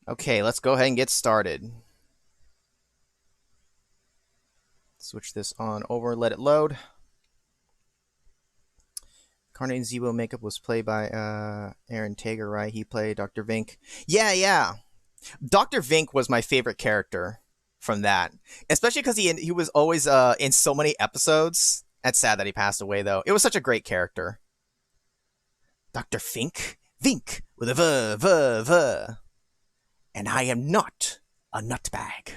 Okay, let's go ahead and get started. Switch this on over, let it load. Carnage Zebo makeup was played by Aaron Tager, right? He played Dr. Vink. Yeah. Dr. Vink was my favorite character from that, especially because he was always in so many episodes. That's sad that he passed away, though. It was such a great character. Dr. Fink? Vink with a v. And I am not a nutbag.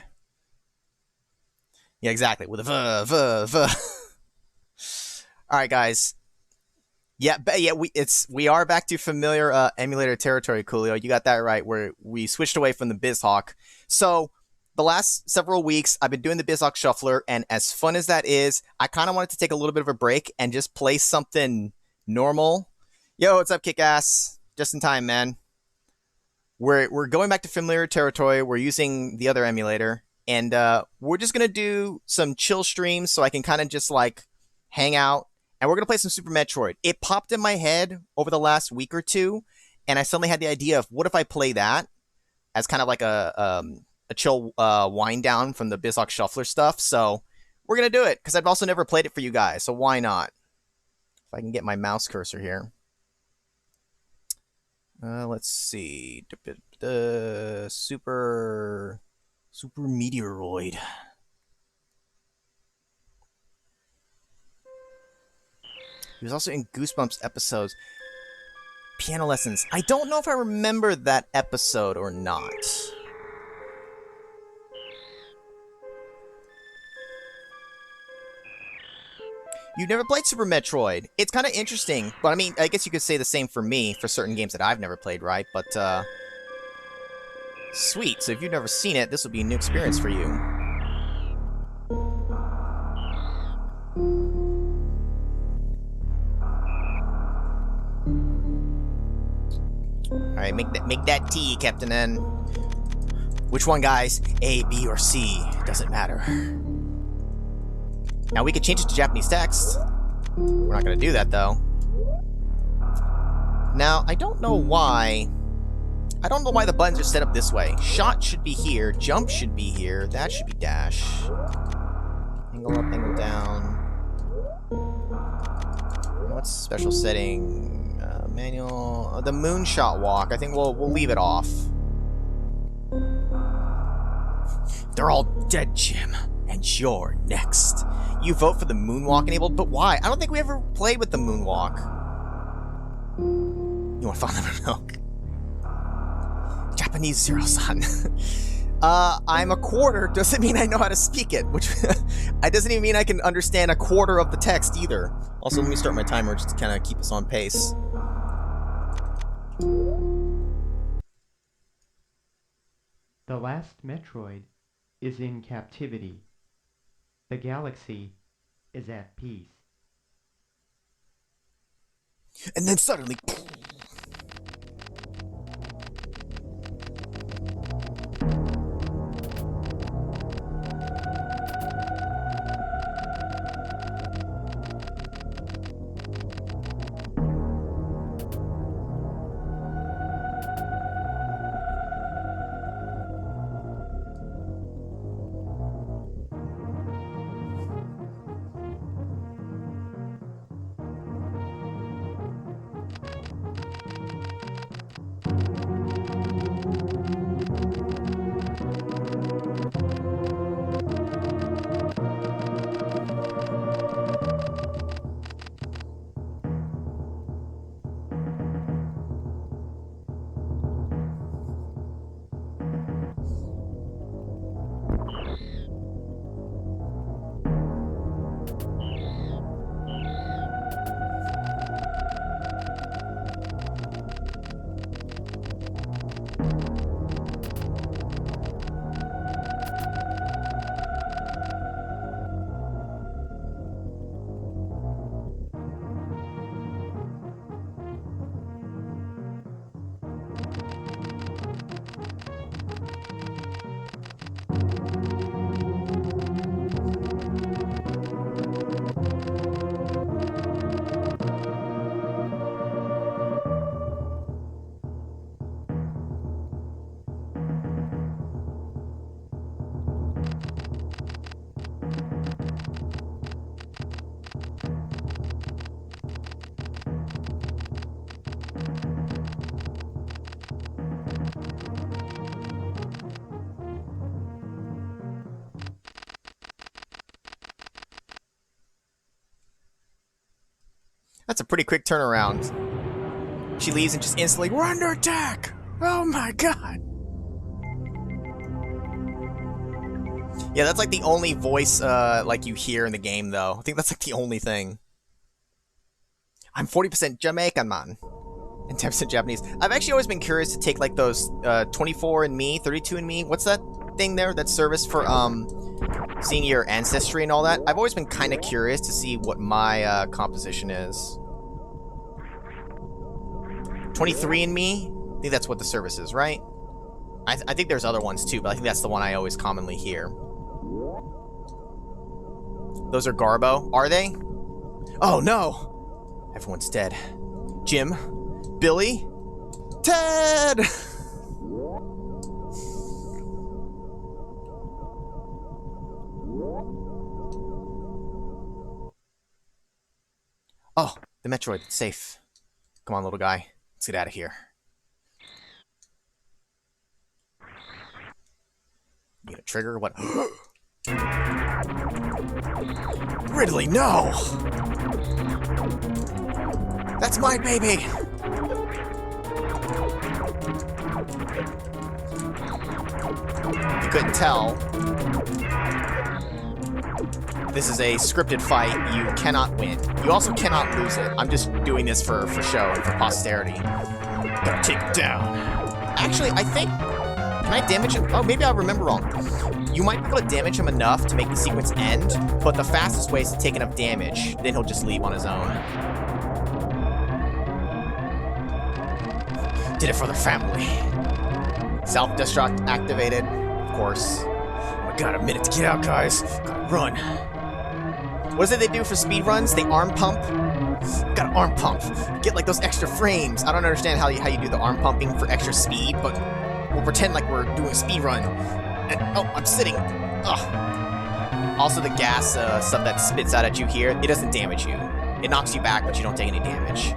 Yeah, exactly. With a v. All right, guys. Yeah, we are back to familiar emulator territory, Coolio. You got that right. Where we switched away from the BizHawk. So the last several weeks, I've been doing the BizHawk Shuffler, and as fun as that is, I kind of wanted to take a little bit of a break and just play something normal. Yo, what's up, Kick-Ass? Just in time, man. We're going back to familiar territory. We're using the other emulator, and we're just gonna do some chill streams so I can kind of just like hang out, and we're gonna play some Super Metroid. It popped in my head over the last week or two, and I suddenly had the idea of what if I play that as kind of like a chill wind down from the BizHawk Shuffler stuff. So we're gonna do it because I've also never played it for you guys, so why not? If I can get my mouse cursor here. Let's see. The Super Meteoroid. He was also in Goosebumps episodes. Piano Lessons. I don't know if I remember that episode or not. You've never played Super Metroid. It's kind of interesting, but I mean, I guess you could say the same for me for certain games that I've never played, right? But, sweet. So if you've never seen it, this will be a new experience for you. Alright, make that T, Captain N. Which one, guys? A, B, or C? Doesn't matter. Now we could change it to Japanese text. We're not gonna do that, though. Now, I don't know why the buttons are set up this way. Shot should be here, jump should be here, that should be dash. Angle up, angle down. What's special setting? Manual. The moonshot walk. I think we'll leave it off. They're all dead, Jim. And you're next. You vote for the moonwalk enabled, but why? I don't think we ever played with the moonwalk. You want to find them milk? Japanese zero-san. I'm a quarter doesn't mean I know how to speak it, which it doesn't even mean I can understand a quarter of the text either. Also, let me start my timer just to kind of keep us on pace. The last Metroid is in captivity. The galaxy is at peace. And then suddenly... That's a pretty quick turnaround. She leaves and just instantly, we're under attack! Oh my god! Yeah, that's like the only voice like you hear in the game, though. I think that's like the only thing. I'm 40% Jamaican, man. And 10% Japanese. I've actually always been curious to take like those 24andMe, 32andMe. What's that thing there? That service for seeing your ancestry and all that. I've always been kind of curious to see what my composition is. 23andMe? I think that's what the service is, right? I think there's other ones too, but I think that's the one I always commonly hear. Those are Garbo. Are they? Oh no! Everyone's dead. Jim? Billy? Ted! Oh, the Metroid. It's safe. Come on, little guy. Let's get out of here. You gonna trigger? What? Ridley, no! That's my baby! If you couldn't tell, this is a scripted fight. You cannot win. You also cannot lose it. I'm just doing this for show and for posterity. Gotta take him down. Actually, I think... Can I damage him? Oh, maybe I remember wrong. You might be able to damage him enough to make the sequence end, but the fastest way is to take enough damage. Then he'll just leave on his own. Did it for the family. Self-destruct activated, of course. Oh my god, a minute to get out, guys. Gotta run. What is it they do for speed runs? They arm pump? Gotta arm pump. Get like those extra frames. I don't understand how you do the arm pumping for extra speed, but we'll pretend like we're doing a speed run. And, oh, I'm sitting. Ugh. Also, the gas stuff that spits out at you here, it doesn't damage you. It knocks you back, but you don't take any damage.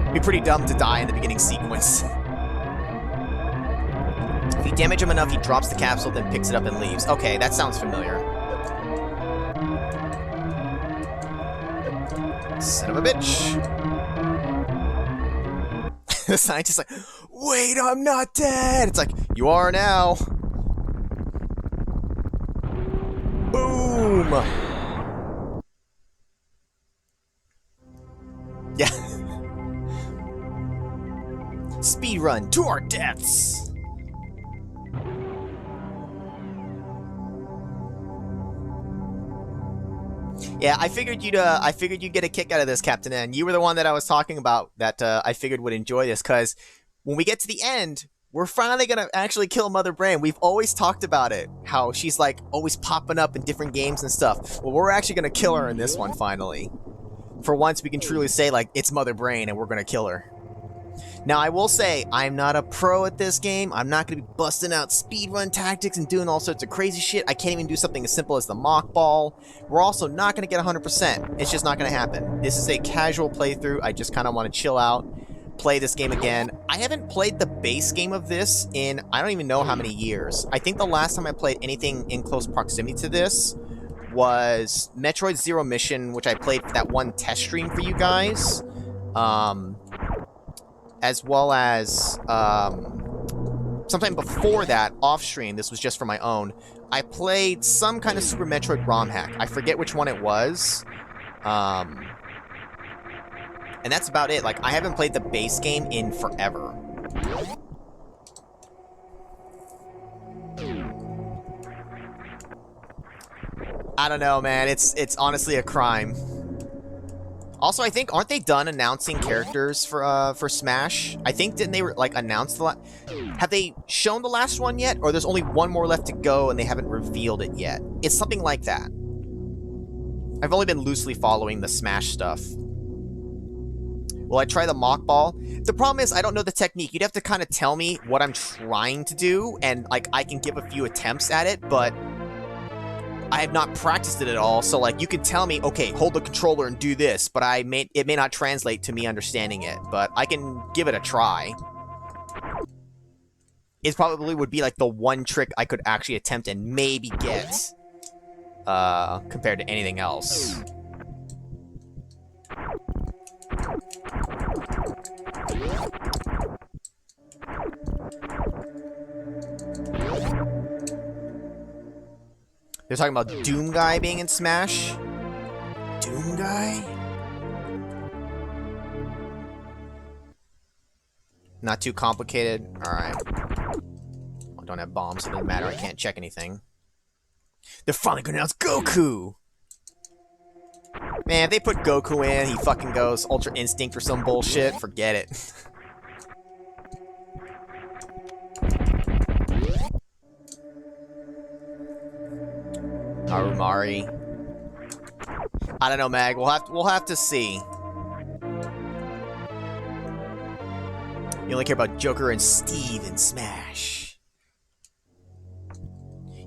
It'd be pretty dumb to die in the beginning sequence. If you damage him enough, he drops the capsule, then picks it up and leaves. Okay, that sounds familiar. Son of a bitch. The scientist's like, wait, I'm not dead! It's like, you are now. Boom! Yeah. Speed run to our deaths! Yeah, I figured you'd get a kick out of this, Captain N. You were the one that I was talking about that I figured would enjoy this, because when we get to the end, we're finally gonna actually kill Mother Brain. We've always talked about it, how she's like always popping up in different games and stuff. Well, we're actually gonna kill her in this one finally. For once, we can truly say like it's Mother Brain, and we're gonna kill her. Now, I will say, I'm not a pro at this game. I'm not going to be busting out speedrun tactics and doing all sorts of crazy shit. I can't even do something as simple as the mock ball. We're also not going to get 100%. It's just not going to happen. This is a casual playthrough. I just kind of want to chill out, play this game again. I haven't played the base game of this in I don't even know how many years. I think the last time I played anything in close proximity to this was Metroid Zero Mission, which I played for that one test stream for you guys. As well as sometime before that, off stream, this was just for my own, I played some kind of Super Metroid ROM hack. I forget which one it was. And that's about it. Like, I haven't played the base game in forever. I don't know, man. It's honestly a crime. Also, I think, aren't they done announcing characters for Smash? I think, didn't they, like, announce the have they shown the last one yet? Or there's only one more left to go and they haven't revealed it yet? It's something like that. I've only been loosely following the Smash stuff. Will I try the mock ball? The problem is, I don't know the technique. You'd have to kind of tell me what I'm trying to do, and, like, I can give a few attempts at it, but I have not practiced it at all, so like you could tell me, okay, hold the controller and do this, but it may not translate to me understanding it, but I can give it a try. It probably would be like the one trick I could actually attempt and maybe get, compared to anything else. They're talking about Doom Guy being in Smash. Doom Guy? Not too complicated. Alright. I don't have bombs, so it doesn't matter. I can't check anything. They're finally gonna announce Goku! Man, if they put Goku in, he fucking goes Ultra Instinct or some bullshit, forget it. Arumari. I don't know, Mag. We'll have to see. You only care about Joker and Steve in Smash.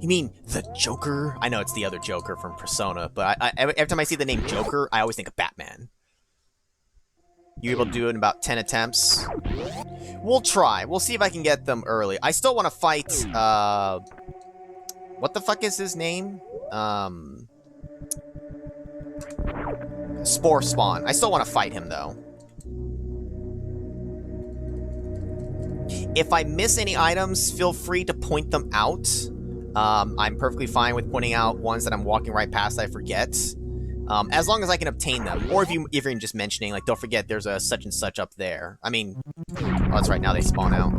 You mean the Joker? I know it's the other Joker from Persona, but every time I see the name Joker, I always think of Batman. You able to do it in about 10 attempts? We'll try. We'll see if I can get them early. I still want to fight, what the fuck is his name? Spore Spawn. I still want to fight him, though. If I miss any items, feel free to point them out. I'm perfectly fine with pointing out ones that I'm walking right past that I forget. As long as I can obtain them. Or if you're just mentioning, like, don't forget there's a such and such up there. I mean, oh, that's right, now they spawn out.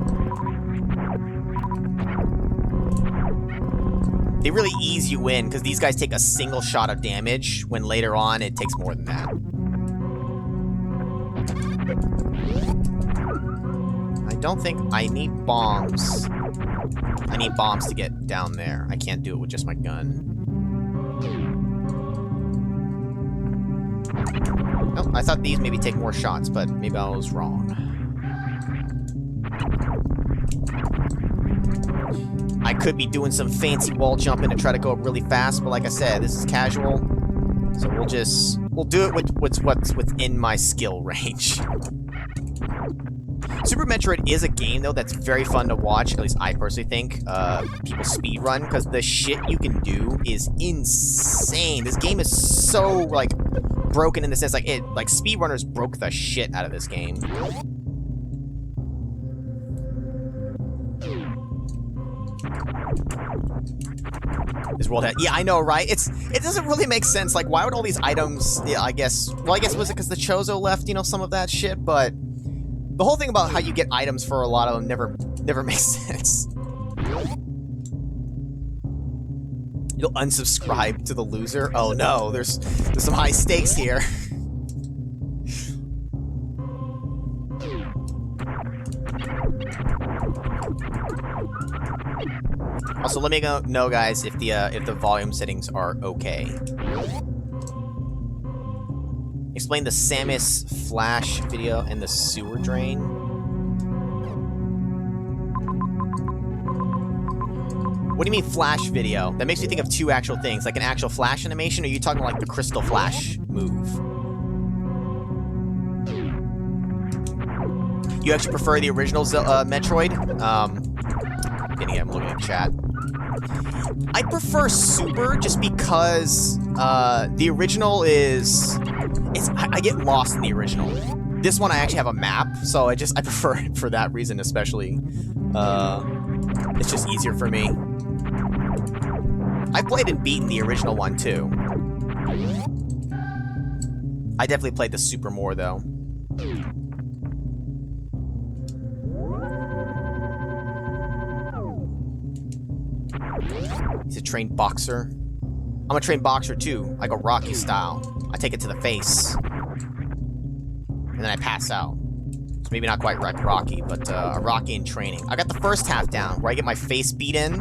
They really ease you in, because these guys take a single shot of damage, when later on it takes more than that. I don't think I need bombs. I need bombs to get down there. I can't do it with just my gun. Oh, I thought these maybe take more shots, but maybe I was wrong. I could be doing some fancy wall jumping to try to go up really fast, but like I said, this is casual. So we'll do it with what's within my skill range. Super Metroid is a game, though, that's very fun to watch, at least I personally think, people speedrun, because the shit you can do is insane. This game is so, like, broken in the sense, like, speedrunners broke the shit out of this game. This world had, yeah, I know, right? It doesn't really make sense. Like, why would all these items? Yeah, I guess was it because the Chozo left, some of that shit? But the whole thing about how you get items for a lot of them never makes sense. You'll unsubscribe to the loser. Oh no, there's some high stakes here. Also, let me know, guys, if the volume settings are okay. Explain the Samus Flash video and the sewer drain. What do you mean Flash video? That makes me think of two actual things, like an actual Flash animation, or are you talking like the Crystal Flash move? You actually prefer the original Metroid? I'm looking at chat. I prefer Super just because the original I get lost in the original. This one I actually have a map, so I prefer it for that reason especially. It's just easier for me. I played and beaten the original one too. I definitely played the Super more though. He's a trained boxer. I'm a trained boxer too. I go Rocky style. I take it to the face. And then I pass out. So maybe not quite like Rocky, but a Rocky in training. I got the first half down, where I get my face beat in.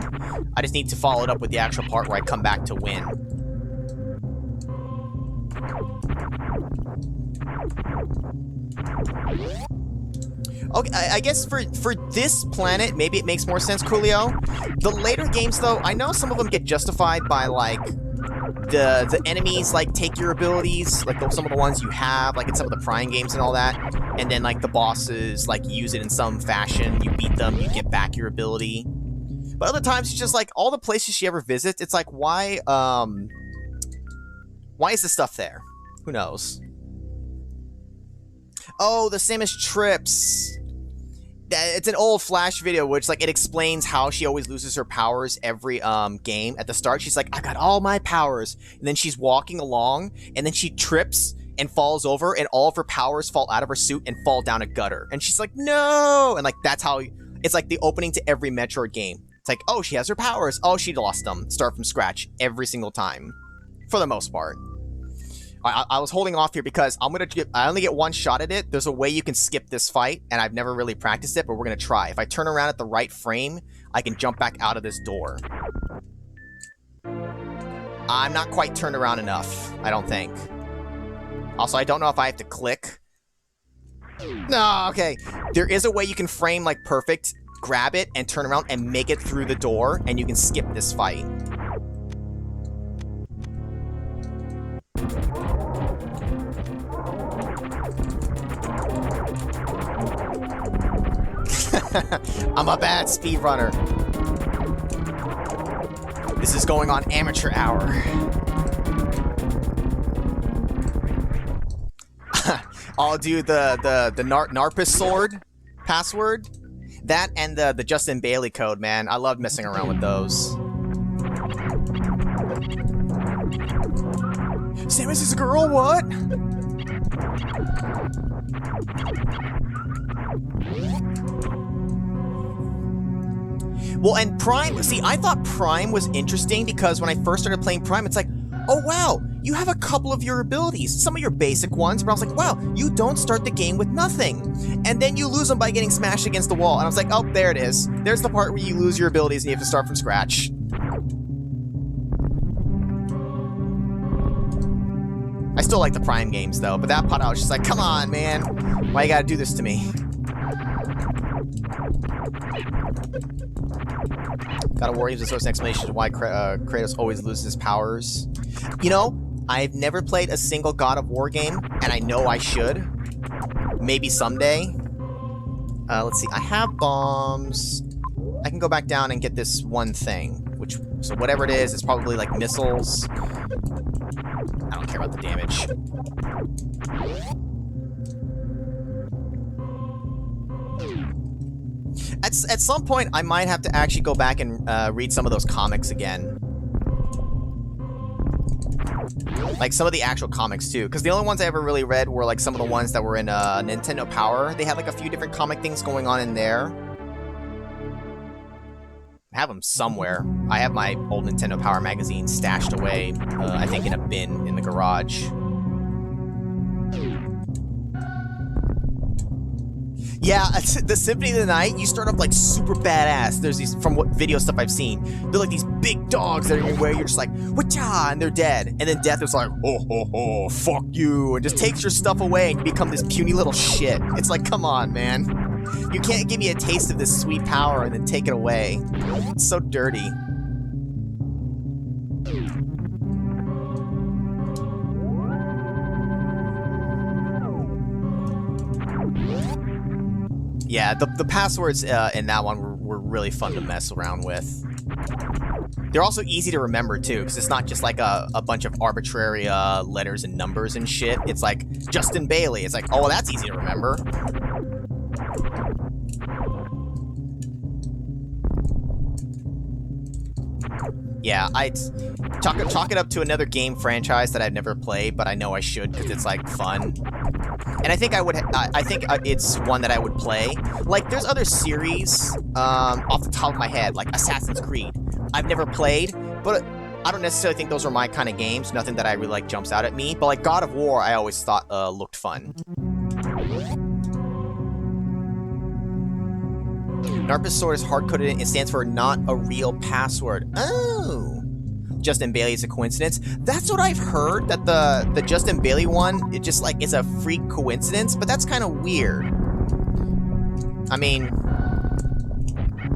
I just need to follow it up with the actual part where I come back to win. Okay, I guess for this planet, maybe it makes more sense, Coolio. The later games, though, I know some of them get justified by, like, the enemies, like, take your abilities, like, some of the ones you have, like, in some of the Prime games and all that, and then, like, the bosses, like, use it in some fashion, you beat them, you get back your ability. But other times, it's just, like, all the places she ever visits, it's like, why is this stuff there? Who knows? Oh, the Samus trips. it's an old Flash video which like it explains how she always loses her powers every game. At the start she's like, I got all my powers, and then she's walking along and then she trips and falls over and all of her powers fall out of her suit and fall down a gutter, and she's like, no, and like that's how it's like the opening to every Metroid game. It's like, oh, she has her powers, oh, she lost them, start from scratch every single time for the most part. I was holding off here because I only get one shot at it. There's a way you can skip this fight, and I've never really practiced it, but we're gonna try. If I turn around at the right frame, I can jump back out of this door. I'm not quite turned around enough, I don't think. Also, I don't know if I have to click. No, okay. There is a way you can frame like perfect, grab it, and turn around and make it through the door, and you can skip this fight. I'm a bad speedrunner. This is going on amateur hour. I'll do the Narpus sword password. That and the Justin Bailey code, man. I love messing around with those. Samus is a girl, what? Well, and Prime, see, I thought Prime was interesting because when I first started playing Prime, it's like, oh wow, you have a couple of your abilities, some of your basic ones, but I was like, wow, you don't start the game with nothing. And then you lose them by getting smashed against the wall. And I was like, oh, there it is. There's the part where you lose your abilities and you have to start from scratch. I still like the Prime games though, but that part I was just like, come on, man. Why you gotta do this to me? Gotta worry, there's an explanation to why Kratos always loses his powers. You know, I've never played a single God of War game, and I know I should. Maybe someday. Let's see, I have bombs. I can go back down and get this one thing, which, so whatever it is, it's probably like missiles. I don't care about the damage. At some point, I might have to actually go back and read some of those comics again. Like, some of the actual comics, too. Because the only ones I ever really read were, like, some of the ones that were in Nintendo Power. They had, like, a few different comic things going on in there. I have them somewhere. I have my old Nintendo Power magazine stashed away, I think in a bin in the garage. Yeah, the Symphony of the Night, you start off like super badass. There's these, from what video stuff I've seen, they're like these big dogs that are everywhere. You're just like, whatcha, and they're dead. And then Death is like, oh, fuck you, and just takes your stuff away and you become this puny little shit. It's like, come on, man. You can't give me a taste of this sweet power and then take it away. It's so dirty. Yeah, the passwords in that one were really fun to mess around with. They're also easy to remember, too, because it's not just like a bunch of arbitrary letters and numbers and shit. It's like, Justin Bailey. It's like, oh, well, that's easy to remember. Yeah, I'd chalk it up to another game franchise that I've never played, but I know I should because it's like fun. And I think it's one that I would play. Like, there's other series off the top of my head, like Assassin's Creed. I've never played, but I don't necessarily think those are my kind of games. Nothing that I really like jumps out at me. But like God of War, I always thought looked fun. Narpus sword is hard-coded. It stands for not a real password. Oh. Justin Bailey is a coincidence. That's what I've heard, that the Justin Bailey one, it just like is a freak coincidence, but that's kind of weird. I mean,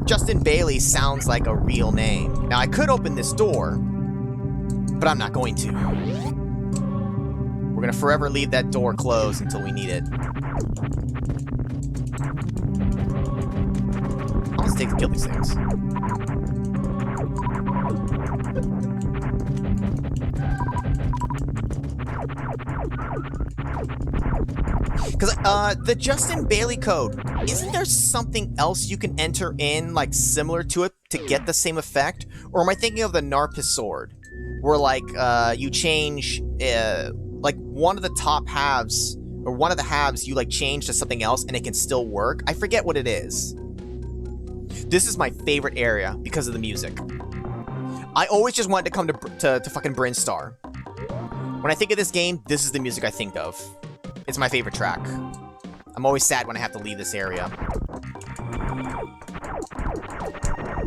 Justin Bailey sounds like a real name. Now, I could open this door, but I'm not going to. We're gonna forever leave that door closed until we need it. Let's take to kill these things. Because the Justin Bailey code, isn't there something else you can enter in, like, similar to it to get the same effect? Or am I thinking of the Narpus sword? Where, like, you change, like, one of the top halves, or one of the halves you, like, change to something else and it can still work? I forget what it is. This is my favorite area because of the music. I always just wanted to come to fucking Brinstar. When I think of this game, this is the music I think of. It's my favorite track. I'm always sad when I have to leave this area.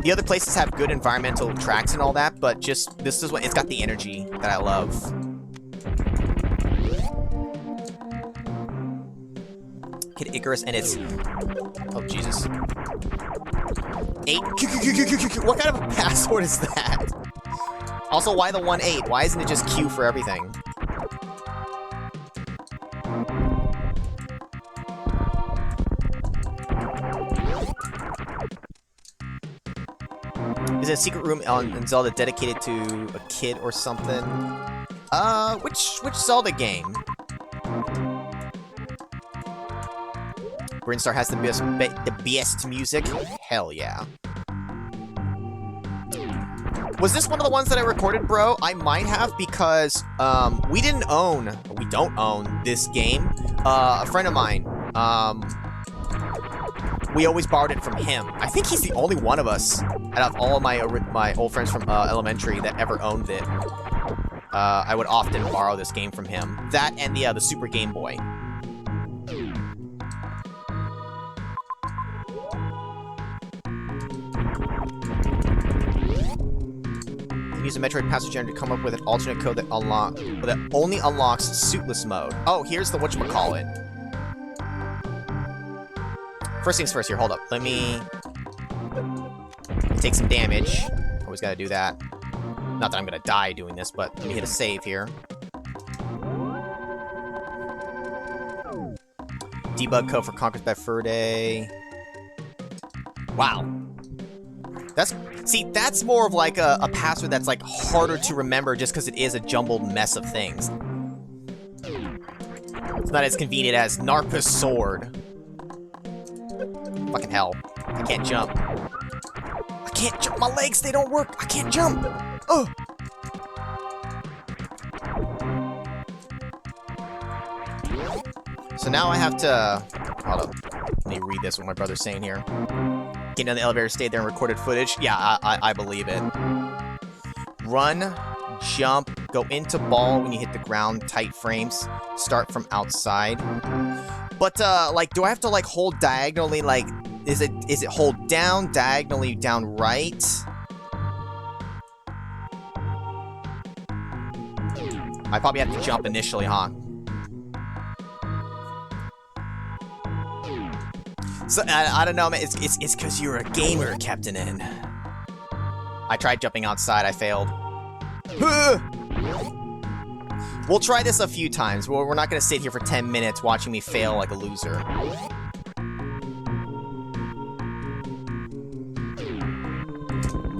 The other places have good environmental tracks and all that, but just, this is what, it's got the energy that I love. Kid Icarus and it's... Oh, Jesus. 8? What kind of a password is that? Also, why the 1-8? Why isn't it just Q for everything? Is it a secret room in Zelda dedicated to a kid or something? Which Zelda game? Brinstar has the best music? Hell yeah. Was this one of the ones that I recorded, bro? I might have, because we don't own this game. A friend of mine, we always borrowed it from him. I think he's the only one of us out of all of my old friends from elementary that ever owned it. I would often borrow this game from him. That and the Super Game Boy. Use a Metroid password generator to come up with an alternate code that only unlocks suitless mode. Oh, here's the whatchamacallit. First things first here, hold up. Let me take some damage. Always gotta do that. Not that I'm gonna die doing this, but let me hit a save here. Debug code for Conquest by Ferde. Wow. That's more of like a password that's like harder to remember just because it is a jumbled mess of things. It's not as convenient as Narpus sword. Fucking hell. I can't jump. I can't jump. My legs, they don't work. I can't jump. Ugh. So now I have to... Hold up. Let me read this, what my brother's saying here. Getting down the elevator, stayed there and recorded footage. Yeah, I believe it. Run, jump, go into ball when you hit the ground, tight frames, start from outside. But, like, do I have to, like, hold diagonally, like, is it hold down, diagonally down right? I probably have to jump initially, huh? So, I don't know, man. It's because you're a gamer, Captain N. I tried jumping outside. I failed. We'll try this a few times. We're not going to sit here for 10 minutes watching me fail like a loser.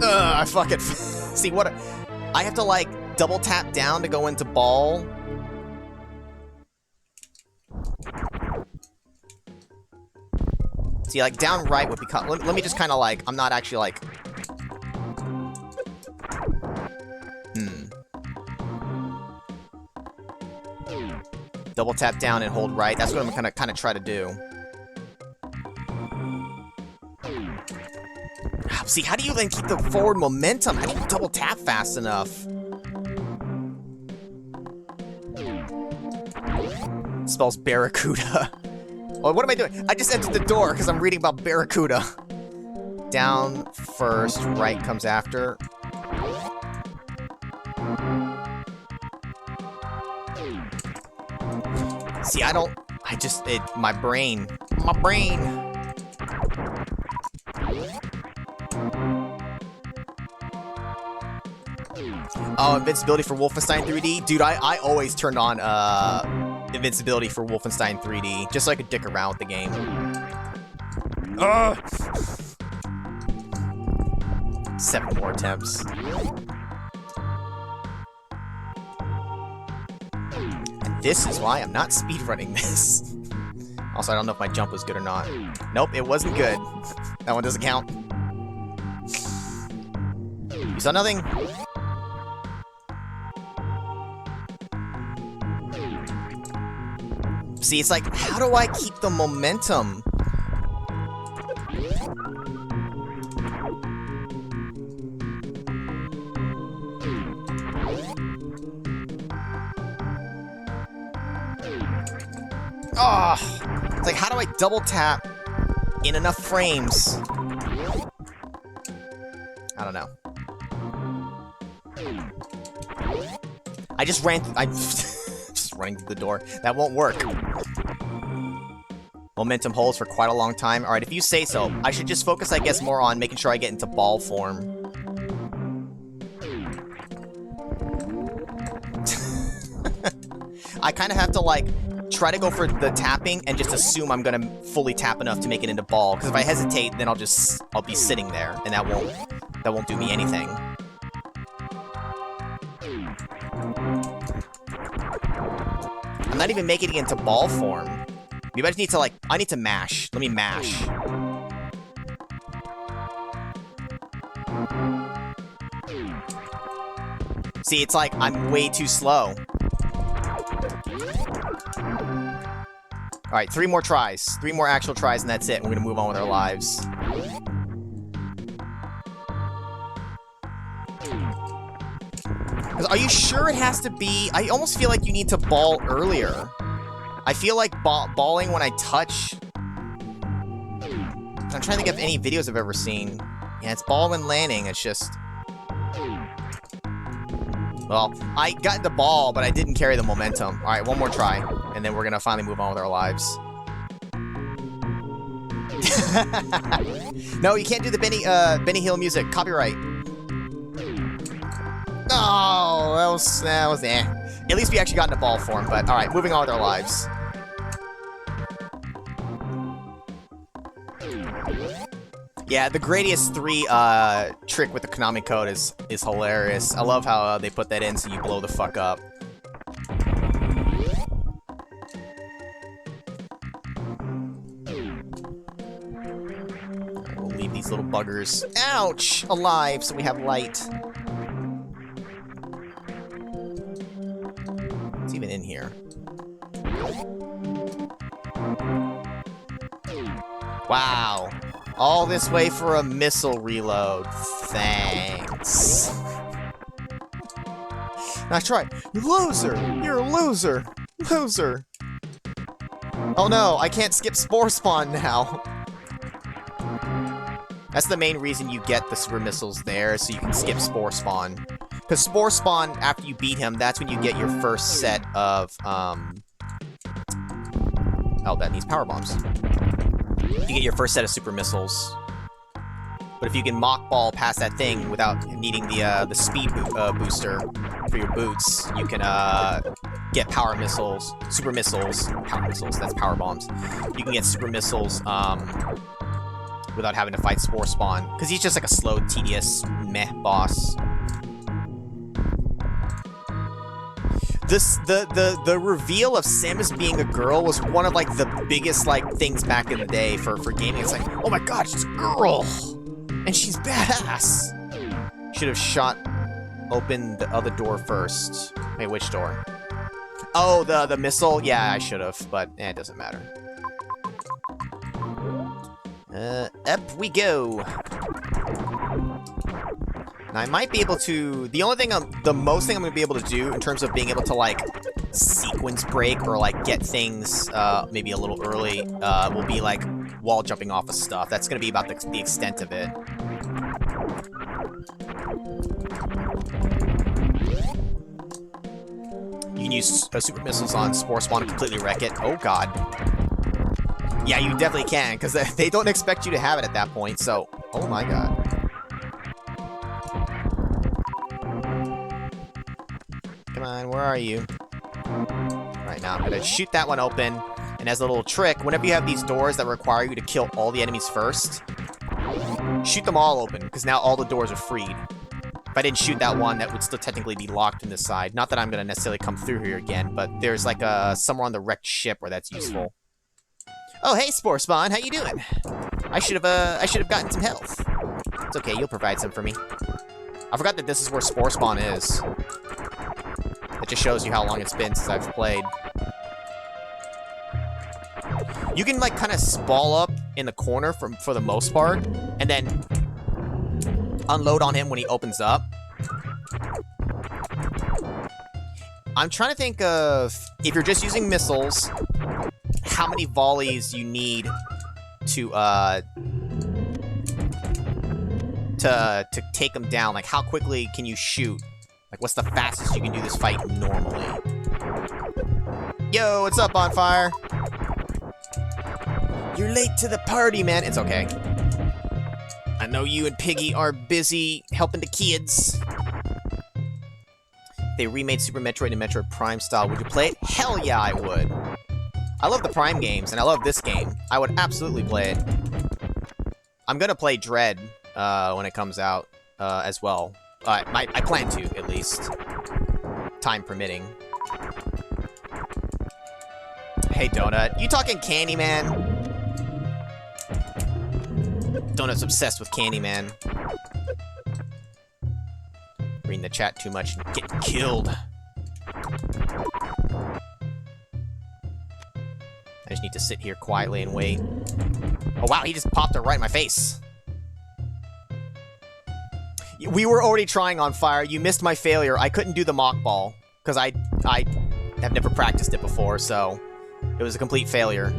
I fucking... See, what... I have to, like, double tap down to go into ball. See, like, down right would become... Let me just kind of, like... I'm not actually, like... Double tap down and hold right. That's what I'm gonna kind of try to do. See, how do you then keep the forward momentum? How do you double tap fast enough? It spells Barracuda. Oh, what am I doing? I just entered the door because I'm reading about Barracuda. Down first, right comes after. See, my brain. Oh, invincibility for Wolfenstein 3D? Dude, I always turned on, invincibility for Wolfenstein 3D, just so I could dick around with the game. Ugh! 7 more attempts. And this is why I'm not speedrunning this. Also, I don't know if my jump was good or not. Nope, it wasn't good. That one doesn't count. You saw nothing? See, it's like, how do I keep the momentum? Oh, it's like, how do I double tap in enough frames? I don't know. I just ran. I'm just running through the door. That won't work. Momentum holds for quite a long time. All right, if you say so. I should just focus, I guess, more on making sure I get into ball form. I kind of have to, like, try to go for the tapping and just assume I'm gonna fully tap enough to make it into ball. Because if I hesitate, then I'll be sitting there, and that won't do me anything. I'm not even making it into ball form. Maybe I just need to, like, I need to mash. Let me mash. See, it's like I'm way too slow. Alright, 3 more tries. 3 more actual tries, and that's it. We're gonna move on with our lives. Are you sure it has to be? I almost feel like you need to ball earlier. I feel like balling when I touch. I'm trying to think of any videos I've ever seen. Yeah, it's ball when landing. It's just. Well, I got the ball, but I didn't carry the momentum. All right, one more try, and then we're gonna finally move on with our lives. No, you can't do the Benny Hill music. Copyright. Oh, that was eh. At least we actually got into ball form, but alright, moving on with our lives. Yeah, the Gradius 3 trick with the Konami code is hilarious. I love how they put that in so you blow the fuck up. We'll leave these little buggers, ouch, alive so we have light. Even in here. Wow. All this way for a missile reload. Thanks. Nice try. You loser! You're a loser! Loser! Oh no, I can't skip Spore Spawn now. That's the main reason you get the super missiles there, so you can skip Spore Spawn. Because Spore Spawn, after you beat him, that's when you get your first set of, oh, that needs power bombs. You get your first set of super missiles. But if you can mock ball past that thing without needing the speed booster for your boots, you can, get power missiles, super missiles, power missiles, that's power bombs. You can get super missiles, without having to fight Spore Spawn. Because he's just like a slow, tedious, meh boss. The reveal of Samus being a girl was one of, like, the biggest, like, things back in the day for gaming. It's like, oh my god, she's a girl! And she's badass! Should have shot open the other door first. Wait, which door? Oh, the missile? Yeah, I should have, but it doesn't matter. Up we go! Now, I might be able to... The most thing I'm going to be able to do in terms of being able to, like, sequence break or, like, get things, maybe a little early, will be, like, wall jumping off of stuff. That's going to be about the extent of it. You can use super missiles on Spore Spawn to completely wreck it. Oh, god. Yeah, you definitely can, because they don't expect you to have it at that point, so... Oh my god. Come on, where are you? Alright, now I'm gonna shoot that one open, and as a little trick, whenever you have these doors that require you to kill all the enemies first, shoot them all open, because now all the doors are freed. If I didn't shoot that one, that would still technically be locked in this side. Not that I'm gonna necessarily come through here again, but there's like somewhere on the wrecked ship where that's useful. Oh, hey, Spore Spawn, how you doing? I should have gotten some health. It's okay, you'll provide some for me. I forgot that this is where Spore Spawn is. It just shows you how long it's been since I've played. You can, like, kind of sprawl up in the corner for the most part, and then unload on him when he opens up. I'm trying to think of, if you're just using missiles, how many volleys you need to take him down. Like, how quickly can you shoot? Like, what's the fastest you can do this fight normally? Yo, what's up, Bonfire? You're late to the party, man. It's okay. I know you and Piggy are busy helping the kids. If they remade Super Metroid and Metroid Prime style, would you play it? Hell yeah, I would. I love the Prime games, and I love this game. I would absolutely play it. I'm gonna play Dread when it comes out as well. I plan to, at least. Time permitting. Hey, Donut. You talking Candyman? Donut's obsessed with Candyman. Reading the chat too much and getting killed. I just need to sit here quietly and wait. Oh wow, he just popped it right in my face. We were already trying on fire. You missed my failure. I couldn't do the mock ball because I have never practiced it before, so it was a complete failure.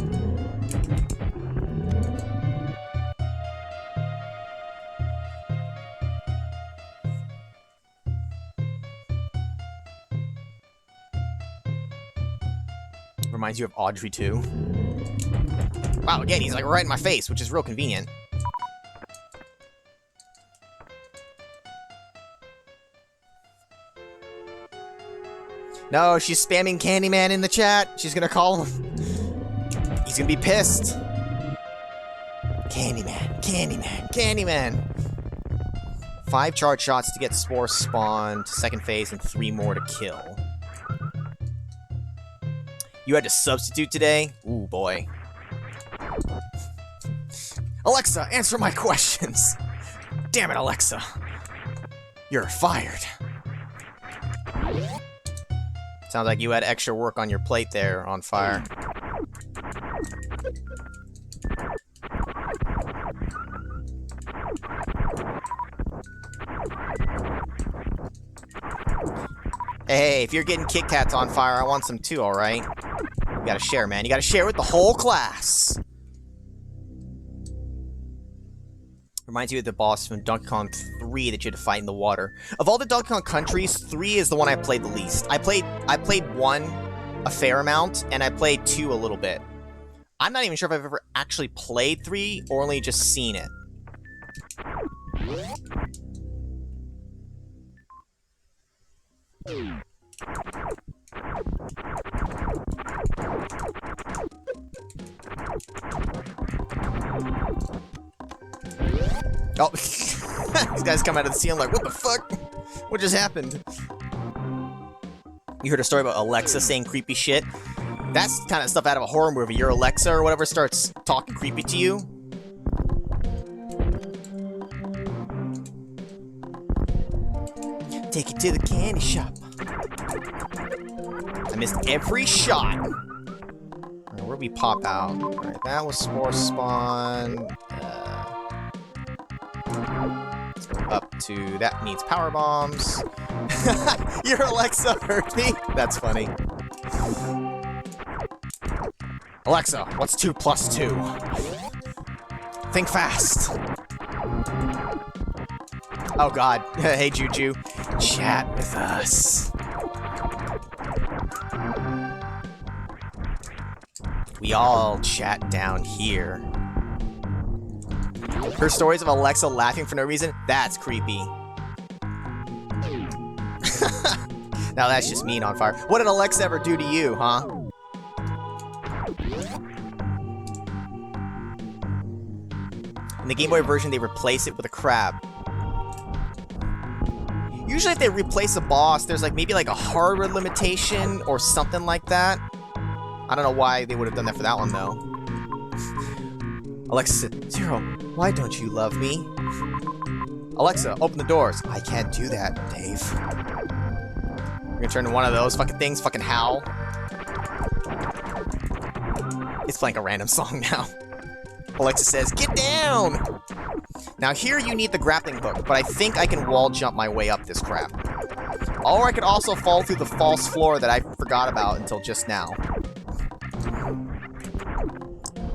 Reminds you of Audrey too. Wow, again, he's like right in my face, which is real convenient. No, she's spamming Candyman in the chat. She's gonna call him. He's gonna be pissed. Candyman, Candyman, Candyman. 5 charge shots to get Spore Spawn to second phase and 3 more to kill. You had to substitute today? Ooh, boy. Alexa, answer my questions. Damn it, Alexa. You're fired. Sounds like you had extra work on your plate there, On Fire. Hey, if you're getting Kit Kats, On Fire, I want some too, alright? You gotta share, man. You gotta share with the whole class. Reminds you of the boss from Donkey Kong 3 that you had to fight in the water. Of all the Donkey Kong countries, 3 is the one I played the least. I played 1 a fair amount, and I played 2 a little bit. I'm not even sure if I've ever actually played 3 or only just seen it. Oh, these guys come out of the ceiling like, what the fuck? What just happened? You heard a story about Alexa saying creepy shit? That's kind of stuff out of a horror movie. Your Alexa or whatever starts talking creepy to you. Take it to the candy shop. I missed every shot. Right, where'd we pop out? Alright, that was Spore Spawn. Let's go up to... That needs power bombs. Your Alexa heard me? That's funny. Alexa, what's 2 plus 2? Think fast. Oh god. Hey, Juju. Chat with us. We all chat down here. Her stories of Alexa laughing for no reason? That's creepy. Now that's just mean, On Fire. What did Alexa ever do to you, huh? In the Game Boy version, they replace it with a crab. Usually if they replace a boss, there's like maybe like a hardware limitation or something like that. I don't know why they would have done that for that one, though. Alexa said, Zero, why don't you love me? Alexa, open the doors. I can't do that, Dave. We're gonna turn into one of those fucking things, fucking howl. It's playing a random song now. Alexa says, get down! Now here you need the grappling hook, but I think I can wall jump my way up this crap. Or I could also fall through the false floor that I forgot about until just now.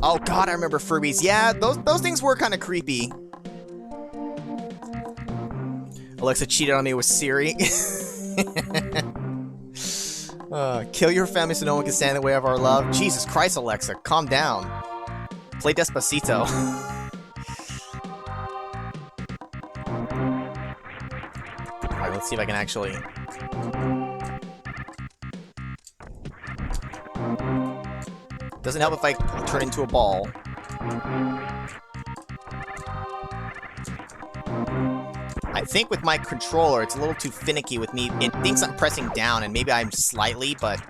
Oh god, I remember Furbies. Yeah, those things were kind of creepy. Alexa cheated on me with Siri. Kill your family so no one can stand in the way of our love. Jesus Christ, Alexa, calm down. Play Despacito. Alright, let's see if I can actually... Doesn't help if I turn into a ball. I think with my controller, it's a little too finicky with me. It thinks I'm pressing down, and maybe I'm slightly, but...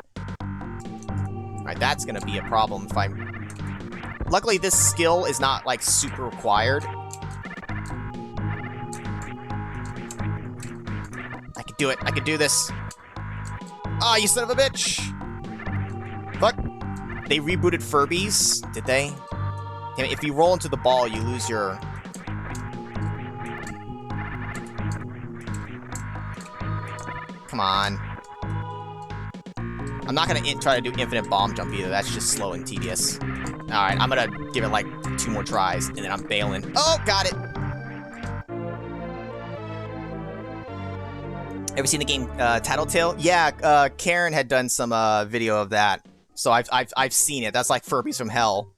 Alright, that's gonna be a problem if I'm... Luckily, this skill is not, like, super required. I can do it. I can do this. Ah, you son of a bitch! Fuck. They rebooted Furbies, did they? Damn it, if you roll into the ball, you lose your... Come on. I'm not gonna try to do infinite bomb jump either. That's just slow and tedious. Alright, I'm gonna give it like 2 more tries, and then I'm bailing. Oh, got it! Ever seen the game Tattletale? Yeah, Karen had done some video of that. So I've seen it. That's like Furbies from hell.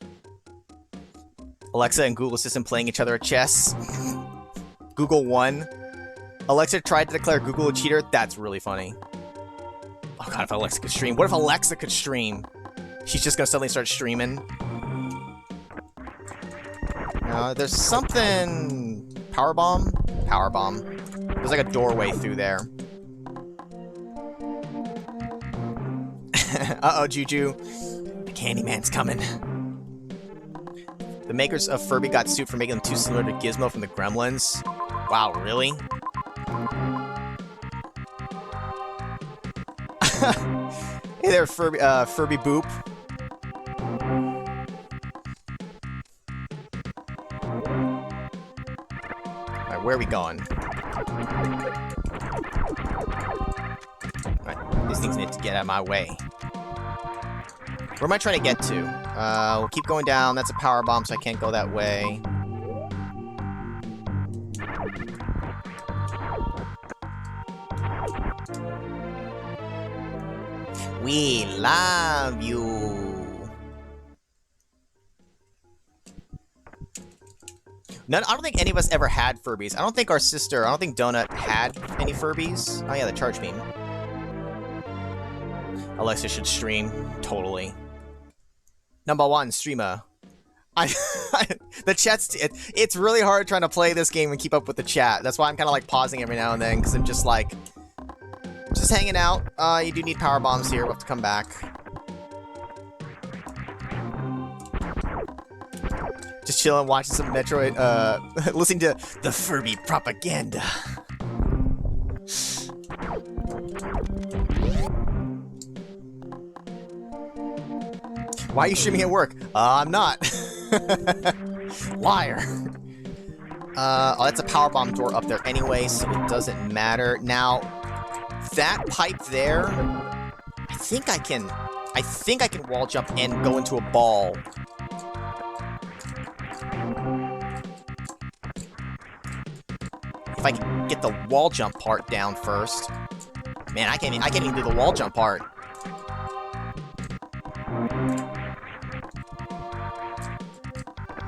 Alexa and Google Assistant playing each other at chess. Google won. Alexa tried to declare Google a cheater. That's really funny. Oh god, if Alexa could stream. What if Alexa could stream? She's just gonna suddenly start streaming. There's something... Powerbomb? Powerbomb. There's like a doorway through there. Uh-oh, Juju. The Candyman's coming. The makers of Furby got sued for making them too similar to Gizmo from the Gremlins. Wow, really? Hey there, Furby Boop. Alright, where are we going? Alright, these things need to get out of my way. Where am I trying to get to? We'll keep going down. That's a power bomb, so I can't go that way. We love you. I don't think any of us ever had Furbies. I don't think Donut had any Furbies. Oh yeah, the charge beam. Alexa should stream. Totally. Number 1 streamer. The chat's... It's really hard trying to play this game and keep up with the chat. That's why I'm kind of like pausing every now and then, because I'm just like... Just hanging out. You do need power bombs here. We'll have to come back. Just chilling, watching some Metroid, listening to the Furby propaganda. Why are you streaming at work? I'm not. Liar. Oh, that's a power bomb door up there anyway, so it doesn't matter. Now, that pipe there, I think I can wall jump and go into a ball. If I can get the wall jump part down first. Man, I can't even do the wall jump part.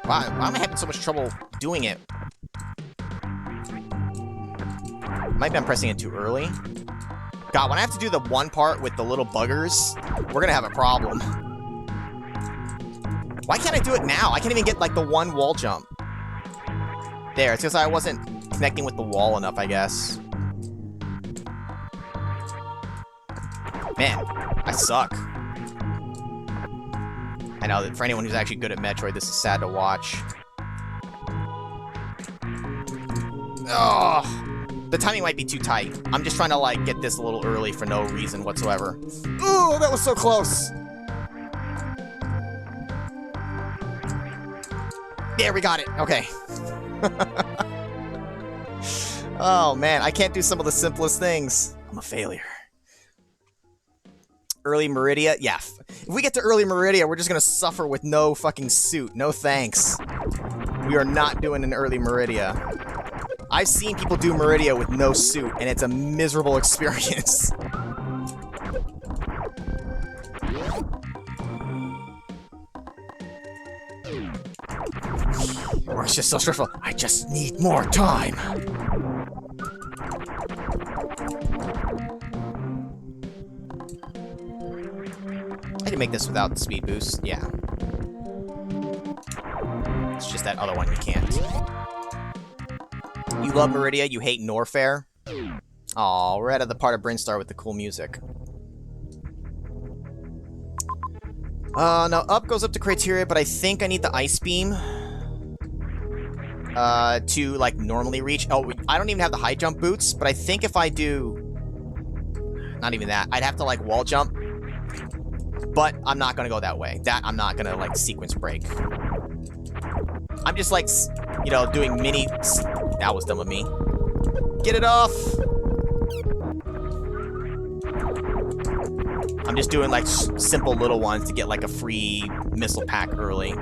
Why am I having so much trouble doing it? Might be I'm pressing it too early. God, when I have to do the one part with the little buggers, we're gonna have a problem. Why can't I do it now? I can't even get, like, the one wall jump. There, it's because I wasn't connecting with the wall enough, I guess. Man, I suck. I know that for anyone who's actually good at Metroid, this is sad to watch. Oh, the timing might be too tight. I'm just trying to, like, get this a little early for no reason whatsoever. Ooh, that was so close. There, we got it. Okay. Oh, man. I can't do some of the simplest things. I'm a failure. Early Meridia? Yeah. If we get to early Meridia, we're just gonna suffer with no fucking suit. No thanks. We are not doing an early Meridia. I've seen people do Meridia with no suit, and it's a miserable experience. Work's just so stressful. I just need more time. I can make this without the speed boost. Yeah. It's just that other one you can't. You love Meridia, you hate Norfair? Aw, we're out of the part of Brinstar with the cool music. Now up goes up to criteria, but I think I need the Ice Beam to, like, normally reach. Oh, I don't even have the high jump boots, but I think if I do... Not even that. I'd have to, like, wall jump. But I'm not gonna go that way. That I'm not gonna, like, sequence break. I'm just, like, you know, doing mini... That was dumb of me. Get it off! I'm just doing, like, simple little ones to get, like, a free missile pack early.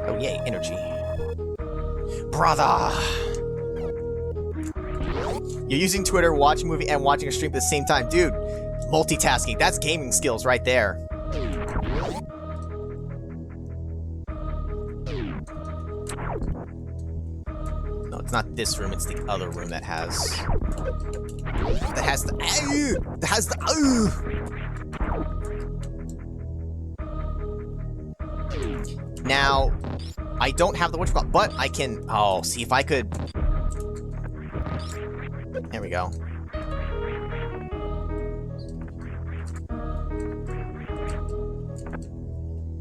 Oh, yay, energy. Brother! You're using Twitter, watching a movie, and watching a stream at the same time. Dude, multitasking. That's gaming skills right there. No, it's not this room, it's the other room that has... That has the... That has the... Now, I don't have the whatchamacallit, but I can... Oh, see if I could... There we go.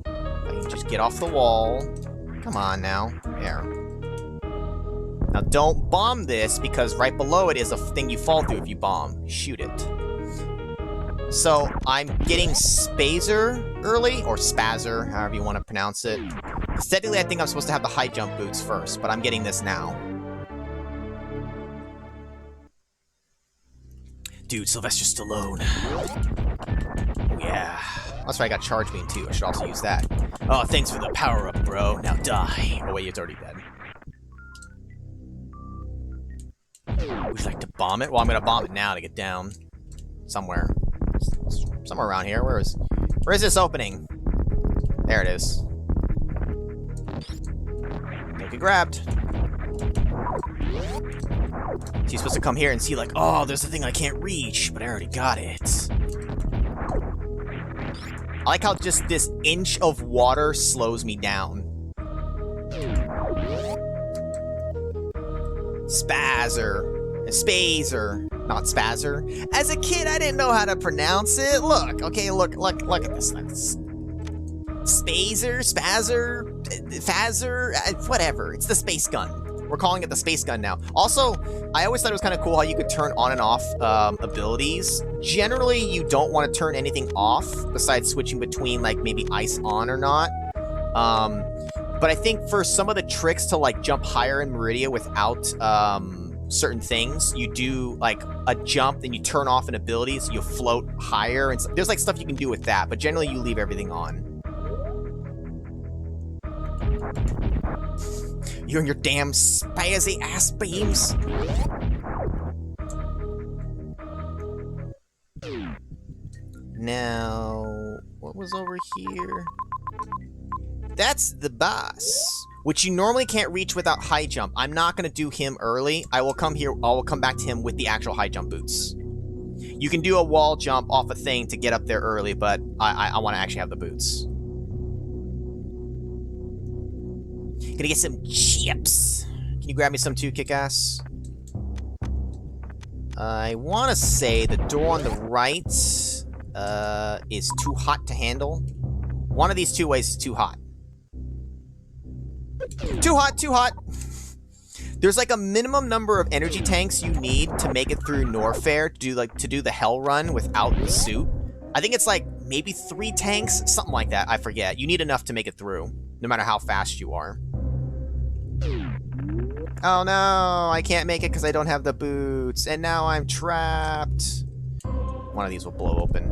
I can just get off the wall. Come on now. There. Now don't bomb this, because right below it is a thing you fall through if you bomb. Shoot it. So, I'm getting Spazer early, or Spazzer, however you want to pronounce it. Aesthetically, I think I'm supposed to have the high jump boots first, but I'm getting this now. Dude, Sylvester Stallone. Oh, yeah. That's right, I got Charge Beam, too. I should also use that. Oh, thanks for the power-up, bro. Now die. Oh, wait, it's already dead. Would you like to bomb it? Well, I'm gonna bomb it now to get down. Somewhere. Somewhere around here. Where is this opening? There it is. Don't get grabbed. So you're supposed to come here and see, like, oh, there's a thing I can't reach, but I already got it. I like how just this inch of water slows me down. Spazzer. Spazer. Not Spazzer. As a kid, I didn't know how to pronounce it. Look, okay, look at this. Spazer, Spazzer, Fazzer, whatever. It's the space gun. We're calling it the space gun now. Also, I always thought it was kind of cool how you could turn on and off abilities. Generally, you don't want to turn anything off besides switching between, like, maybe ice on or not. But I think for some of the tricks to, like, jump higher in Meridia without certain things, you do, like, a jump, then you turn off an ability, so you float higher. And there's, like, stuff you can do with that, but generally you leave everything on. You and your damn spazzy ass beams. Now, what was over here? That's the boss, which you normally can't reach without high jump. I'm not going to do him early. I will come back to him with the actual high jump boots. You can do a wall jump off a thing to get up there early, but I want to actually have the boots. Gonna get some chips. Can you grab me some too, Kick-Ass? I want to say the door on the right is too hot to handle. One of these two ways is too hot. Too hot, too hot. There's like a minimum number of energy tanks you need to make it through Norfair to do the hell run without the suit. I think it's like maybe 3 tanks, something like that. I forget. You need enough to make it through, no matter how fast you are. Oh no, I can't make it because I don't have the boots, and now I'm trapped. One of these will blow open.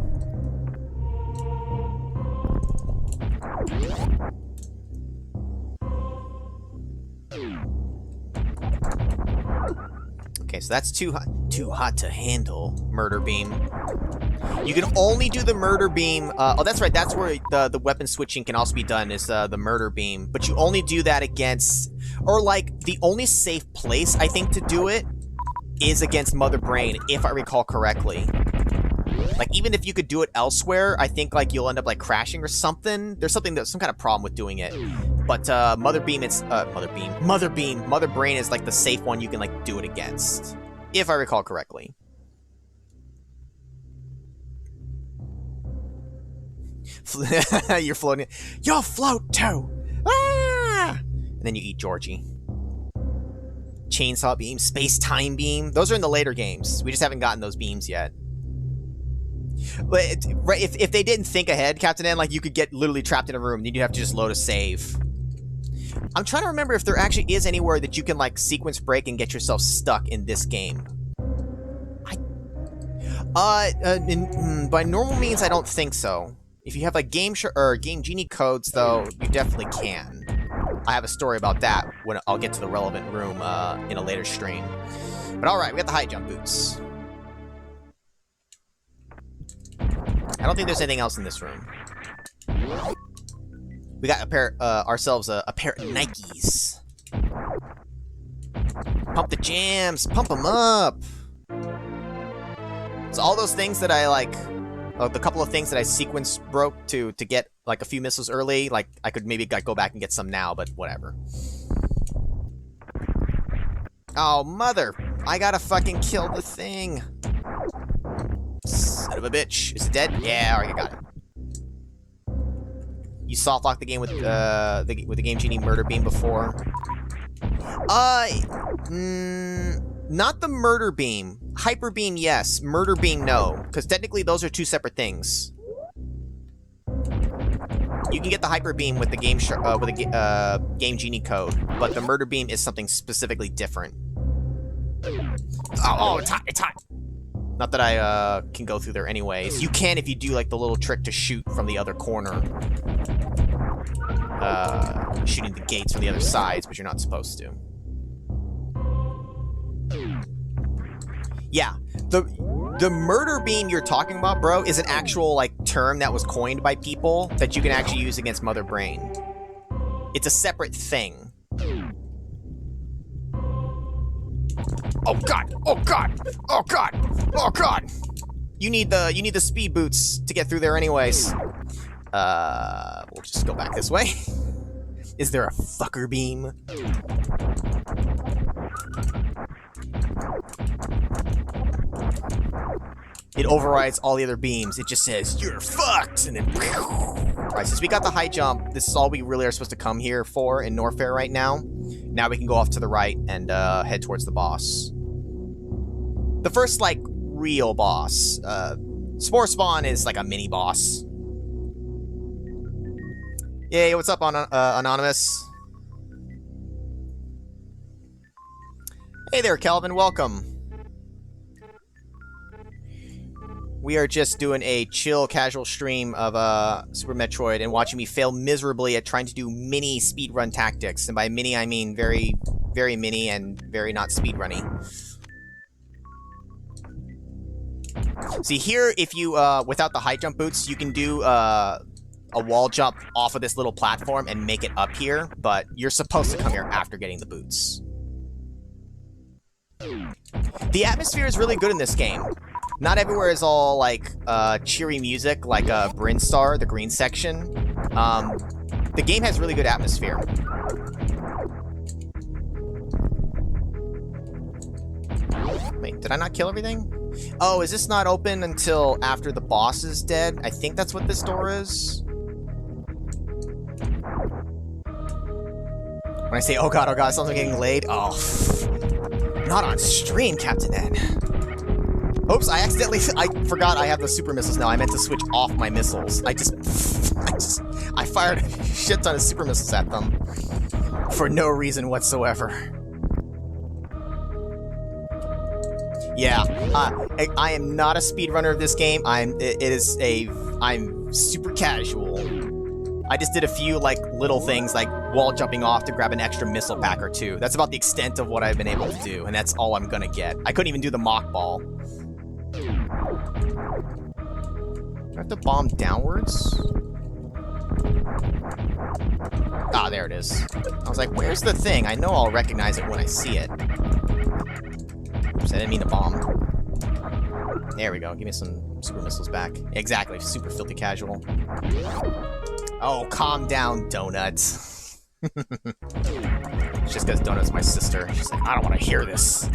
Okay, so that's too hot to handle. Murder beam. You can only do the murder beam. Oh, that's right. That's where the weapon switching can also be done. Is the murder beam, but you only do that against, or like the only safe place I think to do it is against Mother Brain, if I recall correctly. Like even if you could do it elsewhere, I think like you'll end up like crashing or something. There's some kind of problem with doing it. But Mother Brain is like the safe one you can like do it against, if I recall correctly. You're floating. You'll float too. Ah! And then you eat Georgie. Chainsaw beam, space-time beam. Those are in the later games. We just haven't gotten those beams yet. But right, if they didn't think ahead, Captain N, like you could get literally trapped in a room, then you'd have to just load a save. I'm trying to remember if there actually is anywhere that you can like sequence break and get yourself stuck in this game. By normal means, I don't think so. If you have like Game Genie codes, though, you definitely can. I have a story about that when I'll get to the relevant room in a later stream. But all right, we got the high jump boots. I don't think there's anything else in this room. We got ourselves a pair of Nikes. Pump the jams, pump them up. So all those things that I like, the couple of things that I sequence broke to get like a few missiles early, like I could maybe go back and get some now, but whatever. Oh, mother! I gotta fucking kill the thing. Son of a bitch. Is it dead? Yeah, alright, I got it. You soft locked the game with the Game Genie murder beam before. Not the murder beam. Hyper beam, yes. Murder beam, no. Because technically those are two separate things. You can get the hyper beam with the Game Genie code, but the murder beam is something specifically different. Oh, it's hot, it's hot. Not that I can go through there anyways. You can if you do like the little trick to shoot from the other corner. Shooting the gates from the other sides, but you're not supposed to. Yeah, the murder beam you're talking about, bro, is an actual like term that was coined by people that you can actually use against Mother Brain. It's a separate thing. Oh god! Oh god! Oh god! Oh god! You need the speed boots to get through there anyways. We'll just go back this way. Is there a fucker beam? It overrides all the other beams. It just says, you're fucked! And then... Alright, since we got the high jump, this is all we really are supposed to come here for in Norfair right now. Now we can go off to the right and head towards the boss. The first, like, real boss. Spore Spawn is like a mini-boss. Yay, what's up, Anonymous? Hey there, Kelvin, welcome. We are just doing a chill, casual stream of Super Metroid and watching me fail miserably at trying to do mini speedrun tactics. And by mini, I mean very, very mini and very not speedrunny. See, here, if you, without the high jump boots, you can do a wall jump off of this little platform and make it up here, but you're supposed to come here after getting the boots. The atmosphere is really good in this game. Not everywhere is all, like, cheery music, like Brinstar, the green section. The game has really good atmosphere. Wait, did I not kill everything? Oh, is this not open until after the boss is dead? I think that's what this door is. When I say, oh god, someone's getting laid. Oh, not on stream, Captain N. Oops, I forgot I have the super missiles now. I meant to switch off my missiles. I fired a shit ton of super missiles at them for no reason whatsoever. Yeah, I am not a speedrunner of this game. I'm super casual. I just did a few, like, little things, like wall jumping off to grab an extra missile pack or two. That's about the extent of what I've been able to do, and that's all I'm gonna get. I couldn't even do the mock ball. Do I have to bomb downwards? Ah, there it is. I was like, where's the thing? I know I'll recognize it when I see it. Oops, I didn't mean to bomb. There we go. Give me some super missiles back. Exactly. Super filthy casual. Oh, calm down, Donut. It's just because Donut's my sister. She's like, I don't want to hear this.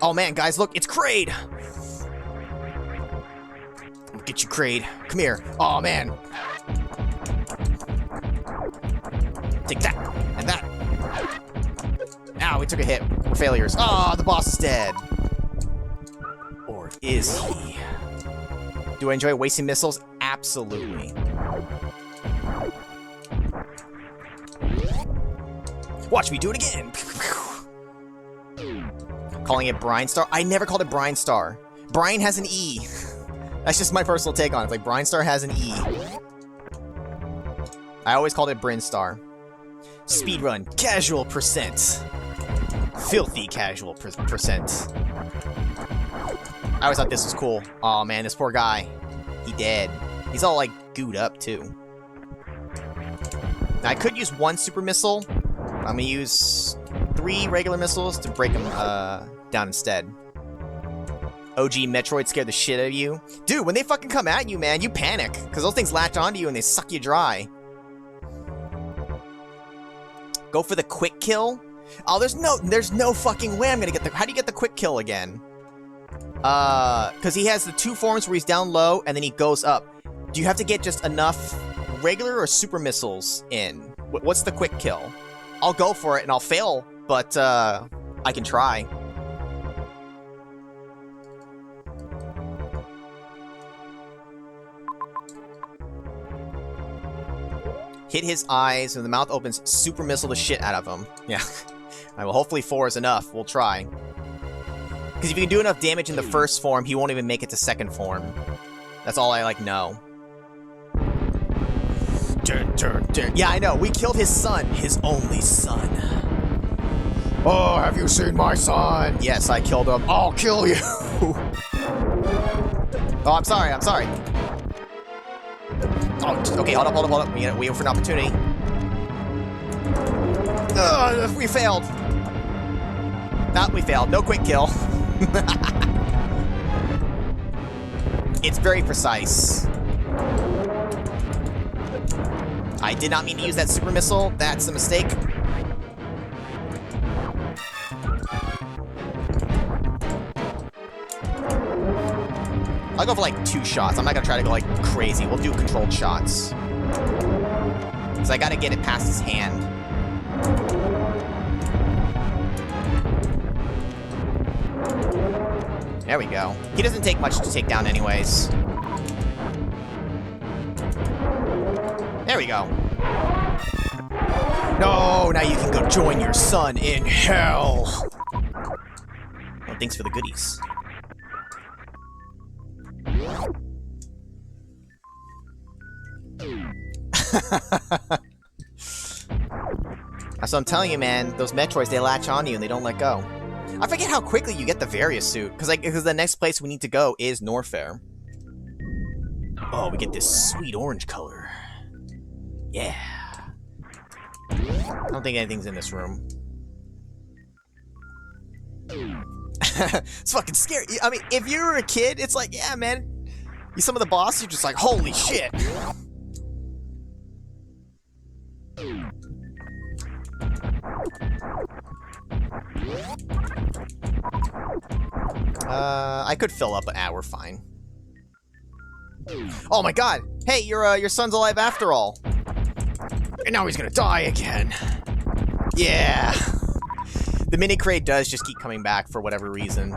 Oh man, guys, look, it's Kraid! I'll get you, Kraid. Come here. Oh man. Take that, and that. Ow, we took a hit. We're failures. Ah, the boss is dead. Or is he? Do I enjoy wasting missiles? Absolutely. Watch me do it again. Calling it Brine Star? I never called it Brine Star. Brine has an E. That's just my personal take on it. It's like Brine Star has an E. I always called it Bryn Star. Speedrun, casual percent. Filthy casual percent. I always thought this was cool. Oh man, this poor guy. He dead. He's all like gooed up too. Now I could use one super missile. I'm gonna use 3 regular missiles to break him down instead. OG Metroid scared the shit out of you. Dude, when they fucking come at you, man, you panic. Because those things latch onto you and they suck you dry. Go for the quick kill? Oh, there's no fucking way I'm gonna get the... How do you get the quick kill again? Because he has the 2 forms where he's down low and then he goes up. Do you have to get just enough regular or super missiles in? What's the quick kill? I'll go for it and I'll fail, but I can try. Hit his eyes, and the mouth opens, super missile the shit out of him. Yeah. Alright, well, hopefully 4 is enough. We'll try. Because if you can do enough damage in the first form, he won't even make it to second form. That's all I, like, know. Dun, dun, dun. Yeah, I know. We killed his son. His only son. Oh, have you seen my son? Yes, I killed him. I'll kill you. Oh, I'm sorry. I'm sorry. Oh, okay, hold up. We wait for an opportunity. We failed. We failed. No quick kill. It's very precise. I did not mean to use that super missile. That's a mistake. I'll go for like 2 shots. I'm not gonna try to go like crazy. We'll do controlled shots. Because I gotta get it past his hand. There we go. He doesn't take much to take down anyways. There we go. No, now you can go join your son in hell. Well, thanks for the goodies. That's what I'm telling you, man. Those Metroids, they latch on you and they don't let go. I forget how quickly you get the Various suit, because the next place we need to go is Norfair. Oh, we get this sweet orange color. Yeah. I don't think anything's in this room. It's fucking scary. I mean, if you were a kid, it's like, yeah, man. You some of the boss, you're just like, holy shit. I could fill up, but we're fine. Oh my god! Hey, your son's alive after all! And now he's gonna die again! Yeah! The mini crate does just keep coming back for whatever reason.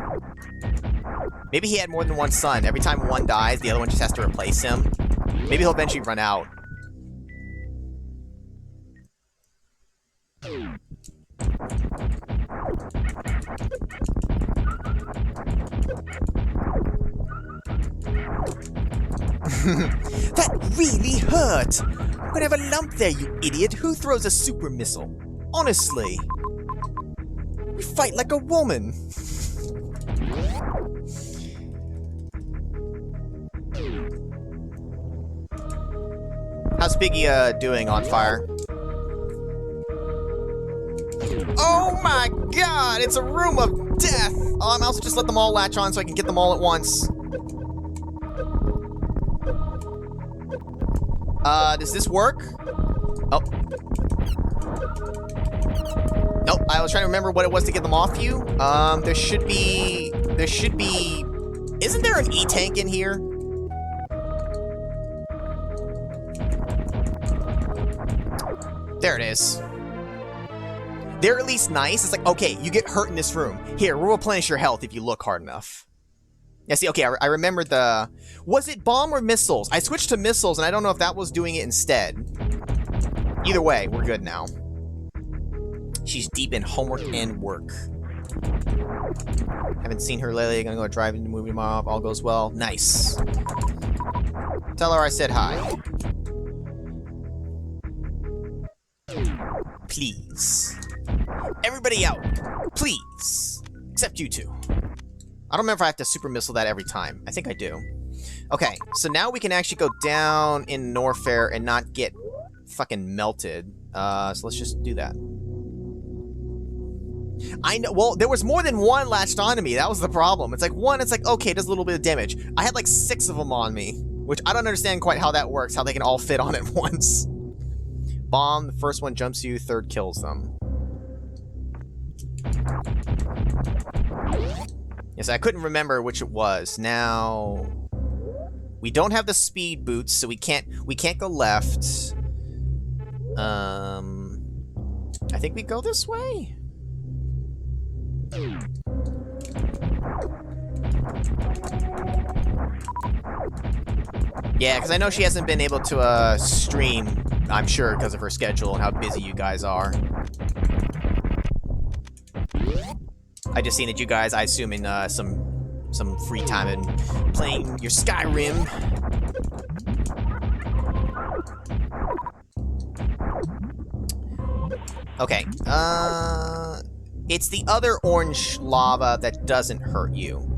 Maybe he had more than one son. Every time one dies, the other one just has to replace him. Maybe he'll eventually run out. That really hurt! I'm gonna have a lump there, you idiot! Who throws a super missile? Honestly. You fight like a woman! How's Piggy doing on fire? Oh my god! It's a room of death! Oh, I'm also just let them all latch on so I can get them all at once. Does this work? Oh. Nope, I was trying to remember what it was to get them off you. There should be... Isn't there an E-tank in here? There it is. They're at least nice. It's like, okay, you get hurt in this room. Here, we'll replenish your health if you look hard enough. Yeah, see, okay, I remembered the... Was it bomb or missiles? I switched to missiles, and I don't know if that was doing it instead. Either way, we're good now. She's deep in homework and work. Haven't seen her lately. Gonna go driving to movie tomorrow. All goes well. Nice. Tell her I said hi. Please. Everybody out. Please. Except you two. I don't remember if I have to super missile that every time. I think I do. Okay, so now we can actually go down in Norfair and not get fucking melted. So let's just do that. I know, well, there was more than one latched onto me. That was the problem. It's like one, it's like, okay, it does a little bit of damage. I had like 6 of them on me, which I don't understand quite how that works, how they can all fit on at once. Bomb, the first one jumps you, third kills them. Yes, I couldn't remember which it was. Now, we don't have the speed boots, so we can't go left. I think we go this way. Yeah, because I know she hasn't been able to stream, I'm sure, because of her schedule and how busy you guys are. I just seen that you guys, I assume, in some free time and playing your Skyrim. Okay, it's the other orange lava that doesn't hurt you.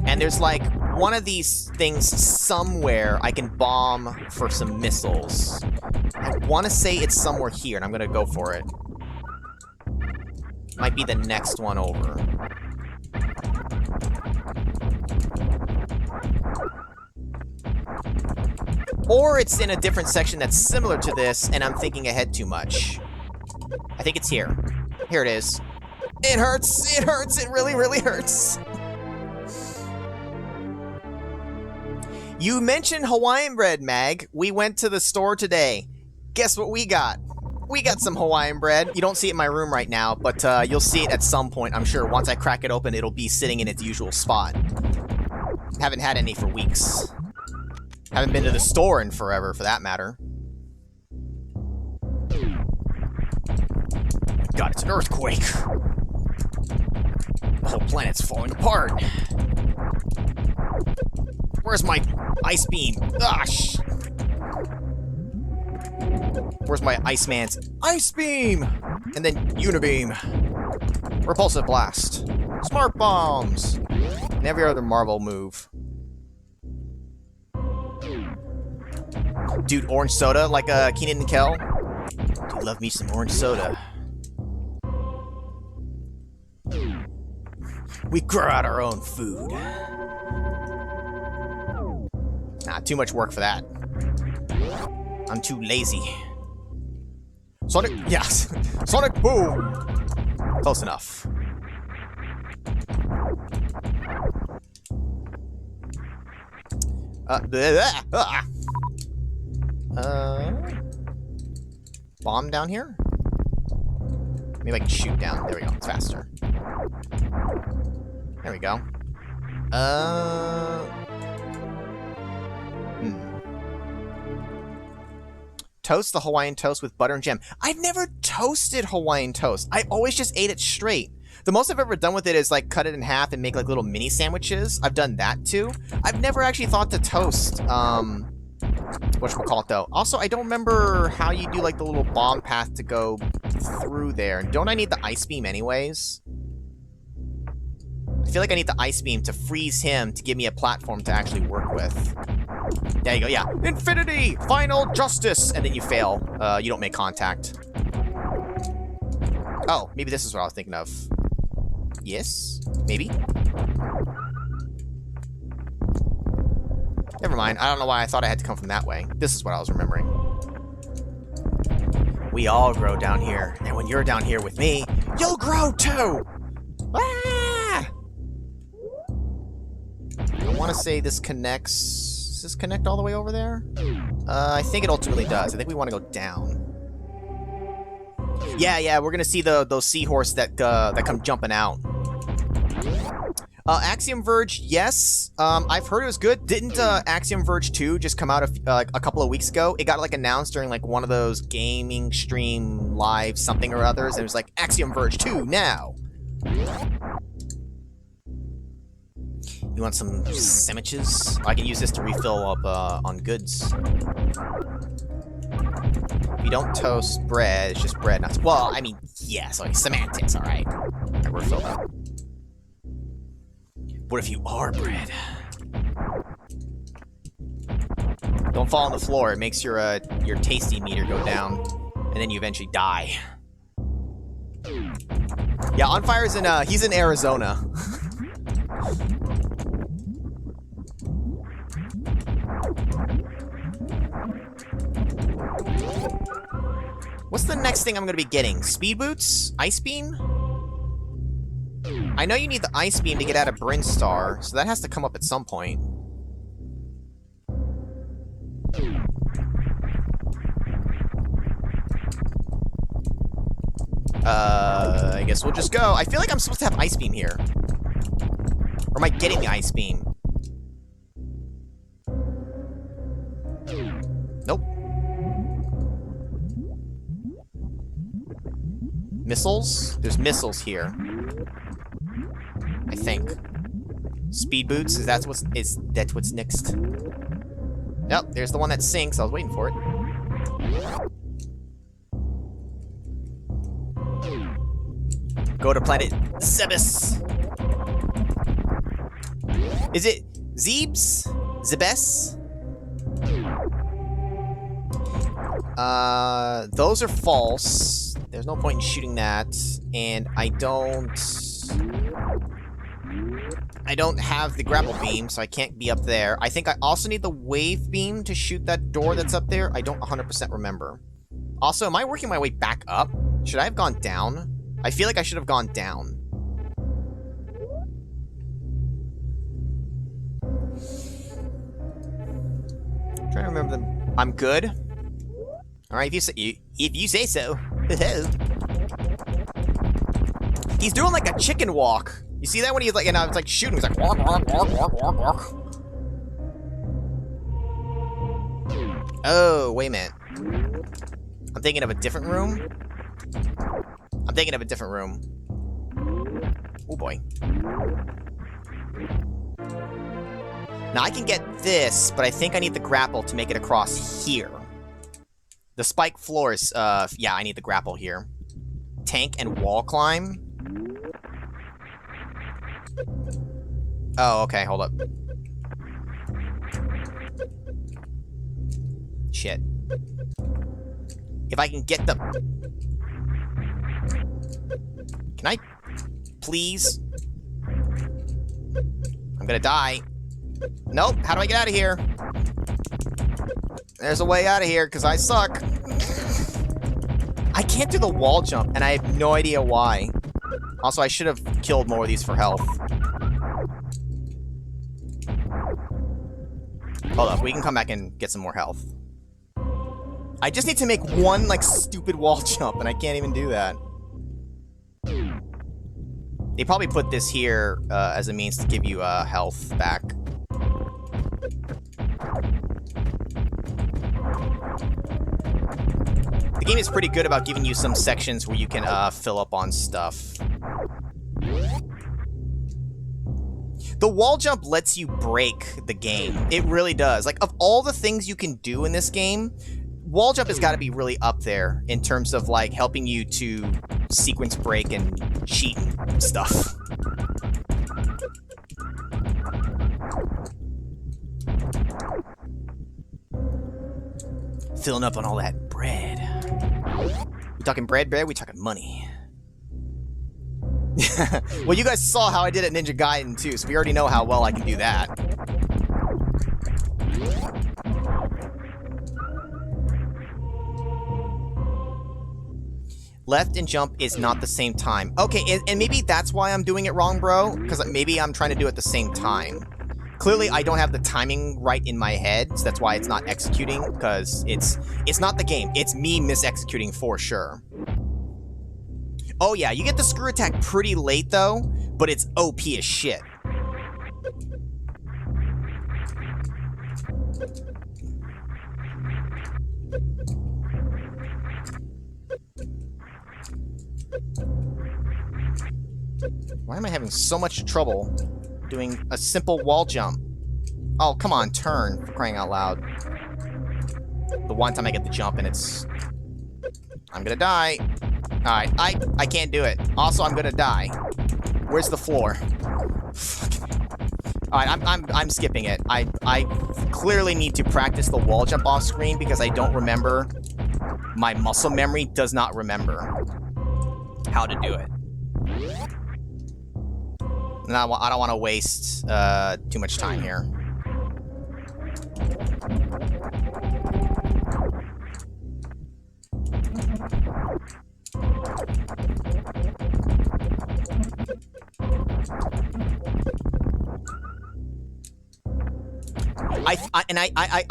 And there's like one of these things somewhere I can bomb for some missiles. I want to say it's somewhere here, and I'm going to go for it. Might be the next one over. Or it's in a different section that's similar to this, and I'm thinking ahead too much. I think it's here. Here it is. It hurts! It hurts! It really, really hurts! You mentioned Hawaiian bread, Mag. We went to the store today. Guess what we got? We got some Hawaiian bread. You don't see it in my room right now, but you'll see it at some point, I'm sure. Once I crack it open, it'll be sitting in its usual spot. Haven't had any for weeks. Haven't been to the store in forever, for that matter. God, it's an earthquake. The whole planet's falling apart. Where's my ice beam? Gosh. Where's my Iceman's ice beam? And then unibeam. Repulsive blast. Smart bombs. And every other Marvel move. Dude, orange soda like Keenan and Kel. Do love me some orange soda. We grow out our own food. Nah, too much work for that. I'm too lazy. Sonic, yes. Sonic boom. Close enough. Bomb down here? Maybe I can shoot down. There we go. It's faster. There we go. Toast the Hawaiian toast with butter and jam. I've never toasted Hawaiian toast. I always just ate it straight. The most I've ever done with it is like cut it in half and make like little mini sandwiches. I've done that too. I've never actually thought to toast, whatchamacallit though. Also, I don't remember how you do like the little bomb path to go through there. Don't I need the ice beam anyways? I feel like I need the ice beam to freeze him to give me a platform to actually work with. There you go, yeah. Infinity! Final justice! And then you fail. You don't make contact. Oh, maybe this is what I was thinking of. Yes? Maybe? Never mind. I don't know why I thought I had to come from that way. This is what I was remembering. We all grow down here. And when you're down here with me, you'll grow too! Ah! I want to say this connects... Does this connect all the way over there? I think it ultimately does. I think we want to go down. Yeah, we're gonna see those seahorse that come jumping out. Axiom Verge, yes. I've heard it was good. Didn't Axiom Verge 2 just come out a couple of weeks ago? It got like announced during like one of those gaming stream live something or others, and it was like Axiom Verge 2 now. You want some sandwiches? I can use this to refill up on goods. If you don't toast bread, it's just bread, not... Well, I mean, yeah, so semantics, alright. Alright, we're filled up. What if you are bread? Don't fall on the floor. It makes your tasty meter go down, and then you eventually die. Yeah, On Fire's in, he's in Arizona. What's the next thing I'm going to be getting? Speed boots? Ice beam? I know you need the ice beam to get out of Brinstar, so that has to come up at some point. I guess we'll just go. I feel like I'm supposed to have ice beam here. Or am I getting the ice beam? Nope. Missiles? There's missiles here. I think. Speed boots, that's what's next. Nope, there's the one that sinks. I was waiting for it. Go to planet Zebes. Is it Zebes? Zebes? Those are false. There's no point in shooting that. And I don't have the grapple beam, so I can't be up there. I think I also need the wave beam to shoot that door that's up there. I don't 100% remember. Also, am I working my way back up? Should I have gone down? I feel like I should have gone down. I'm trying to remember them. I'm good. All right, if you say so. He's doing like a chicken walk. You see that when he's like, and I was like shooting. He's like, walk, walk, walk, walk, walk, walk. Oh, wait a minute. I'm thinking of a different room. I'm thinking of a different room. Oh boy. Now I can get this, but I think I need the grapple to make it across here. The spike floors, yeah, I need the grapple here. Tank and wall climb. Oh, okay, hold up. Shit. If I can get the... Can I... Please? I'm gonna die. Nope, how do I get out of here? There's a way out of here, because I suck. I can't do the wall jump, and I have no idea why. Also, I should have killed more of these for health. Hold up, we can come back and get some more health. I just need to make one, like, stupid wall jump, and I can't even do that. They probably put this here as a means to give you health back. The game is pretty good about giving you some sections where you can fill up on stuff. The wall jump lets you break the game. It really does. Like, of all the things you can do in this game, wall jump has got to be really up there in terms of, like, helping you to sequence break and cheat and stuff. Filling up on all that bread. We talking bread? We talking money. Well, you guys saw how I did it in Ninja Gaiden too, so we already know how well I can do that. Left and jump is not the same time. Okay, and maybe that's why I'm doing it wrong, bro, because maybe I'm trying to do it at the same time. Clearly, I don't have the timing right in my head, so that's why it's not executing, because it's not the game. It's me mis-executing for sure. Oh yeah, you get the screw attack pretty late, though, but it's OP as shit. Why am I having so much trouble doing a simple wall jump? Oh, come on, turn, for crying out loud. The one time I get the jump and it's... I'm gonna die. Alright, I can't do it. Also, I'm gonna die. Where's the floor? Alright, I'm skipping it. I clearly need to practice the wall jump off screen because I don't remember. My muscle memory does not remember how to do it. And I don't want to waste too much time here.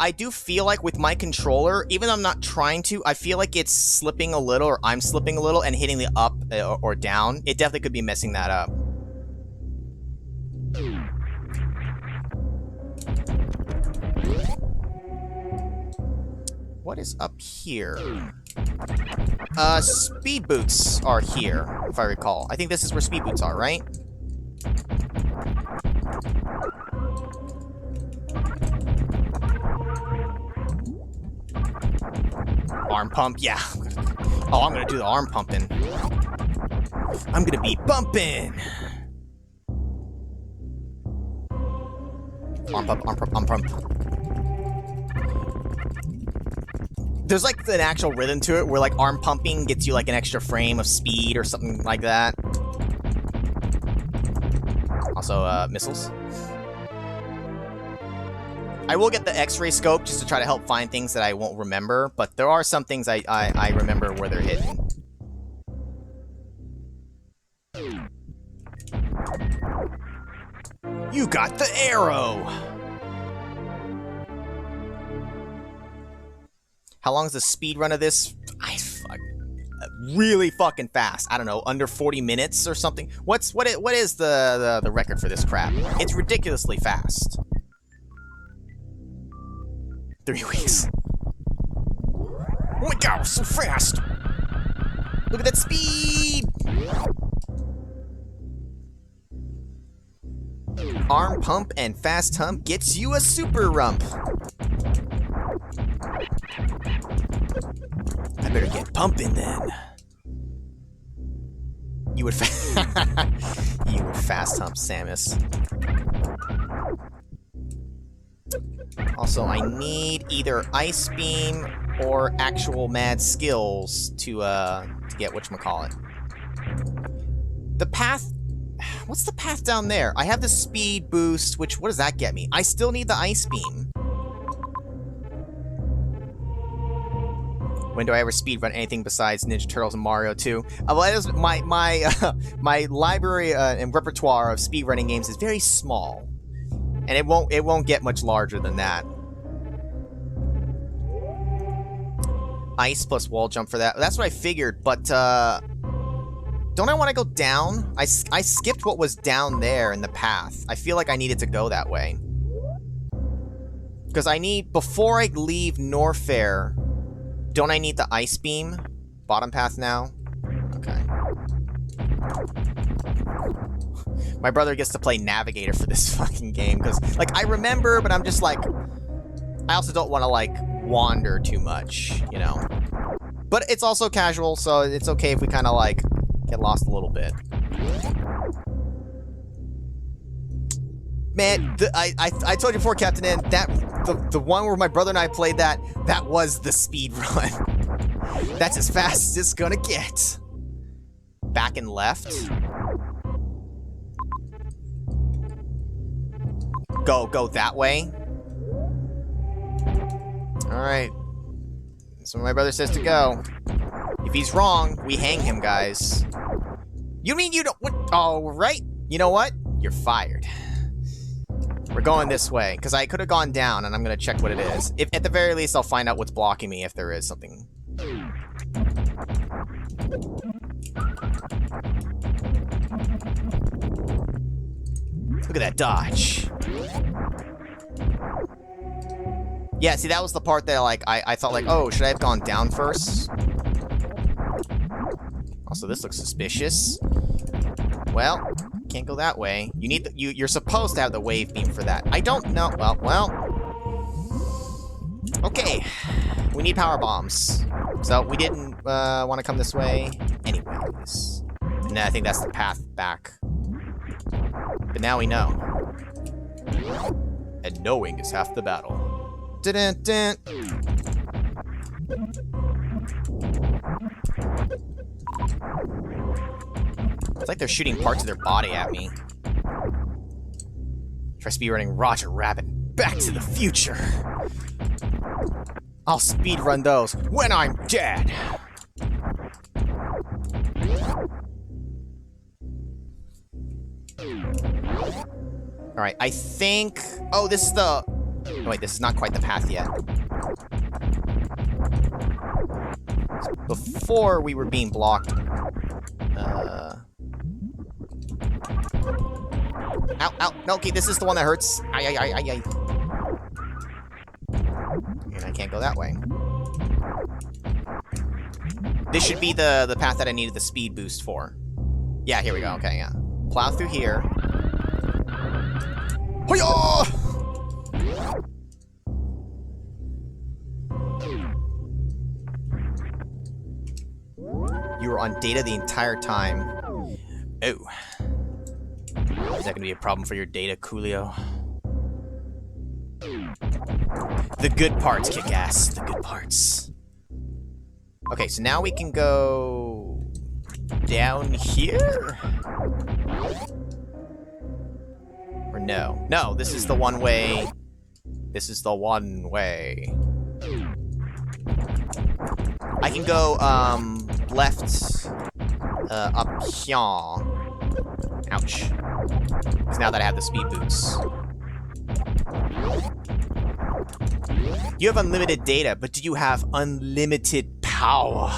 I do feel like with my controller, even though I'm not trying to, I feel like it's slipping a little, or I'm slipping a little and hitting the up or down. It definitely could be messing that up. What is up here? Speed boots are here, if I recall. I think this is where speed boots are, right? Arm pump, yeah. Oh, I'm gonna do the arm pumping. I'm gonna be bumping. Arm pump, arm pump, arm pump. There's like an actual rhythm to it where like arm pumping gets you like an extra frame of speed or something like that. Also, missiles. I will get the X-ray scope just to try to help find things that I won't remember, but there are some things I remember where they're hidden. You got the arrow! How long is the speed run of this? Really fucking fast. I don't know, under 40 minutes or something. What is the record for this crap? It's ridiculously fast. 3 weeks. Oh my god, so fast! Look at that speed! Arm pump and fast hump gets you a super rump. I better get pumping then. You would you would fast hump, Samus. Also, I need either Ice Beam or actual mad skills to get whatchamacallit. The path... What's the path down there? I have the speed boost, which... What does that get me? I still need the Ice Beam. When do I ever speedrun anything besides Ninja Turtles and Mario 2? Well, that is my library and repertoire of speedrunning games is very small. And it won't get much larger than that. ice plus wall jump for that. That's what I figured, but don't I want to go down? I skipped what was down there in the path. I feel like I needed to go that way. Because I need, before I leave Norfair, don't I need the ice beam? Bottom path now? Okay. My brother gets to play navigator for this fucking game, because, like, I remember, but I'm just like, I also don't want to, like, wander too much, you know? But it's also casual, so it's okay if we kind of, like, get lost a little bit. Man, I told you before, Captain N, that the one where my brother and I played that was the speed run. That's as fast as it's gonna get. Back and left. Go that way. Alright. That's where my brother says to go. If he's wrong, we hang him, guys. You mean you don't... What? Oh, right. You know what? You're fired. We're going this way, because I could have gone down, and I'm going to check what it is. If, at the very least, I'll find out what's blocking me if there is something. Look at that dodge. Yeah, see, that was the part that, like, I thought, like, oh, should I have gone down first? Also, this looks suspicious. Well, can't go that way. You need you're supposed to have the wave beam for that. I don't know. Well. Okay. We need power bombs. So we didn't want to come this way anyways. And I think that's the path back. But now we know. And knowing is half the battle. Dun-dun-dun. It's like they're shooting parts of their body at me. Try speedrunning Roger Rabbit. Back to the Future. I'll speedrun those when I'm dead. Alright, I think... Oh, this is the... Oh, wait, this is not quite the path yet. Before we were being blocked. Ow. No, okay, this is the one that hurts. Ay. And I can't go that way. This should be the path that I needed the speed boost for. Yeah, here we go. Okay, yeah. Plow through here. Hoya! You were on data the entire time. Oh. Is that gonna be a problem for your data, Coolio? The good parts kick ass. The good parts. Okay, so now we can go... down here? Or no? No, this is the one way. This is the one way. I can go, left, up here. Ouch. Because now that I have the speed boots. You have unlimited data, but do you have unlimited power?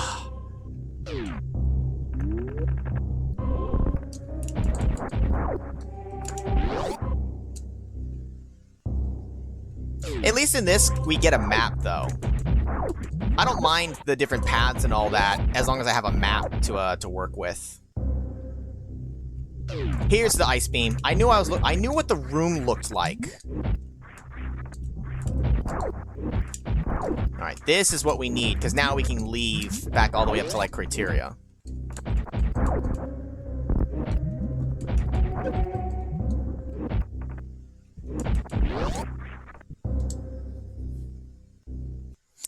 At least in this, we get a map, though. I don't mind the different paths and all that, as long as I have a map to work with. Here's the ice beam. I knew I knew what the room looked like. All right, this is what we need, because now we can leave back all the way up to, like, Criteria.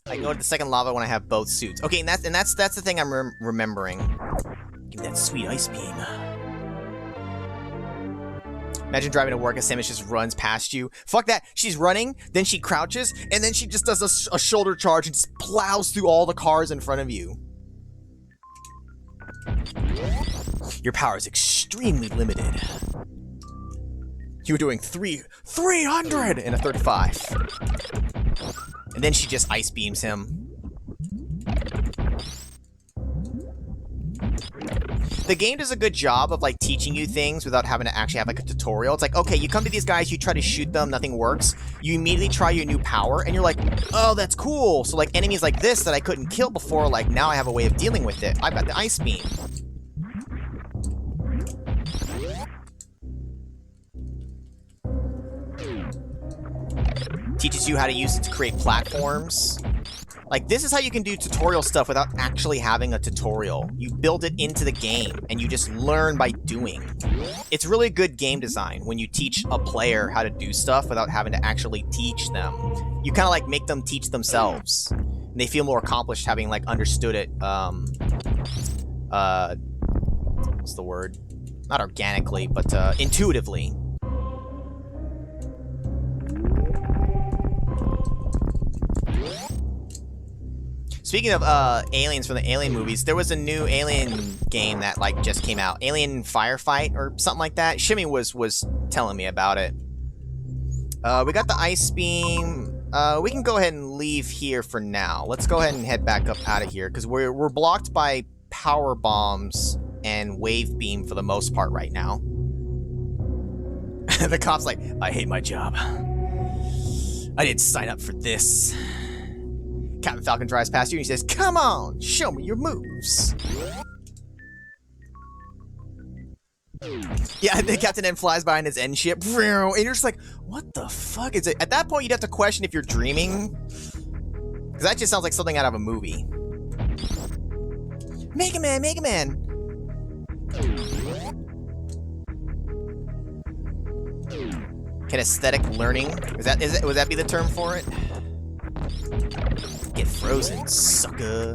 I go to the second lava when I have both suits. Okay, and that's the thing I'm remembering. Give me that sweet ice beam. Imagine driving to work, and Samus just runs past you. Fuck that. She's running, then she crouches, and then she just does a shoulder charge and just plows through all the cars in front of you. Your power is extremely limited. You were doing 300 in a 35. And then she just ice beams him. The game does a good job of like teaching you things without having to actually have like a tutorial. It's like, okay, you come to these guys, you try to shoot them, nothing works. You immediately try your new power, and you're like, oh, that's cool. So like enemies like this that I couldn't kill before, like now I have a way of dealing with it. I've got the ice beam. Teaches you how to use it to create platforms. Like, this is how you can do tutorial stuff without actually having a tutorial. You build it into the game, and you just learn by doing. It's really good game design when you teach a player how to do stuff without having to actually teach them. You kind of, like, make them teach themselves. And they feel more accomplished having, like, understood it, what's the word? Not organically, but, intuitively. Speaking of aliens from the Alien movies, there was a new Alien game that like just came out, Alien Firefight or something like that. Shimmy was telling me about it. We got the ice beam. We can go ahead and leave here for now. Let's go ahead and head back up out of here because we're blocked by power bombs and wave beam for the most part right now. The cop's like, I hate my job. I didn't sign up for this. Captain Falcon drives past you and he says, come on, show me your moves. Yeah, and the captain then flies by in his end ship, and you're just like, what the fuck is it? At that point, you'd have to question if you're dreaming. Because that just sounds like something out of a movie. Mega Man, Mega Man! Kinesthetic learning? Would that be the term for it? Get frozen, sucker.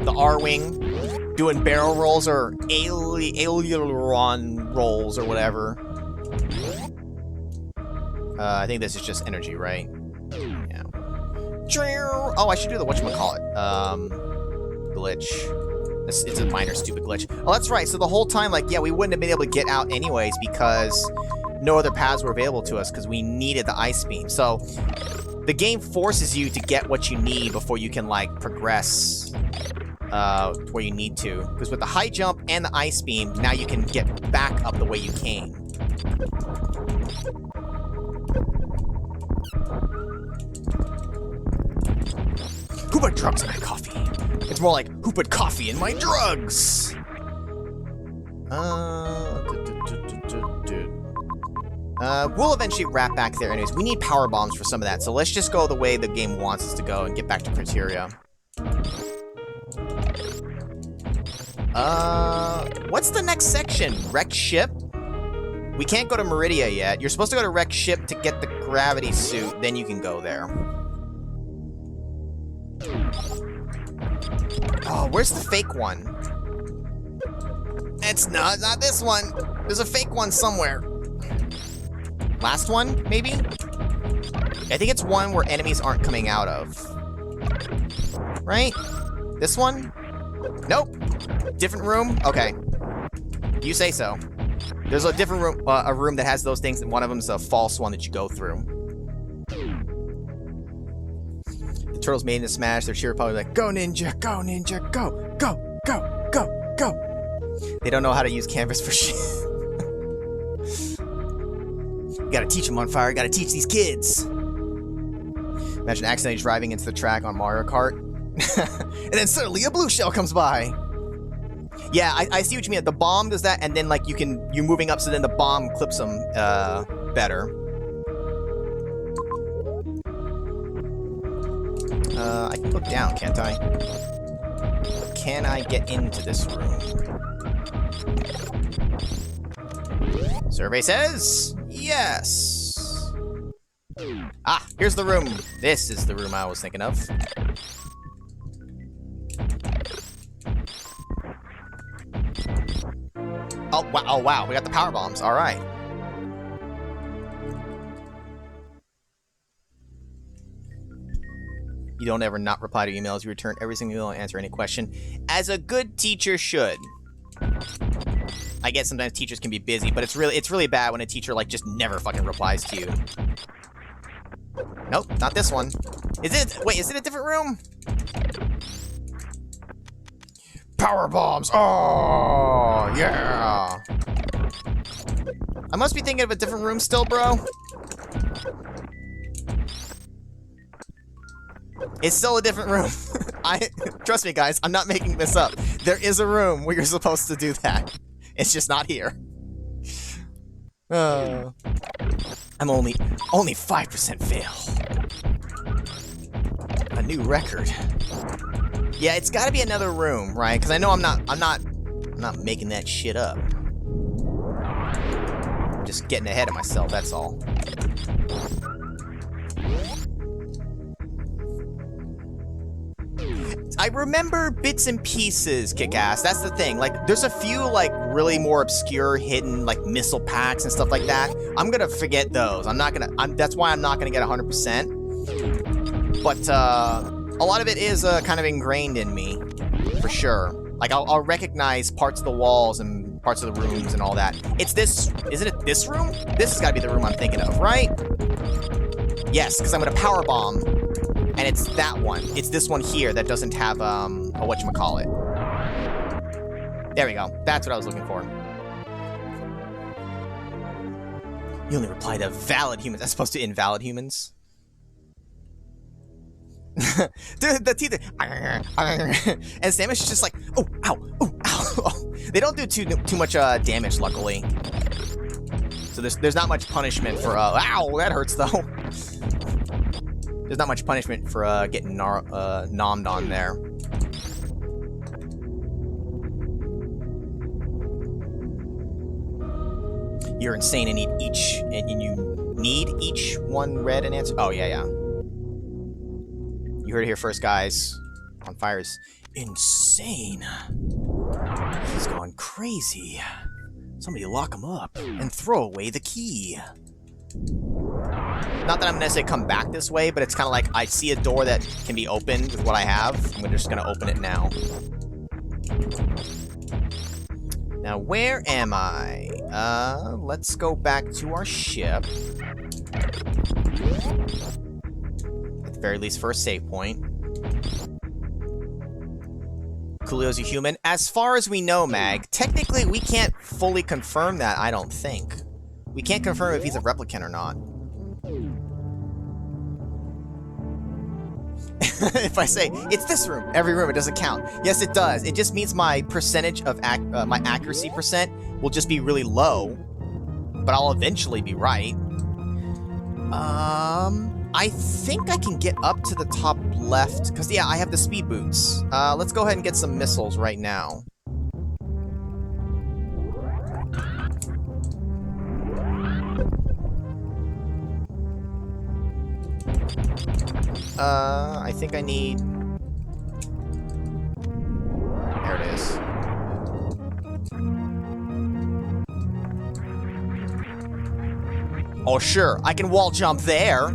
The R-Wing doing barrel rolls or aileron rolls or whatever. I think this is just energy, right? Yeah. Oh, I should do the whatchamacallit. Glitch. It's a minor stupid glitch. Oh, that's right. So the whole time, like, yeah, we wouldn't have been able to get out anyways because no other paths were available to us because we needed the ice beam. So the game forces you to get what you need before you can, like, progress to where you need to. Because with the high jump and the ice beam, now you can get back up the way you came. Who put drugs in my coffee? It's more like, who put coffee in my drugs? We'll eventually wrap back there anyways. We need power bombs for some of that, so let's just go the way the game wants us to go and get back to criteria. What's the next section? Wrecked ship? We can't go to Meridia yet. You're supposed to go to wrecked ship to get the gravity suit, then you can go there. Oh, where's the fake one? It's not this one. There's a fake one somewhere. Last one, maybe? I think it's one where enemies aren't coming out of. Right? This one? Nope. Different room? Okay. You say so. There's a different room, a room that has those things, and one of them's a false one that you go through. The Turtles made in a smash, their cheer probably like, go ninja, go ninja, go, go, go, go, go. They don't know how to use canvas for shit. You gotta teach them on fire, gotta teach these kids. Imagine accidentally driving into the track on Mario Kart. And then suddenly a blue shell comes by. Yeah, I see what you mean. The bomb does that, and then like you're moving up, so then the bomb clips them better. I can look down, can't I? Can I get into this room? Survey says yes. Ah, here's the room. This is the room I was thinking of. Oh wow, we got the power bombs. All right. You don't ever not reply to emails. You return every single email and answer any question, as a good teacher should. I get sometimes teachers can be busy, but it's really bad when a teacher like just never fucking replies to you. Nope, not this one. Is it? Wait, is it a different room? Power bombs! Oh, yeah! I must be thinking of a different room still, bro. It's still a different room. Trust me, guys, I'm not making this up. There is a room where you're supposed to do that. It's just not here. I'm only 5% fail. A new record. Yeah, it's got to be another room, right? Because I know I'm not making that shit up. I'm just getting ahead of myself. That's all. I remember bits and pieces, Kick-Ass. That's the thing. Like, there's a few, like, really more obscure, hidden, like, missile packs and stuff like that. I'm gonna forget those. That's why I'm not gonna get 100%. But, a lot of it is, kind of ingrained in me. For sure. Like, I'll recognize parts of the walls and parts of the rooms and all that. It's this... Isn't it this room? This has gotta be the room I'm thinking of, right? Yes, because I'm gonna power bomb. And it's that one. It's this one here that doesn't have, a whatchamacallit. There we go. That's what I was looking for. You only reply to valid humans as opposed to invalid humans. Dude, the teeth are... And Samus is just like, oh, ow, oh, ow. Oh. They don't do too much damage, luckily. So there's not much punishment for... ow, that hurts, though. There's not much punishment for getting nommed on there. You're insane and you need each one read and answer. Oh, yeah. You heard it here first, guys. On Fire's insane. He's gone crazy. Somebody lock him up and throw away the key. Not that I'm gonna necessarily come back this way, but it's kind of like I see a door that can be opened with what I have. I'm just gonna open it now. Now, where am I? Let's go back to our ship. At the very least, for a save point. Coolio's a human. As far as we know, Mag, technically we can't fully confirm that, I don't think. We can't confirm if he's a replicant or not. If I say, it's this room, every room, it doesn't count. Yes, it does. It just means my percentage of my accuracy percent will just be really low. But I'll eventually be right. I think I can get up to the top left. Because, yeah, I have the speed boots. Let's go ahead and get some missiles right now. I think I need... There it is. Oh, sure. I can wall jump there.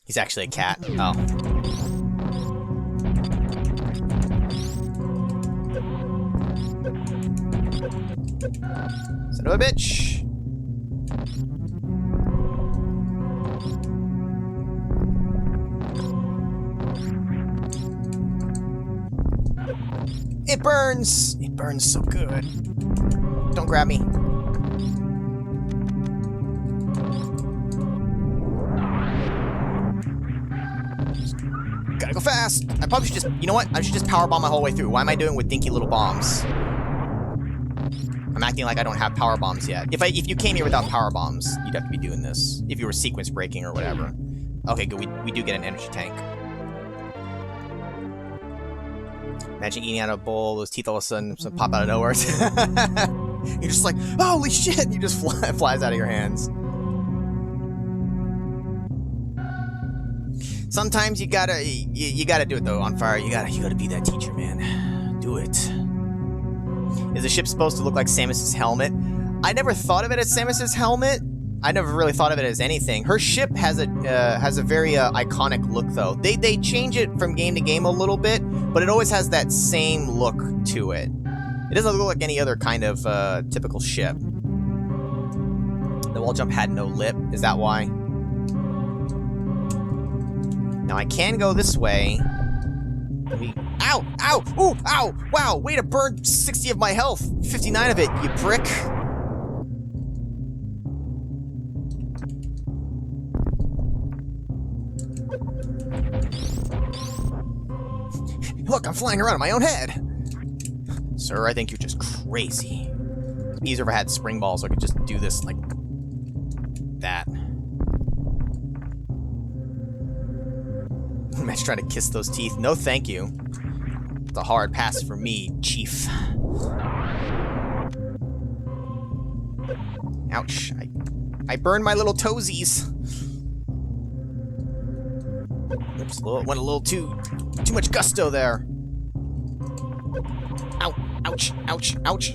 He's actually a cat. Oh. Son of a bitch. It burns! It burns so good. Don't grab me. Gotta go fast! I probably should just... You know what? I should just power bomb my whole way through. Why am I doing it with dinky little bombs? I'm acting like I don't have power bombs yet. If you came here without power bombs, you'd have to be doing this. If you were sequence breaking or whatever. Okay, good. We do get an energy tank. Imagine eating out of a bowl, those teeth all of a sudden pop out of nowhere. You're just like, holy shit! And you just flies out of your hands. Sometimes you gotta do it though. On Fire, you gotta be that teacher, man. Do it. Is the ship supposed to look like Samus's helmet? I never thought of it as Samus's helmet. I never really thought of it as anything. Her ship has a very iconic look, though. They change it from game to game a little bit, but it always has that same look to it. It doesn't look like any other kind of typical ship. The wall jump had no lip. Is that why? Now I can go this way. Ow! Ow! Ooh! Ow! Wow! Way to burn 60 of my health! 59 of it, you prick! Look, I'm flying around in my own head! Sir, I think you're just crazy. It'd be easier if I had spring balls so I could just do this like that. Imagine trying to kiss those teeth. No, thank you. It's a hard pass for me, Chief. Ouch. I burned my little toesies. Oops, went a little too much gusto there. Ow. Ouch. Ouch. Ouch.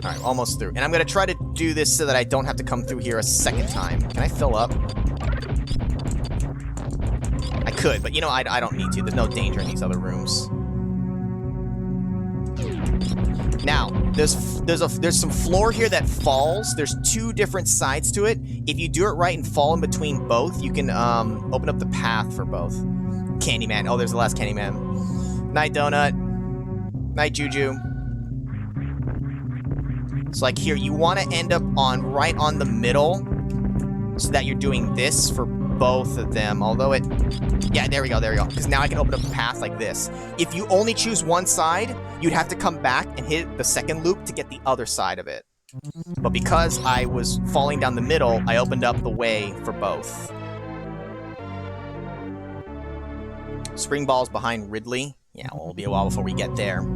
Alright, almost through. And I'm gonna try to do this so that I don't have to come through here a second time. Can I fill up? I could, but you know, I don't need to. There's no danger in these other rooms. Now, there's some floor here that falls. There's 2 different sides to it. If you do it right and fall in between both, you can open up the path for both. Candyman. Oh, there's the last Candyman. Night Donut. Night Juju. So like here, you want to end up right on the middle so that you're doing this for both of them. Although yeah, there we go. Because now I can open up the path like this. If you only choose one side, you'd have to come back and hit the second loop to get the other side of it. But because I was falling down the middle, I opened up the way for both. Spring balls behind Ridley. Yeah, well, it'll be a while before we get there.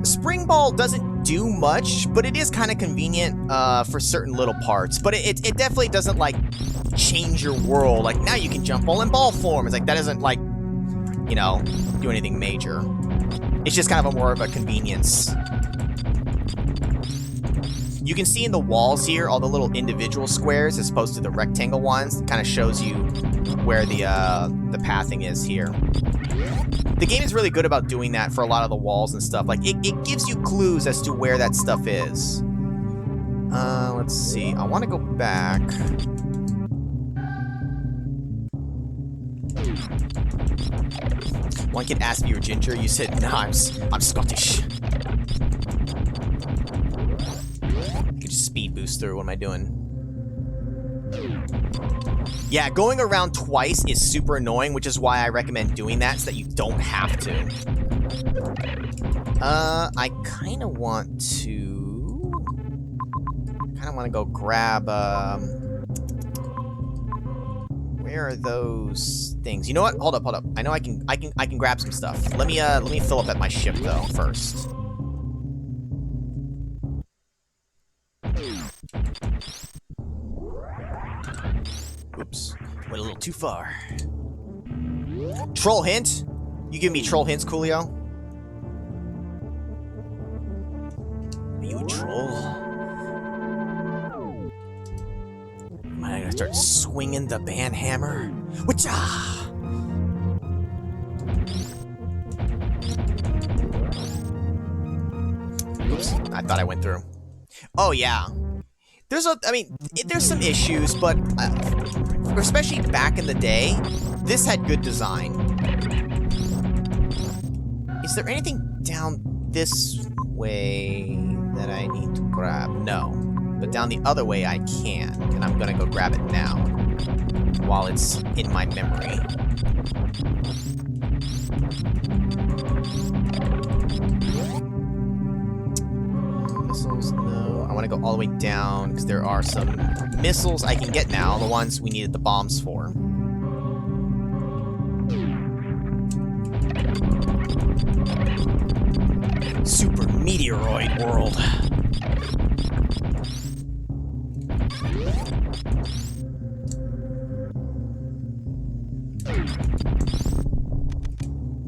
Spring ball doesn't do much, but it is kind of convenient for certain little parts. But it definitely doesn't, like, change your world. Like, now you can jump all in ball form. It's like, that doesn't, like, you know, do anything major. It's just kind of more of a convenience. You can see in the walls here all the little individual squares as opposed to the rectangle ones. It kind of shows you where the pathing is here. The game is really good about doing that for a lot of the walls and stuff. Like, it gives you clues as to where that stuff is. Let's see. I want to go back. One kid asked me you were ginger. You said, no, I'm Scottish. I could just speed boost through. What am I doing? Yeah, going around twice is super annoying, which is why I recommend doing that so that you don't have to. I kind of want to go grab, where are those things? You know what? Hold up. I know I can grab some stuff. Let me fill up at my ship though first. Oops. Went a little too far. Troll hint? You give me troll hints, Coolio? Are you a troll? Am I gonna start swinging the band hammer? Whatcha? Oops. I thought I went through. Oh, yeah. There's some issues, but especially back in the day, this had good design. Is there anything down this way that I need to grab? No. But down the other way I can, and I'm gonna go grab it now, while it's in my memory. Missiles, no. I want to go all the way down, because there are some missiles I can get now, the ones we needed the bombs for. Super Meteoroid World.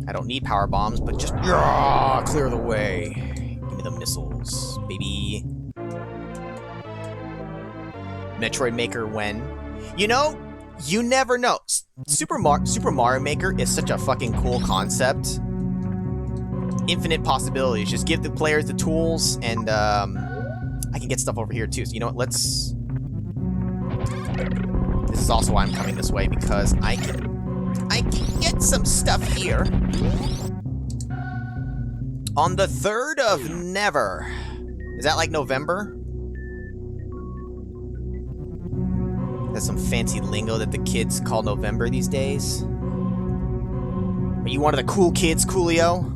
I don't need power bombs, but just clear the way. Give me the missiles, baby. Metroid Maker when? You know, you never know. Super Mario Maker is such a fucking cool concept. infinite possibilities. Just give the players the tools, and I can get stuff over here too. So you know what? Let's. This is also why I'm coming this way, because I can get some stuff here. On the 3rd of Never. Is that like November? That's some fancy lingo that the kids call November these days. Are you one of the cool kids, Coolio?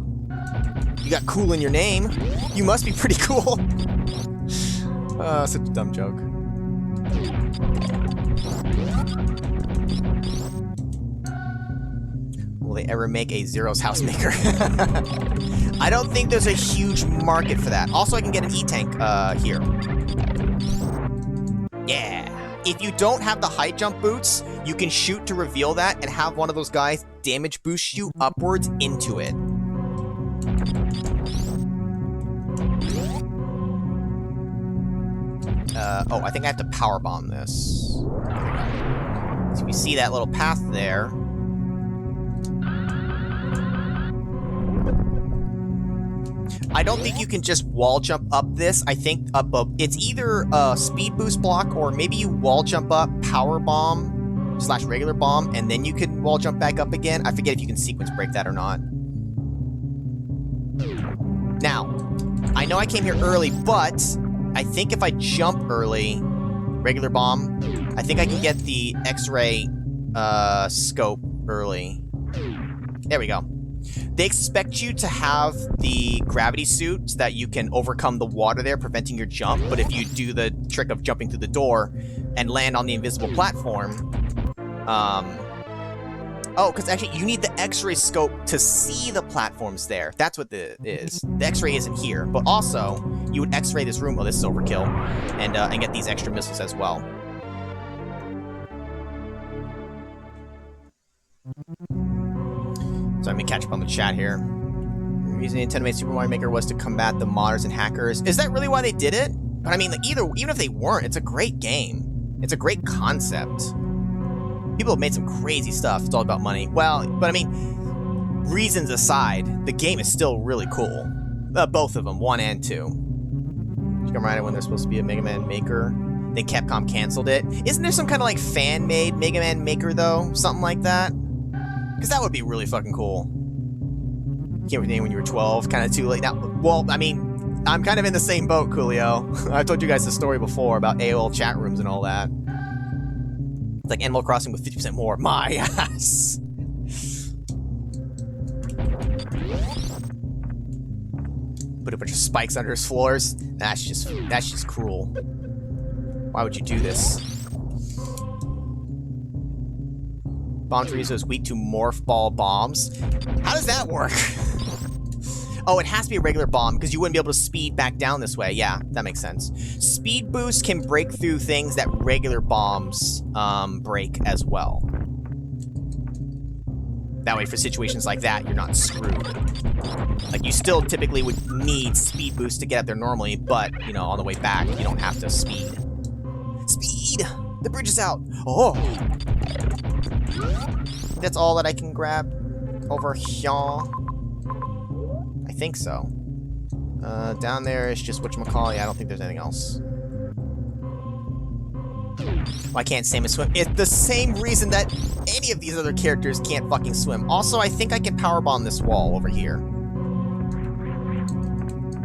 You got cool in your name. You must be pretty cool. Such a dumb joke. Will they ever make a Zero's Housemaker? I don't think there's a huge market for that. Also, I can get an E-Tank here. Yeah. If you don't have the high jump boots, you can shoot to reveal that and have one of those guys damage boost you upwards into it. Oh, I think I have to power bomb this. So you see that little path there. I don't think you can just wall jump up this. I think it's either a speed boost block, or maybe you wall jump up, power bomb / regular bomb, and then you can wall jump back up again. I forget if you can sequence break that or not. Now, I know I came here early, but I think if I jump early, regular bomb, I think I can get the X-ray scope early. There we go. They expect you to have the gravity suit so that you can overcome the water there, preventing your jump. But if you do the trick of jumping through the door and land on the invisible platform, oh, because actually you need the X-ray scope to see the platforms there. That's what it is. The X-ray isn't here, but also you would X-ray this room. Oh, this is overkill, and get these extra missiles as well. So I'm gonna catch up on the chat here. The reason Nintendo made Super Mario Maker was to combat the modders and hackers. Is that really why they did it? But I mean, like, even if they weren't, it's a great game. It's a great concept. People have made some crazy stuff. It's all about money. Well, but I mean, reasons aside, the game is still really cool. Both of them, 1 and 2. Come right when they're supposed to be a Mega Man Maker. Then Capcom canceled it. Isn't there some kind of like fan-made Mega Man Maker though? Something like that? Because that would be really fucking cool. Came with your name when you were 12, kind of too late now. Well, I mean, I'm kind of in the same boat, Coolio. I've told you guys the story before about AOL chat rooms and all that. It's like Animal Crossing with 50% more. My ass. Put a bunch of spikes under his floors. That's just cruel. Why would you do this? Bomb Chorizo is weak to morph ball bombs. How does that work? Oh, it has to be a regular bomb because you wouldn't be able to speed back down this way. Yeah, that makes sense. Speed boost can break through things that regular bombs break as well. That way, for situations like that, you're not screwed. Like, you still typically would need speed boost to get up there normally, but, you know, on the way back, you don't have to speed. Speed! The bridge is out! Oh! That's all that I can grab over here. I think so. Down there is just whatchamacallit. I don't think there's anything else. Why can't Samus swim? It's the same reason that any of these other characters can't fucking swim. Also, I think I can powerbomb this wall over here.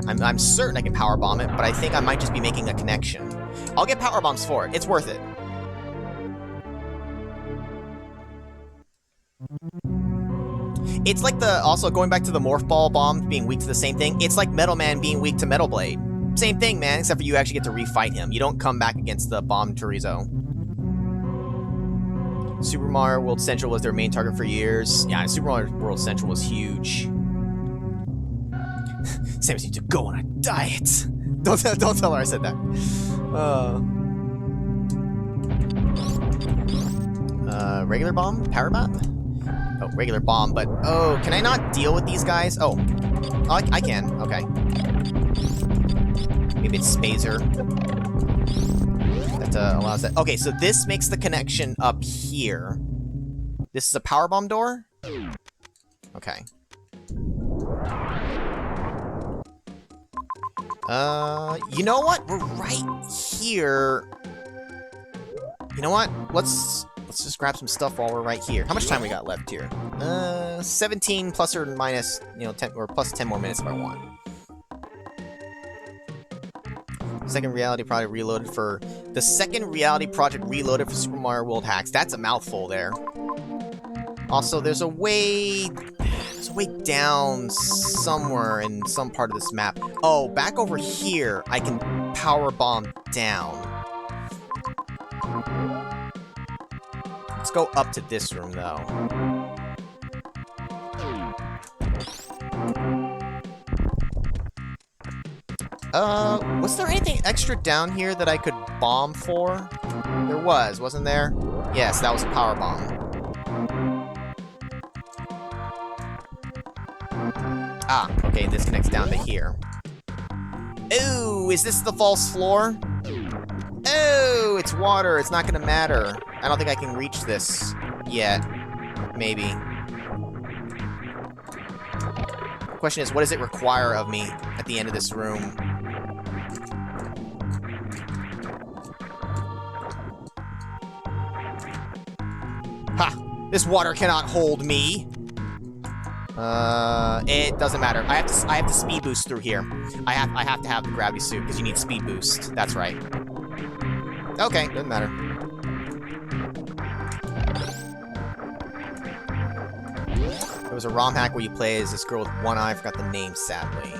I'm certain I can powerbomb it, but I think I might just be making a connection. I'll get powerbombs for it. It's worth it. It's like also going back to the Morph Ball bomb being weak to the same thing, it's like Metal Man being weak to Metal Blade. Same thing, man, except for you actually get to refight him. You don't come back against the Bomb Chorizo. Super Mario World Central was their main target for years. Yeah, Super Mario World Central was huge. Samus needs to go on a diet. Don't tell her I said that. Regular bomb? Power bomb? Oh, regular bomb, but... Oh, can I not deal with these guys? Oh. I can. Okay. Maybe it's Spazer. That allows that. Okay, so this makes the connection up here. This is a power bomb door? Okay. You know what? We're right here. You know what? Let's just grab some stuff while we're right here. How much time we got left here? 17 plus or minus, 10 or plus 10 more minutes if I want. Second reality project reloaded for the second reality project reloaded for Super Mario World hacks. That's a mouthful there. Also, there's a way down somewhere in some part of this map. Oh, back over here, I can power bomb down. Let's go up to this room, though. Was there anything extra down here that I could bomb for? There was, wasn't there? Yes, that was a power bomb. Ah, okay, this connects down to here. Ooh, is this the false floor? Oh, it's water. It's not gonna matter. I don't think I can reach this yet. Maybe. The question is, what does it require of me at the end of this room? Ha! This water cannot hold me. It doesn't matter. I have to speed boost through here. I have to have the gravity suit because you need speed boost. That's right. Okay, doesn't matter. There was a ROM hack where you play as this girl with one eye. I forgot the name, sadly.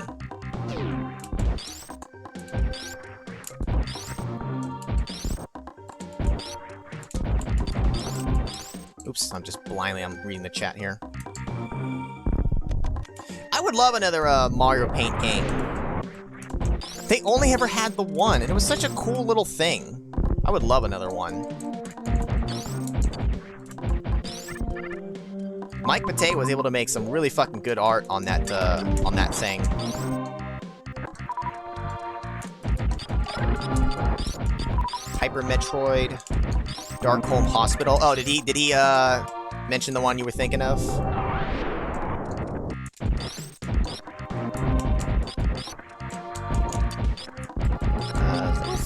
Oops, I'm reading the chat here. I would love another Mario Paint game. They only ever had the one, and it was such a cool little thing. I would love another one. Mike Matei was able to make some really fucking good art on that thing. Hyper Metroid, Darkholme Hospital. Oh, did he mention the one you were thinking of?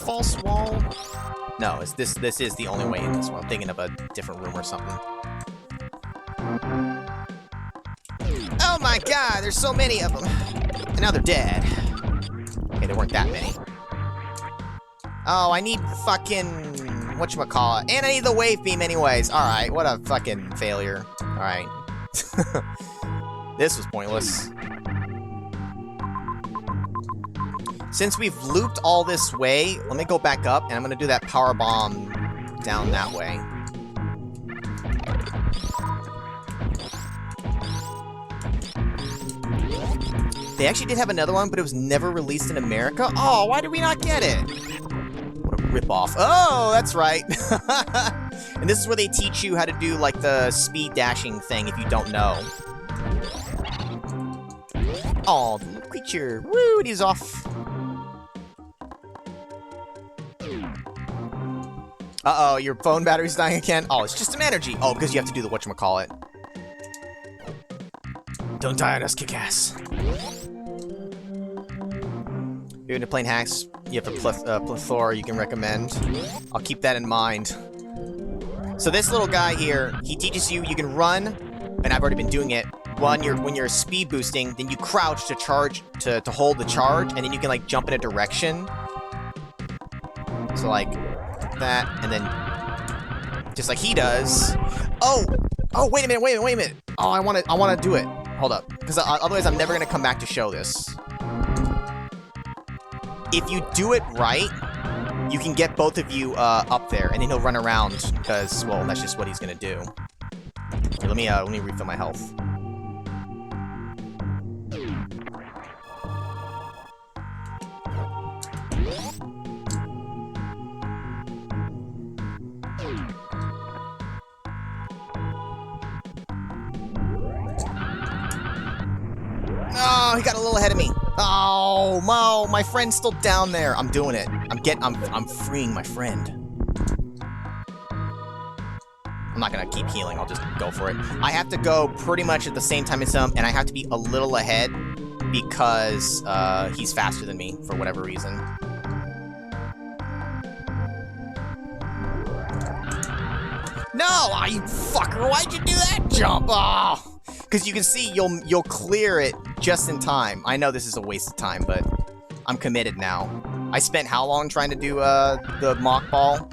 False wall? No, this is the only way in this one. I'm thinking of a different room or something. Oh my god, there's so many of them. And now they're dead. Okay, there weren't that many. Oh, I need fucking whatchamacallit. And I need the wave beam anyways. Alright, what a fucking failure. Alright. This was pointless. Since we've looped all this way, let me go back up, and I'm gonna do that power bomb down that way. They actually did have another one, but it was never released in America. Oh, why did we not get it? What a ripoff. Oh, that's right. And this is where they teach you how to do, like, the speed dashing thing if you don't know. Oh, the little creature. Woo, and he's off. Uh-oh, your phone battery's dying again? Oh, it's just some energy. Oh, because you have to do the whatchamacallit. Don't die on us, kick-ass. You're into playing hacks, you have a plethora you can recommend. I'll keep that in mind. So this little guy here, he teaches you can run, and I've already been doing it. When you're speed boosting, then you crouch to charge, to hold the charge, and then you can, like, jump in a direction. So, like, that, and then just like he does. Oh, wait a minute. Oh, I want to do it. Hold up, because otherwise I'm never gonna come back to show this. If you do it right, you can get both of you up there, and then he'll run around because, well, that's just what he's gonna do. Here, let me refill my health. Oh, he got a little ahead of me. Oh, Mo, my friend's still down there. I'm doing it. I'm freeing my friend. I'm not gonna keep healing. I'll just go for it. I have to go pretty much at the same time as him, and I have to be a little ahead because he's faster than me for whatever reason. No, you fucker! Why'd you do that jump? Oh, because you can see you'll clear it just in time. I know this is a waste of time, but I'm committed now. I spent how long trying to do the mock ball?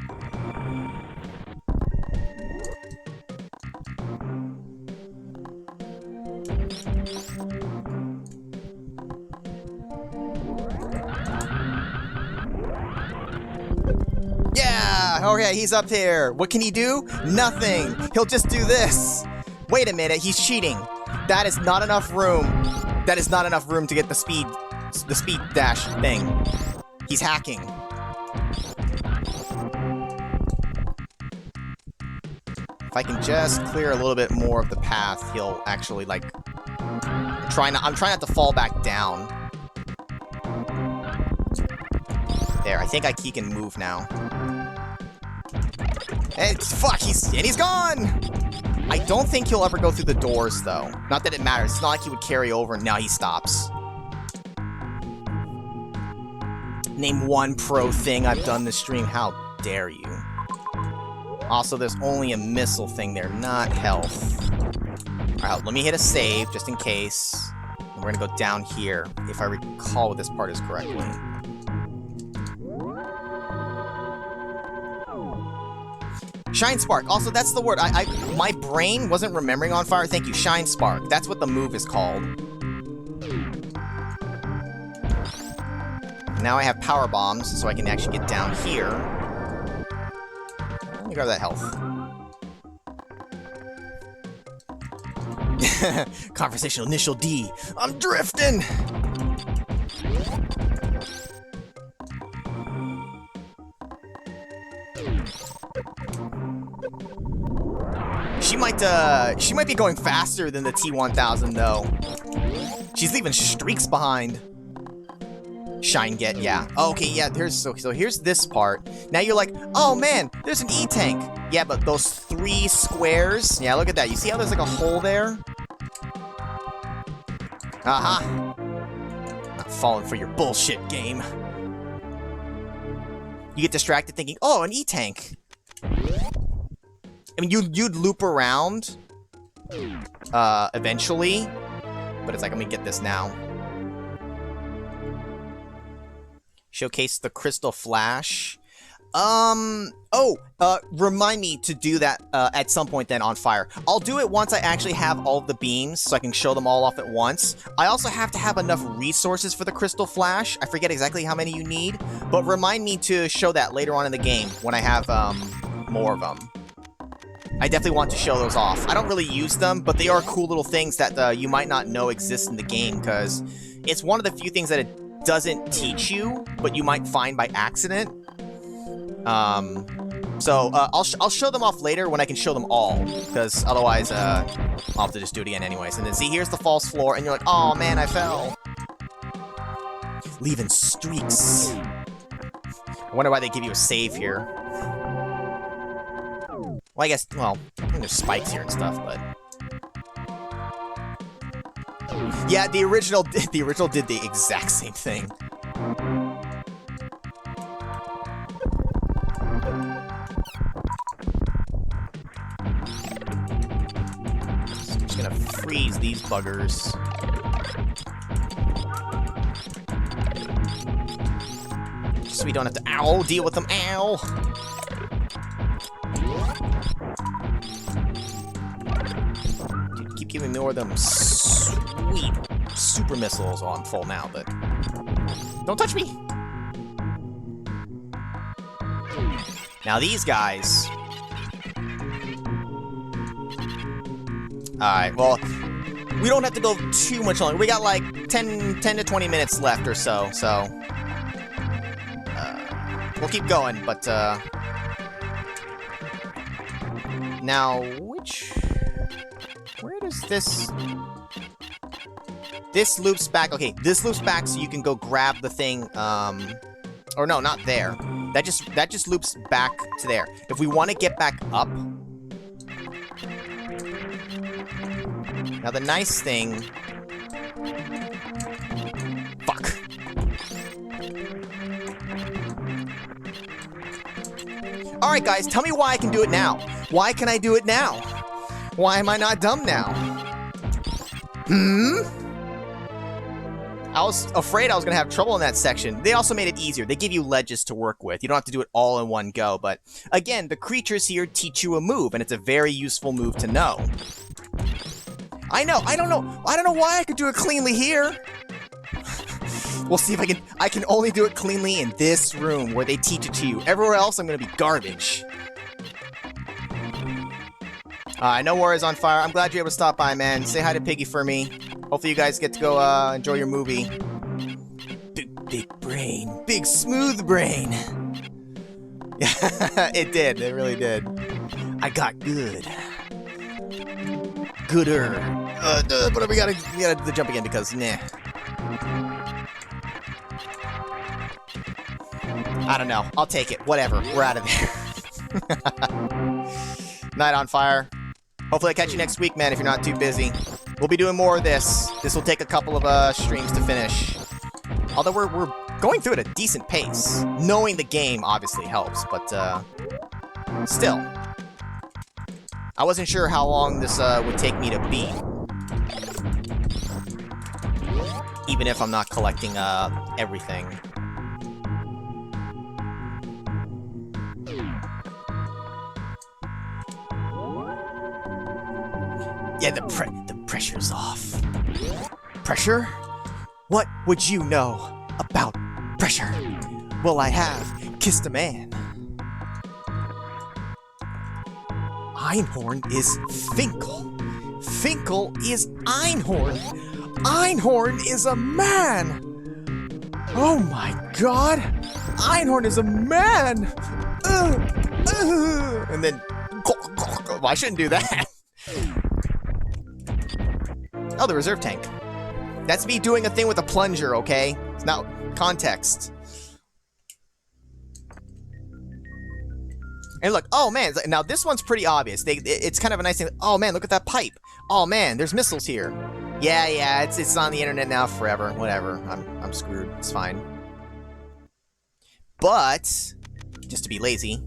Yeah! Okay, he's up here. What can he do? Nothing. He'll just do this. Wait a minute, he's cheating. That is not enough room. That is not enough room to get the speed dash thing. He's hacking. If I can just clear a little bit more of the path, he'll actually, like... I'm trying not to fall back down. There, I think he can move now. And fuck, he's gone! I don't think he'll ever go through the doors, though. Not that it matters. It's not like he would carry over, and now he stops. Name one pro thing I've done this stream. How dare you? Also, there's only a missile thing there, not health. Alright, let me hit a save, just in case. And we're gonna go down here, if I recall what this part is correctly. Shine Spark. Also, that's the word. My brain wasn't remembering on fire. Thank you. Shine Spark. That's what the move is called. Now I have power bombs, so I can actually get down here. Let me grab that health. Conversational initial D. I'm drifting! She might be going faster than the T-1000, though. She's leaving streaks behind. Shine get, yeah. Okay, yeah, so here's this part. Now you're like, oh man, there's an E-tank. Yeah, but those 3 squares, yeah, look at that. You see how there's like a hole there? Uh-huh. Not falling for your bullshit game. You get distracted thinking, oh, an E-tank. I mean, you'd loop around, eventually, but it's like, let me get this now. Showcase the crystal flash. Remind me to do that, at some point then on fire. I'll do it once I actually have all of the beams, so I can show them all off at once. I also have to have enough resources for the crystal flash. I forget exactly how many you need, but remind me to show that later on in the game, when I have, more of them. I definitely want to show those off. I don't really use them, but they are cool little things that you might not know exist in the game, because it's one of the few things that it doesn't teach you, but you might find by accident. I'll show them off later when I can show them all, because otherwise, I'll have to just do it again anyways. And then see, here's the false floor, and you're like, oh man, I fell. Leaving streaks. I wonder why they give you a save here. Well, I guess, well, I think there's spikes here and stuff, but... Yeah, the original did the exact same thing. So I'm just gonna freeze these buggers. So we don't have to, deal with them, Dude, keep giving me more of them sweet super missiles. Oh, I'm full now, but... Don't touch me! Now these guys... Alright, well... We don't have to go too much longer. We got like 10 to 20 minutes left or so, we'll keep going, but, now, where does this... This loops back, okay, this loops back so you can go grab the thing, or no, not there. That just loops back to there. If we want to get back up... Now the nice thing Fuck. Alright guys, tell me why I can do it now. Why can I do it now? Why am I not dumb now? I was afraid I was going to have trouble in that section. They also made it easier. They give you ledges to work with. You don't have to do it all in one go, but again, the creatures here teach you a move, and it's a very useful move to know. I know, I don't know why I could do it cleanly here. We'll see if I can only do it cleanly in this room where they teach it to you. Everywhere else, I'm going to be garbage. No worries on fire. I'm glad you're able to stop by, man. Say hi to Piggy for me. Hopefully you guys get to go enjoy your movie. Big brain. Big smooth brain. It did. It really did. I got good. Gooder. But we gotta do the jump again because, nah. I don't know. I'll take it. Whatever. We're out of there. Night on fire. Hopefully I catch you next week, man, if you're not too busy. We'll be doing more of this. This will take a couple of streams to finish. Although we're going through at a decent pace. Knowing the game obviously helps, but still. I wasn't sure how long this would take me to beat. Even if I'm not collecting everything. Yeah, the pressure's off. Pressure? What would you know about pressure? Well, I have kissed a man. Einhorn is Finkel. Finkel is Einhorn. Einhorn is a man. Oh my god. Einhorn is a man. And then... Well, I shouldn't do that. Oh, the reserve tank. That's me doing a thing with a plunger, okay? It's not context. And look, oh man, now this one's pretty obvious. It's kind of a nice thing. Oh man, look at that pipe. Oh man, there's missiles here. Yeah, it's on the internet now forever. Whatever, I'm screwed. It's fine. But just to be lazy.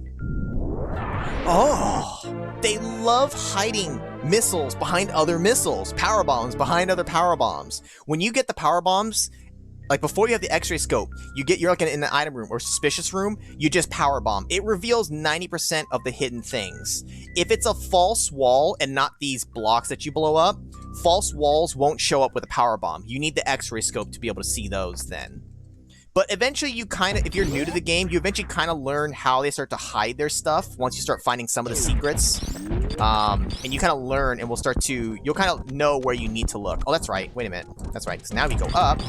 Oh, they love hiding missiles behind other missiles, power bombs behind other power bombs. When you get the power bombs, like before you have the X-ray scope, you're like in an item room or suspicious room, you just power bomb. It reveals 90% of the hidden things. If it's a false wall and not these blocks that you blow up, false walls won't show up with a power bomb. You need the X-ray scope to be able to see those then. But eventually you kind of, if you're new to the game, you eventually kind of learn how they start to hide their stuff once you start finding some of the secrets. And you kind of learn and you'll kind of know where you need to look. Oh, that's right. Wait a minute. That's right. Because now we go up.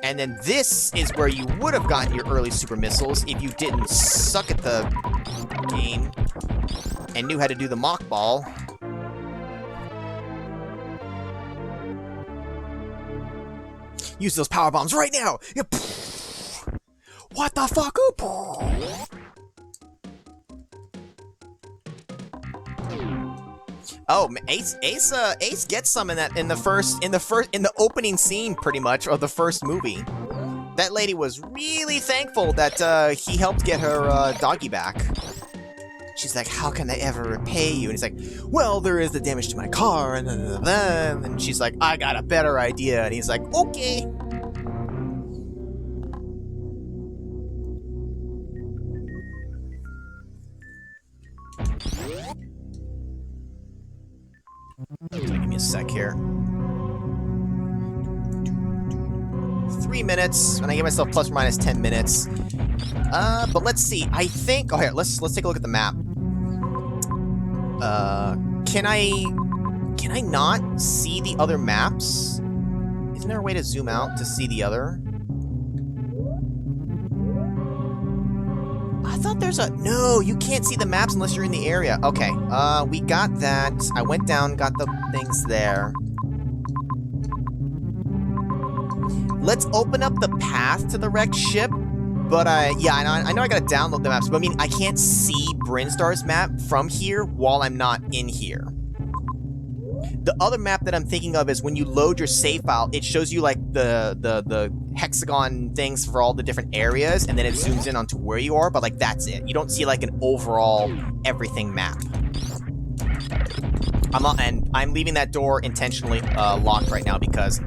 And then this is where you would have gotten your early super missiles if you didn't suck at the game and knew how to do the mock ball. Use those power bombs right now! What the fuck? Oh, Ace gets some in the opening scene, pretty much, of the first movie. That lady was really thankful that he helped get her doggy back. She's like, how can I ever repay you? And he's like, well, there is the damage to my car, and then, and she's like, I got a better idea. And he's like, okay. Give me a sec here. 3 minutes, and I give myself plus or minus 10 minutes. But let's see. I think. Oh, here. Let's take a look at the map. Can I not see the other maps? Isn't there a way to zoom out to see the other? I thought there's a... No, you can't see the maps unless you're in the area. Okay, we got that. I went down, got the things there. Let's open up the path to the wrecked ship. But, yeah, I know I gotta download the maps, but I mean, I can't see Brinstar's map from here while I'm not in here. The other map that I'm thinking of is when you load your save file, it shows you like the hexagon things for all the different areas, and then it zooms in onto where you are, but like that's it. You don't see like an overall everything map. I'm leaving that door intentionally locked right now because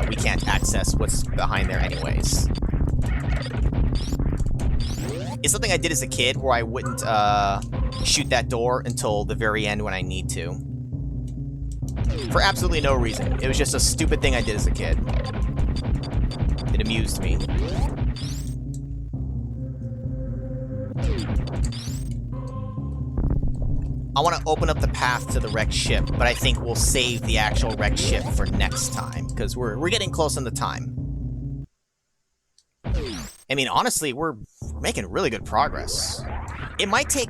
we can't access what's behind there anyways. It's something I did as a kid where I wouldn't shoot that door until the very end when I need to. For absolutely no reason. It was just a stupid thing I did as a kid. It amused me. I want to open up the path to the wrecked ship, but I think we'll save the actual wrecked ship for next time, because we're getting close on the time. I mean, honestly, we're making really good progress. It might take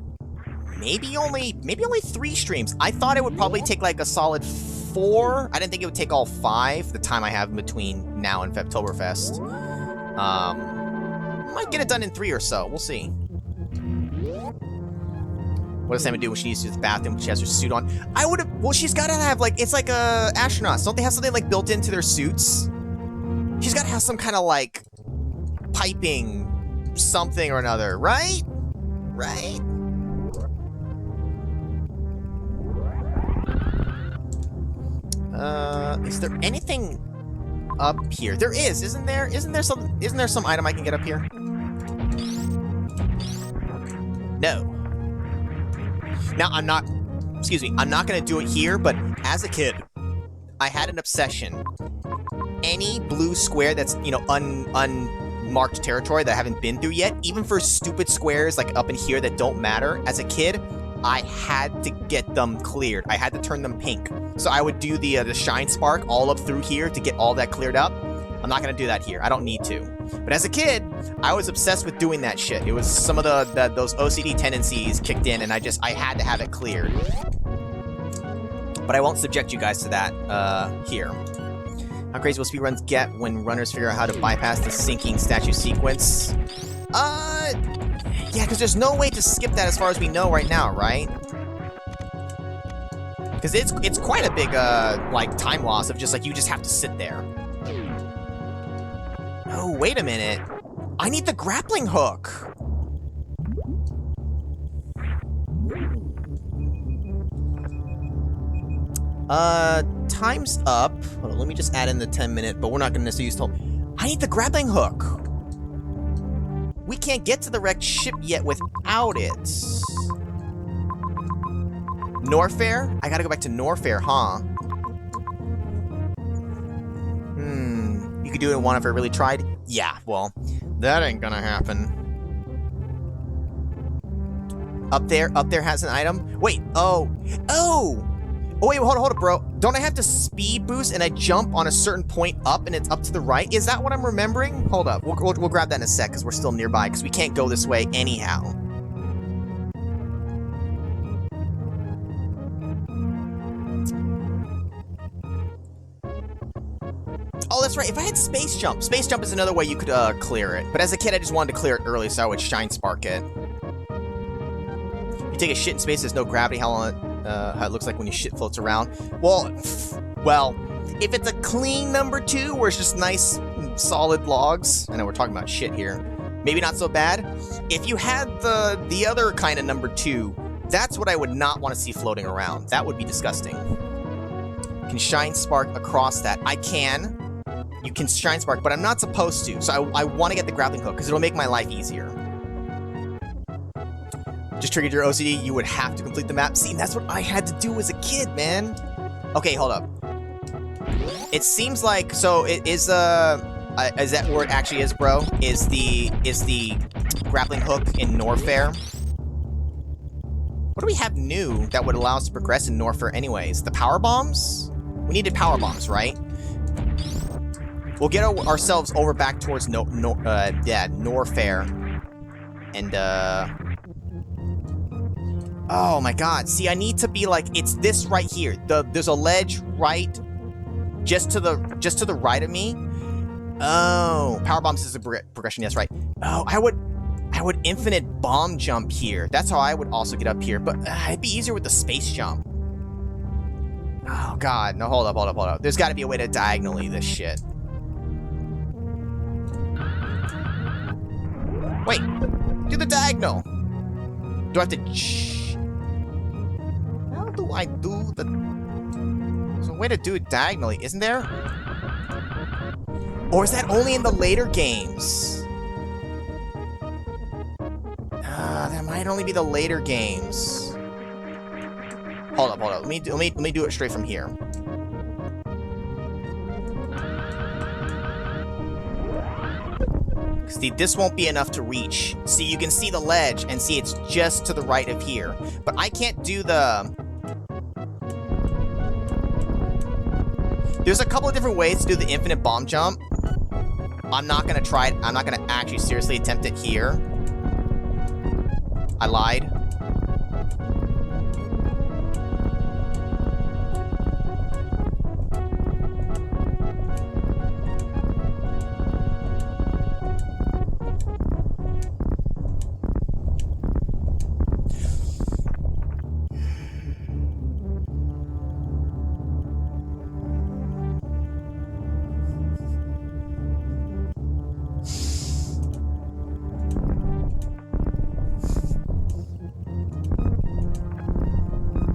maybe only 3 streams. I thought it would probably take like a solid 4. I didn't think it would take all 5, the time I have between now and Febtoberfest. Might get it done in 3 or so. We'll see. What does Sam do when she needs to use the bathroom? She has her suit on. I would have. Well, she's got to have like, it's like astronauts. Don't they have something like built into their suits? She's got to have some kind of like piping, something or another, right? Right? Is there anything up here? There is, isn't there? Isn't there some item I can get up here? No. Now, I'm not gonna do it here, but as a kid, I had an obsession. Any blue square that's, you know, unmarked territory that I haven't been through yet, even for stupid squares like up in here that don't matter, as a kid, I had to get them cleared. I had to turn them pink. So I would do the shine spark all up through here to get all that cleared up. I'm not gonna do that here. I don't need to. But as a kid, I was obsessed with doing that shit. It was some of those OCD tendencies kicked in, and I had to have it cleared. But I won't subject you guys to that here. How crazy will speedruns get when runners figure out how to bypass the sinking statue sequence? Yeah, because there's no way to skip that as far as we know right now, right? Because it's quite a big like time loss of just like you just have to sit there. Oh, wait a minute. I need the grappling hook. Time's up. Hold on, let me just add in the 10-minute, but we're not gonna necessarily use time. I need the grappling hook. We can't get to the wrecked ship yet without it. Norfair? I gotta go back to Norfair, huh? You could do it in one if I really tried? Yeah, well, that ain't gonna happen. Up there has an item? Wait, oh, wait, hold on, bro. Don't I have to speed boost and I jump on a certain point up and it's up to the right? Is that what I'm remembering? Hold up, we'll grab that in a sec because we're still nearby because we can't go this way anyhow. Oh, that's right. If I had Space Jump is another way you could clear it. But as a kid, I just wanted to clear it early, so I would Shine Spark it. You take a shit in space, there's no gravity. How it looks like when your shit floats around. Well, if it's a clean number 2, where it's just nice, solid logs. I know we're talking about shit here. Maybe not so bad. If you had the other kind of number 2, that's what I would not want to see floating around. That would be disgusting. You can Shine Spark across that. I can. You can Shine Spark, but I'm not supposed to. So I want to get the grappling hook, because it'll make my life easier. Just triggered your OCD, you would have to complete the map. See, that's what I had to do as a kid, man. Okay, hold up. It seems like, so it is that where it actually is, bro? Is the grappling hook in Norfair? What do we have new that would allow us to progress in Norfair anyways? The power bombs? We needed power bombs, right? We'll get ourselves over back towards Norfair. And, oh my god. See, I need to be like, it's this right here. There's a ledge right just to the right of me. Oh, power bombs is a progression, yes, right. Oh, I would infinite bomb jump here. That's how I would also get up here, but it'd be easier with the space jump. Oh god, no, hold up. There's gotta be a way to diagonally this shit. Wait, do the diagonal. Do I have to... How do I do the... There's a way to do it diagonally, isn't there? Or is that only in the later games? That might only be the later games. Hold up. Let me do it straight from here. See, this won't be enough to reach. See, you can see the ledge and see it's just to the right of here. But I can't do the... There's a couple of different ways to do the infinite bomb jump. I'm not gonna try it. I'm not gonna actually seriously attempt it here. I lied.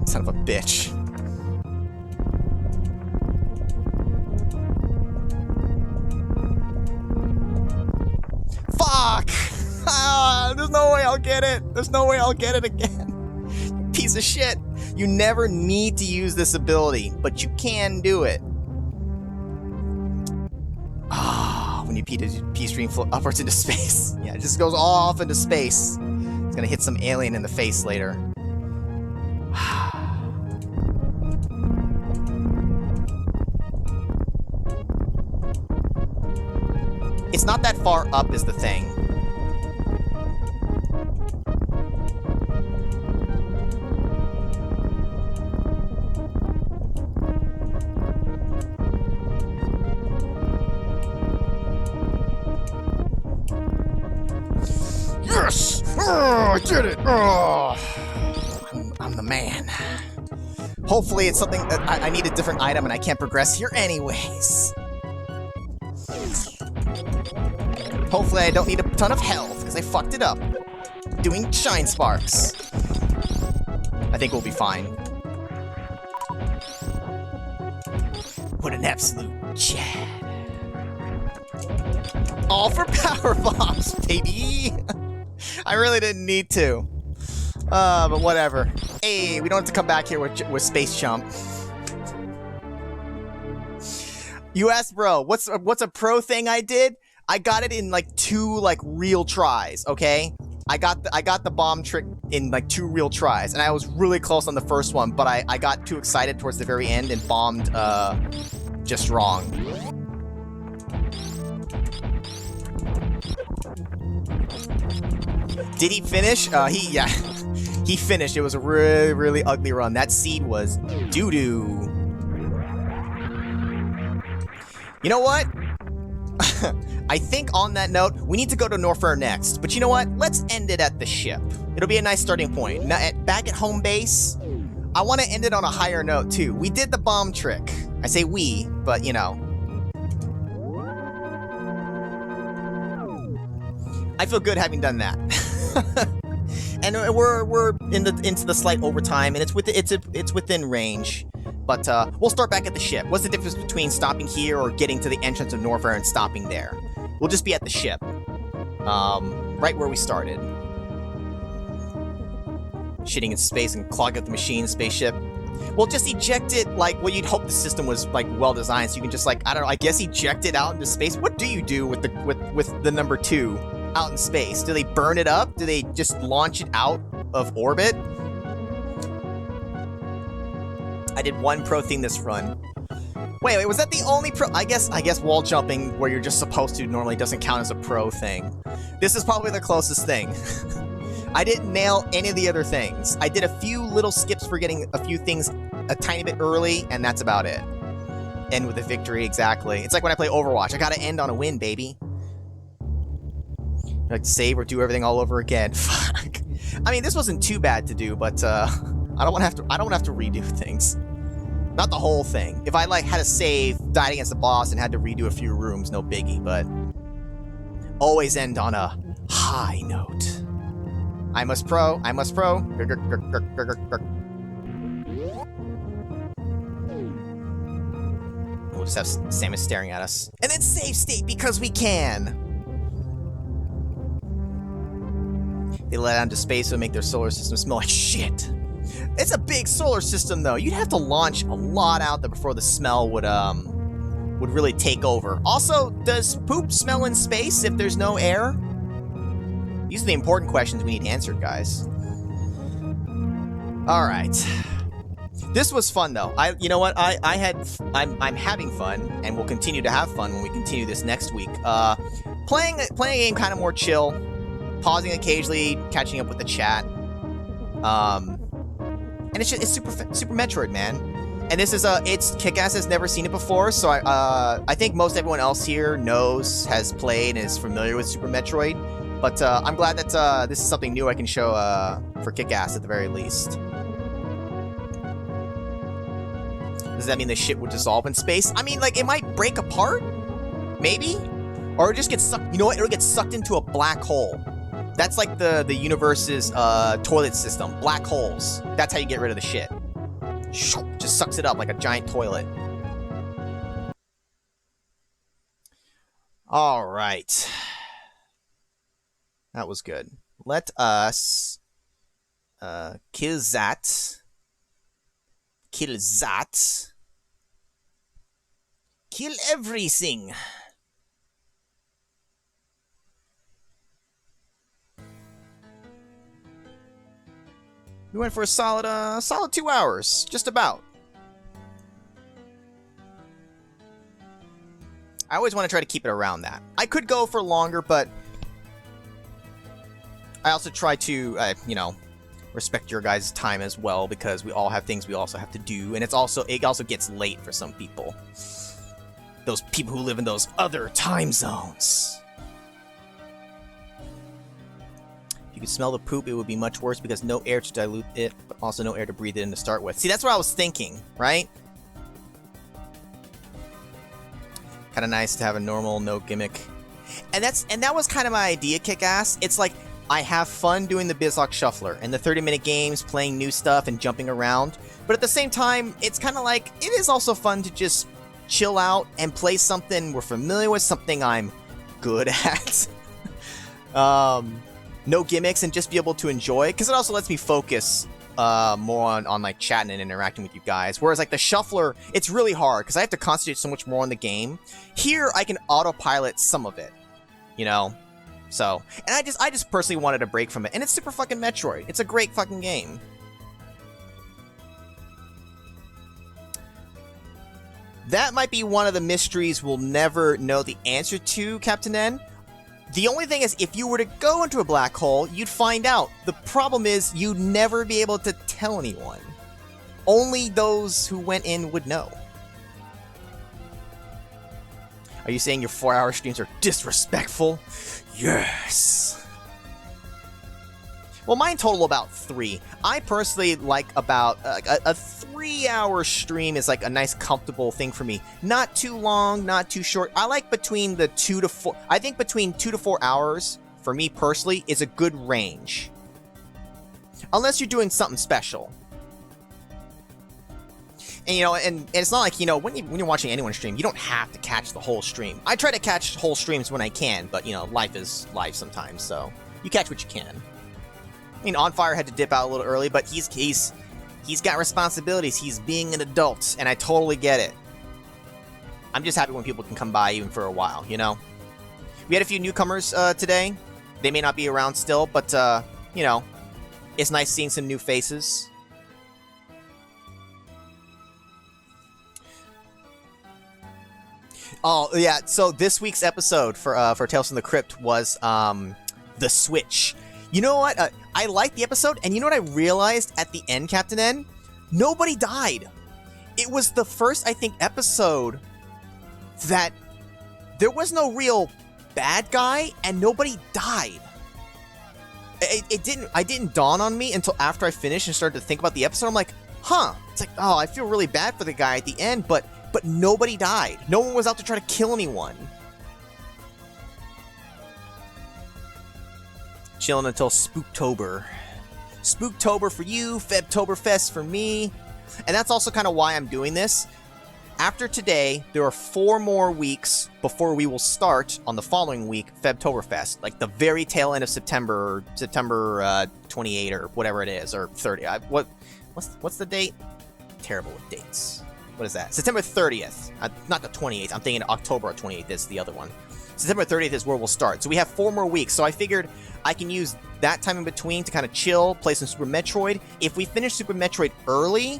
Son of a bitch. Fuck! Ah, there's no way I'll get it. There's no way I'll get it again. Piece of shit. You never need to use this ability, but you can do it. Ah, when you P-stream float upwards into space. Yeah, it just goes off into space. It's gonna hit some alien in the face later. It's not that far up is the thing. Yes! Oh, I did it! Oh, I'm the man. Hopefully it's something that I need a different item and I can't progress here anyways. Hopefully I don't need a ton of health, because I fucked it up. Doing Shine Sparks. I think we'll be fine. What an absolute Chad. All for power bombs, baby! I really didn't need to. But whatever. Hey, we don't have to come back here with Space Chump. You asked, bro, what's a pro thing I did? I got it in like 2 real tries, okay? I got the bomb trick in like 2 real tries, and I was really close on the first one, but I got too excited towards the very end and bombed just wrong. Did he finish? Yeah, he finished. It was a really, really ugly run. That seed was doo-doo. You know what? I think on that note, we need to go to Norfair next. But you know what? Let's end it at the ship. It'll be a nice starting point. Now, back at home base, I want to end it on a higher note, too. We did the bomb trick. I say we, but, you know. I feel good having done that. And we're into the slight overtime, and it's within range. But we'll start back at the ship. What's the difference between stopping here or getting to the entrance of Norfair and stopping there? We'll just be at the ship. Right where we started. Shitting in space and clog up the machine spaceship. Well, just eject it like, well, you'd hope the system was like well designed, so you can just like, I don't know, I guess eject it out into space. What do you do with the number 2 out in space? Do they burn it up? Do they just launch it out of orbit? I did one pro thing this run. Wait, was that the only pro? I guess wall jumping where you're just supposed to normally doesn't count as a pro thing. This is probably the closest thing. I didn't nail any of the other things. I did a few little skips for getting a few things a tiny bit early, and that's about it. End with a victory, exactly. It's like when I play Overwatch. I gotta end on a win, baby. Like save or do everything all over again. Fuck. I mean, this wasn't too bad to do, but I don't want to have to redo things. Not the whole thing. If I like had to save, died against the boss, and had to redo a few rooms, no biggie. But always end on a high note. I must pro. I must pro. We'll just have Samus staring at us, and then save state because we can. They let out into space so make their solar system smell like shit. It's a big solar system, though. You'd have to launch a lot out there before the smell would really take over. Also, does poop smell in space if there's no air? These are the important questions we need answered, guys. All right. This was fun, though. You know what? I'm having fun, and we'll continue to have fun when we continue this next week. Playing a game kind of more chill, pausing occasionally, catching up with the chat. And it's Super Metroid, man. And this is it's Kick-Ass has never seen it before, so I think most everyone else here has played, and is familiar with Super Metroid. But I'm glad that this is something new I can show for Kick-Ass at the very least. Does that mean the shit would dissolve in space? I mean, like, it might break apart? Maybe? Or it just gets sucked, you know what? It'll get sucked into a black hole. That's like the universe's toilet system. Black holes. That's how you get rid of the shit. Just sucks it up like a giant toilet. All right. That was good. Let us kill that. Kill that. Kill everything. We went for a solid 2 hours, just about. I always want to try to keep it around that. I could go for longer, but I also try to, you know, respect your guys' time as well, because we all have things we also have to do, and it also gets late for some people. Those people who live in those other time zones. If you could smell the poop, it would be much worse because no air to dilute it, but also no air to breathe it in to start with. See, that's what I was thinking, right? Kind of nice to have a normal, no gimmick. And that was kind of my idea, Kick-Ass. It's like, I have fun doing the Bizlock Shuffler and the 30-minute games, playing new stuff and jumping around. But at the same time, it's kind of like, it is also fun to just chill out and play something we're familiar with, something I'm good at. No gimmicks, and just be able to enjoy it, because it also lets me focus more on like chatting and interacting with you guys. Whereas like the Shuffler, it's really hard because I have to concentrate so much more on the game. Here, I can autopilot some of it, you know? So, and I just personally wanted a break from it, and it's Super fucking Metroid. It's a great fucking game. That might be one of the mysteries we'll never know the answer to, Captain N. The only thing is, if you were to go into a black hole, you'd find out. The problem is, you'd never be able to tell anyone. Only those who went in would know. Are you saying your 4-hour streams are disrespectful? Yes! Well, mine total about 3. I personally like about a 3-hour stream is like a nice, comfortable thing for me. Not too long, not too short. I like between the 2 to 4. I think between 2 to 4 hours, for me personally, is a good range. Unless you're doing something special. And, you know, and it's not like, you know, when you're watching anyone stream, you don't have to catch the whole stream. I try to catch whole streams when I can, but, you know, life is life sometimes, so you catch what you can. I mean, On Fire had to dip out a little early, but he's got responsibilities. He's being an adult, and I totally get it. I'm just happy when people can come by even for a while, you know? We had a few newcomers today. They may not be around still, but, you know, it's nice seeing some new faces. Oh, yeah, so this week's episode for Tales from the Crypt was the Switch. You know what? I liked the episode, and you know what I realized at the end, Captain N? Nobody died. It was the first, I think, episode that there was no real bad guy, and nobody died. It didn't dawn on me until after I finished and started to think about the episode. I'm like, huh, it's like, oh, I feel really bad for the guy at the end, but nobody died. No one was out to try to kill anyone. Chilling until Spooktober. Spooktober for you, Febtoberfest for me. And that's also kind of why I'm doing this. After today, there are 4 more weeks before we will start on the following week, Febtoberfest. Like the very tail end of September, September 28 or whatever it is, or 30. What's the date? Terrible with dates. What is that? September 30th. Not the 28th. I'm thinking October 28th is the other one. September 30th is where we'll start. So we have 4 more weeks. So I figured I can use that time in between to kind of chill, play some Super Metroid. If we finish Super Metroid early,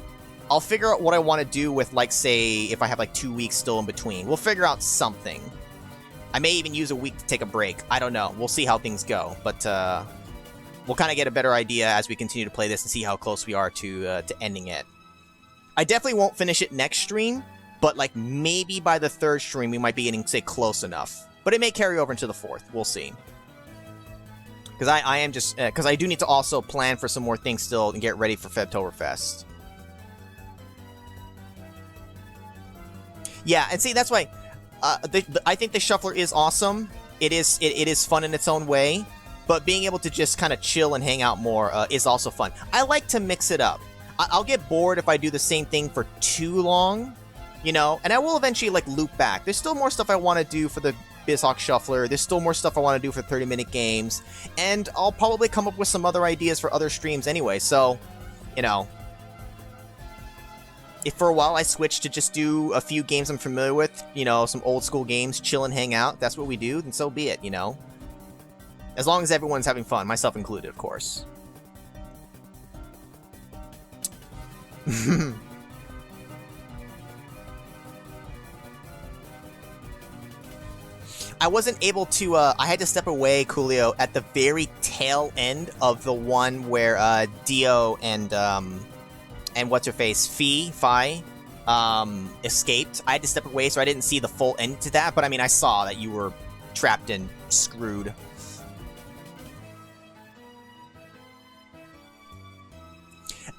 I'll figure out what I want to do with, like, say, if I have, like, 2 weeks still in between. We'll figure out something. I may even use a week to take a break. I don't know. We'll see how things go. But, we'll kind of get a better idea as we continue to play this and see how close we are to ending it. I definitely won't finish it next stream, but, like, maybe by the 3rd stream we might be getting, say, close enough. But it may carry over into the 4th. We'll see. Because I am just... Because I do need to also plan for some more things still and get ready for Febtoberfest. Yeah, and see, that's why I think the shuffler is awesome. It is fun in its own way, but being able to just kind of chill and hang out more is also fun. I like to mix it up. I'll get bored if I do the same thing for too long, you know, and I will eventually, like, loop back. There's still more stuff I want to do for the BizHawk Shuffler. There's still more stuff I want to do for 30-minute games, and I'll probably come up with some other ideas for other streams anyway, so, you know... If for a while I switch to just do a few games I'm familiar with, you know, some old school games, chill and hang out, that's what we do, then so be it, you know? As long as everyone's having fun, myself included, of course. I wasn't able to, I had to step away, Coolio, at the very tail end of the one where, Dio and what's-her-face, Fi, escaped. I had to step away, so I didn't see the full end to that, but I mean, I saw that you were trapped and screwed.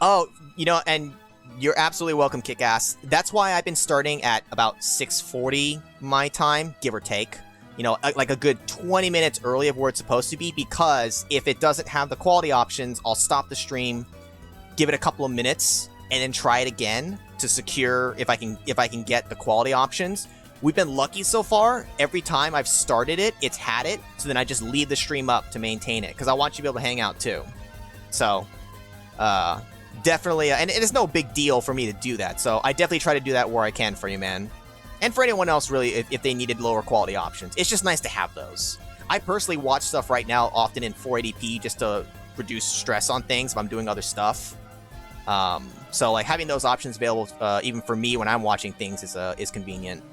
Oh, you know, and you're absolutely welcome, Kick-Ass. That's why I've been starting at about 6:40 my time, give or take. You know, like a good 20 minutes early of where it's supposed to be, because if it doesn't have the quality options, I'll stop the stream, give it a couple of minutes, and then try it again to secure if I can get the quality options. We've been lucky so far. Every time I've started it, it's had it, so then I just leave the stream up to maintain it, because I want you to be able to hang out too. So, definitely, and it's no big deal for me to do that, so I definitely try to do that where I can for you, man. And for anyone else, really, if they needed lower quality options. It's just nice to have those. I personally watch stuff right now often in 480p just to reduce stress on things if I'm doing other stuff. So, like, having those options available, even for me when I'm watching things is convenient.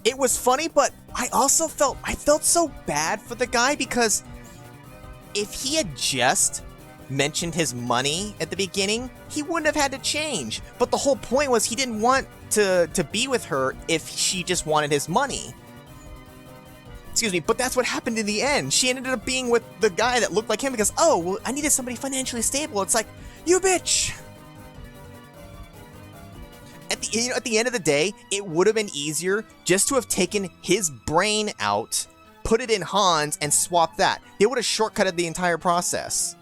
It was funny, but I also felt so bad for the guy, because if he had just mentioned his money at the beginning, he wouldn't have had to change. But the whole point was he didn't want to be with her if she just wanted his money. Excuse me, but that's what happened in the end. She ended up being with the guy that looked like him because, oh, well, I needed somebody financially stable. It's like, you bitch! At the end of the day, it would have been easier just to have taken his brain out, put it in Han's, and swapped that. They would have shortcutted the entire process.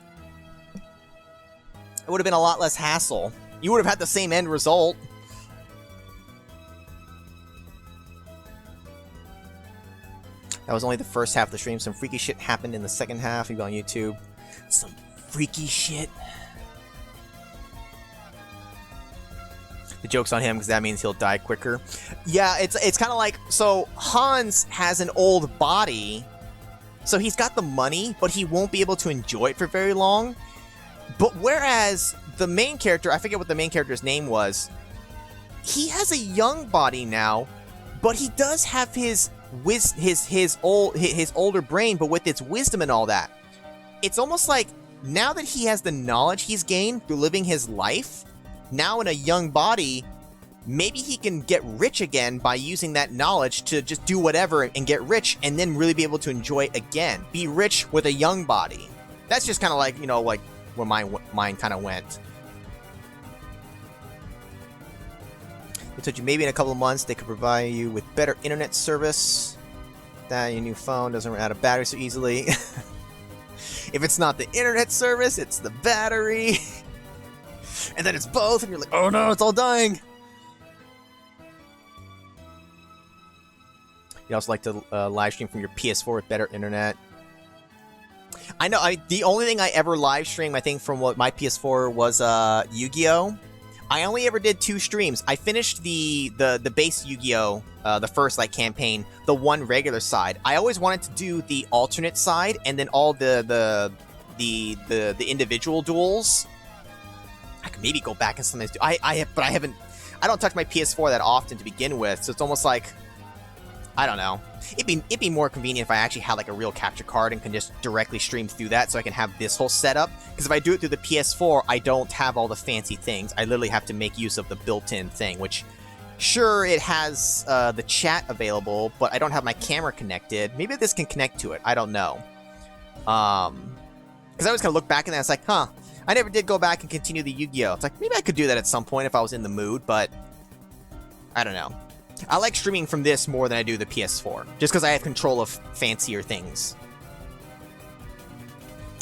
It would have been a lot less hassle. You would have had the same end result. That was only the first half of the stream. Some freaky shit happened in the second half. You go on YouTube. Some freaky shit. The joke's on him because that means he'll die quicker. Yeah, it's kind of like, so Hans has an old body, so he's got the money, but he won't be able to enjoy it for very long. But whereas the main character, I forget what the main character's name was, he has a young body now, but he does have his older brain, but with its wisdom and all that. It's almost like now that he has the knowledge he's gained through living his life, now in a young body, maybe he can get rich again by using that knowledge to just do whatever and get rich and then really be able to enjoy it again. Be rich with a young body. That's just kind of like, you know, like where my mind kind of went. They told you maybe in a couple of months they could provide you with better internet service. That your new phone doesn't run out of battery so easily. If it's not the internet service, it's the battery. And then it's both, and you're like, oh no, it's all dying. You also like to live stream from your PS4 with better internet. I know. The only thing I ever live streamed, I think, from what my PS4 was Yu-Gi-Oh. I only ever did 2 streams. I finished the base Yu-Gi-Oh, the first like campaign, the one regular side. I always wanted to do the alternate side and then all the individual duels. I could maybe go back and sometimes do. But I haven't. I don't touch my PS4 that often to begin with, so it's almost like, I don't know. It'd be more convenient if I actually had like a real capture card and can just directly stream through that, so I can have this whole setup. Because if I do it through the PS4, I don't have all the fancy things. I literally have to make use of the built-in thing, which, sure, it has the chat available, but I don't have my camera connected. Maybe this can connect to it. I don't know. Because I always kind of look back and then it's like, huh, I never did go back and continue the Yu-Gi-Oh. It's like, maybe I could do that at some point if I was in the mood, but I don't know. I like streaming from this more than I do the PS4, just because I have control of fancier things.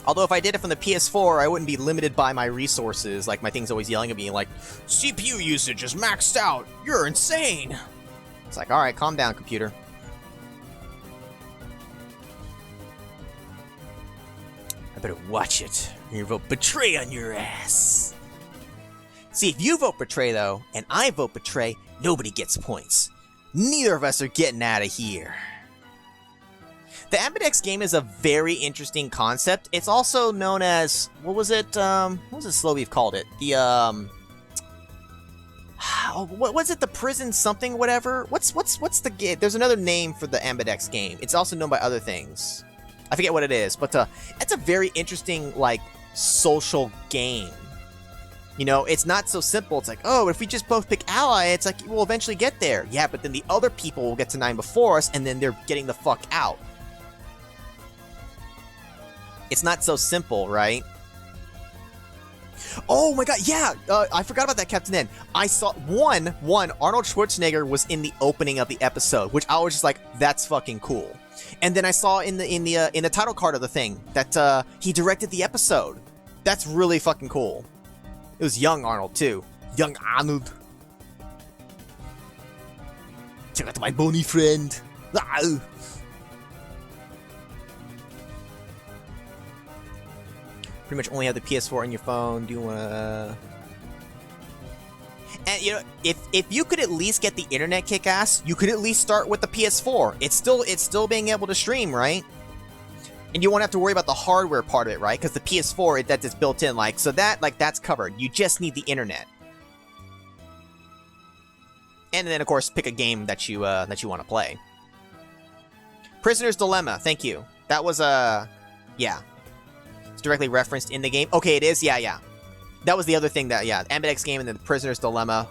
Although if I did it from the PS4, I wouldn't be limited by my resources, like my thing's always yelling at me like, CPU usage is maxed out, you're insane! It's like, alright, calm down, computer. I better watch it, or you vote betray on your ass. See, if you vote betray, though, and I vote betray, nobody gets points. Neither of us are getting out of here. The Ambidex game is a very interesting concept. It's also known as, what was it Sloviev called it? The, what was it, the prison something, whatever? What's the game? There's another name for the Ambidex game. It's also known by other things. I forget what it is, but it's a very interesting, like, social game. You know, it's not so simple. It's like, oh, if we just both pick ally, it's like, we'll eventually get there. Yeah, but then the other people will get to 9 before us, and then they're getting the fuck out. It's not so simple, right? Oh my god, yeah! I forgot about that, Captain N. I saw, one, Arnold Schwarzenegger was in the opening of the episode, which I was just like, that's fucking cool. And then I saw in the title card of the thing that he directed the episode. That's really fucking cool. It was young Arnold, too. Young Arnold. Check out my bony friend. Ah. Pretty much only have the PS4 on your phone. Do you wanna... And, you know, if you could at least get the internet kick-ass, you could at least start with the PS4. It's still being able to stream, right? And you won't have to worry about the hardware part of it, right? Because the PS4, that's just built in, like, so that, like, that's covered. You just need the internet. And then, of course, pick a game that you want to play. Prisoner's Dilemma, thank you. That was, yeah. It's directly referenced in the game. Okay, it is? Yeah. That was the other thing that, yeah, Ambidex game and then the Prisoner's Dilemma.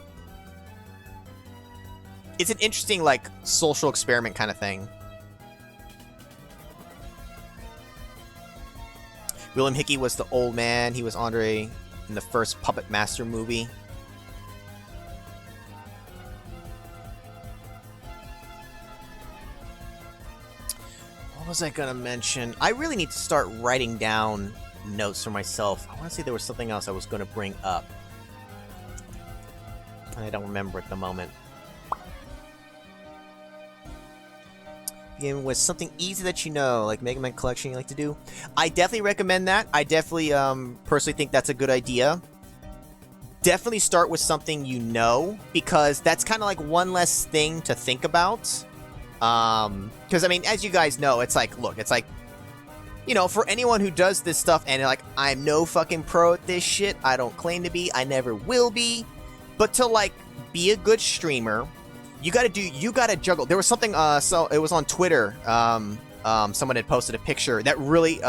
It's an interesting, like, social experiment kind of thing. William Hickey was the old man. He was Andre in the first Puppet Master movie. What was I gonna mention? I really need to start writing down notes for myself. I want to say there was something else I was gonna bring up. I don't remember at the moment. Game with something easy that you know, like Mega Man Collection you like to do. I definitely recommend that. I definitely personally think that's a good idea. Definitely start with something you know, because that's kind of like one less thing to think about. Because, I mean, as you guys know, it's like, look, it's like, you know, for anyone who does this stuff and like, I'm no fucking pro at this shit, I don't claim to be, I never will be, but to like, be a good streamer, you gotta juggle. There was something, so it was on Twitter, someone had posted a picture that really,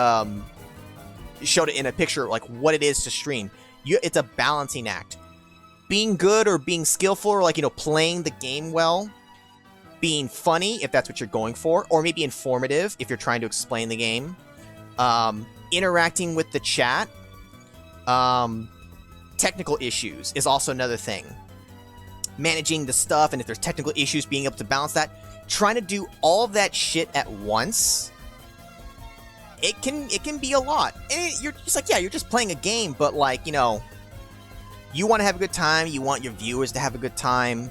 showed it in a picture, like, what it is to stream. It's a balancing act. being good or being skillful or, like, you know, playing the game well, being funny if that's what you're going for, or maybe informative if you're trying to explain the game, interacting with the chat, technical issues is also another thing. Managing the stuff, and if there's technical issues, being able to balance that. Trying to do all of that shit at once, it can be a lot. And you're just like, yeah, you're just playing a game, but, like, you know, you want to have a good time, you want your viewers to have a good time.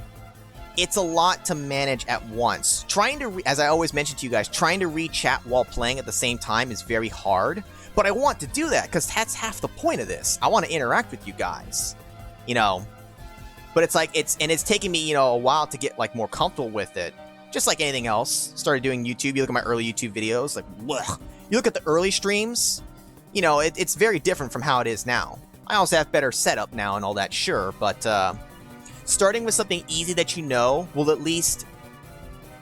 It's a lot to manage at once. Trying to, as I always mention to you guys, trying to read chat while playing at the same time is very hard, but I want to do that because that's half the point of this. I want to interact with you guys, you know. But it's like, it's taking me, you know, a while to get, like, more comfortable with it. Just like anything else. Started doing YouTube. You look at my early YouTube videos, like, blech. You look at the early streams, you know, it's very different from how it is now. I also have better setup now and all that, sure, but starting with something easy that you know will at least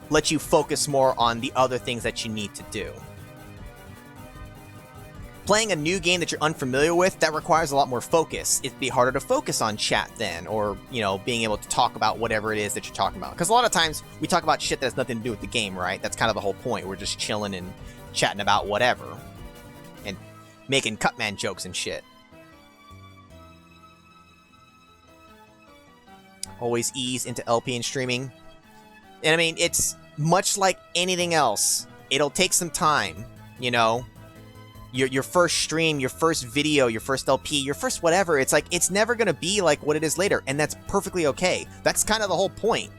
let you focus more on the other things that you need to do. Playing a new game that you're unfamiliar with, that requires a lot more focus. It'd be harder to focus on chat then, or, you know, being able to talk about whatever it is that you're talking about. Because a lot of times, we talk about shit that has nothing to do with the game, right? That's kind of the whole point. We're just chilling and chatting about whatever. And making Cutman jokes and shit. Always ease into LP and streaming. And I mean, it's much like anything else. It'll take some time, you know? Your first stream, your first video, your first LP, your first whatever, it's like, it's never going to be like what it is later, and that's perfectly okay. That's kind of the whole point.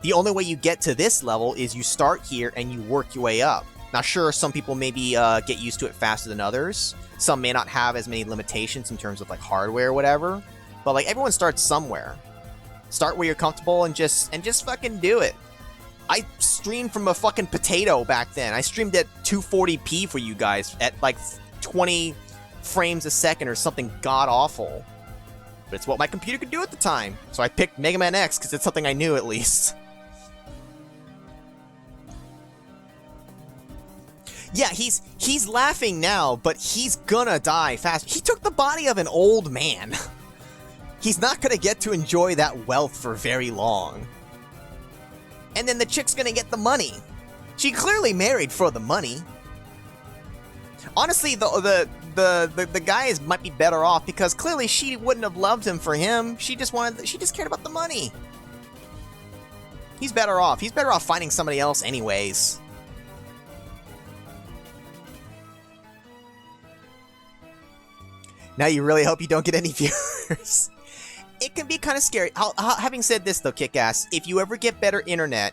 The only way you get to this level is you start here and you work your way up. Now, sure, some people maybe get used to it faster than others. Some may not have as many limitations in terms of, like, hardware or whatever, but, like, everyone starts somewhere. Start where you're comfortable and just fucking do it. I streamed from a fucking potato back then. I streamed at 240p for you guys at like 20 frames a second or something god-awful. But it's what my computer could do at the time. So I picked Mega Man X because it's something I knew at least. Yeah, he's laughing now, but he's gonna die fast. He took the body of an old man. He's not gonna get to enjoy that wealth for very long. And then the chick's gonna get the money. She clearly married for the money. Honestly, the guy might be better off because clearly she wouldn't have loved him for him. She just cared about the money. He's better off. He's better off finding somebody else anyways. Now you really hope you don't get any viewers. It can be kind of scary. Having said this, though, Kickass, if you ever get better internet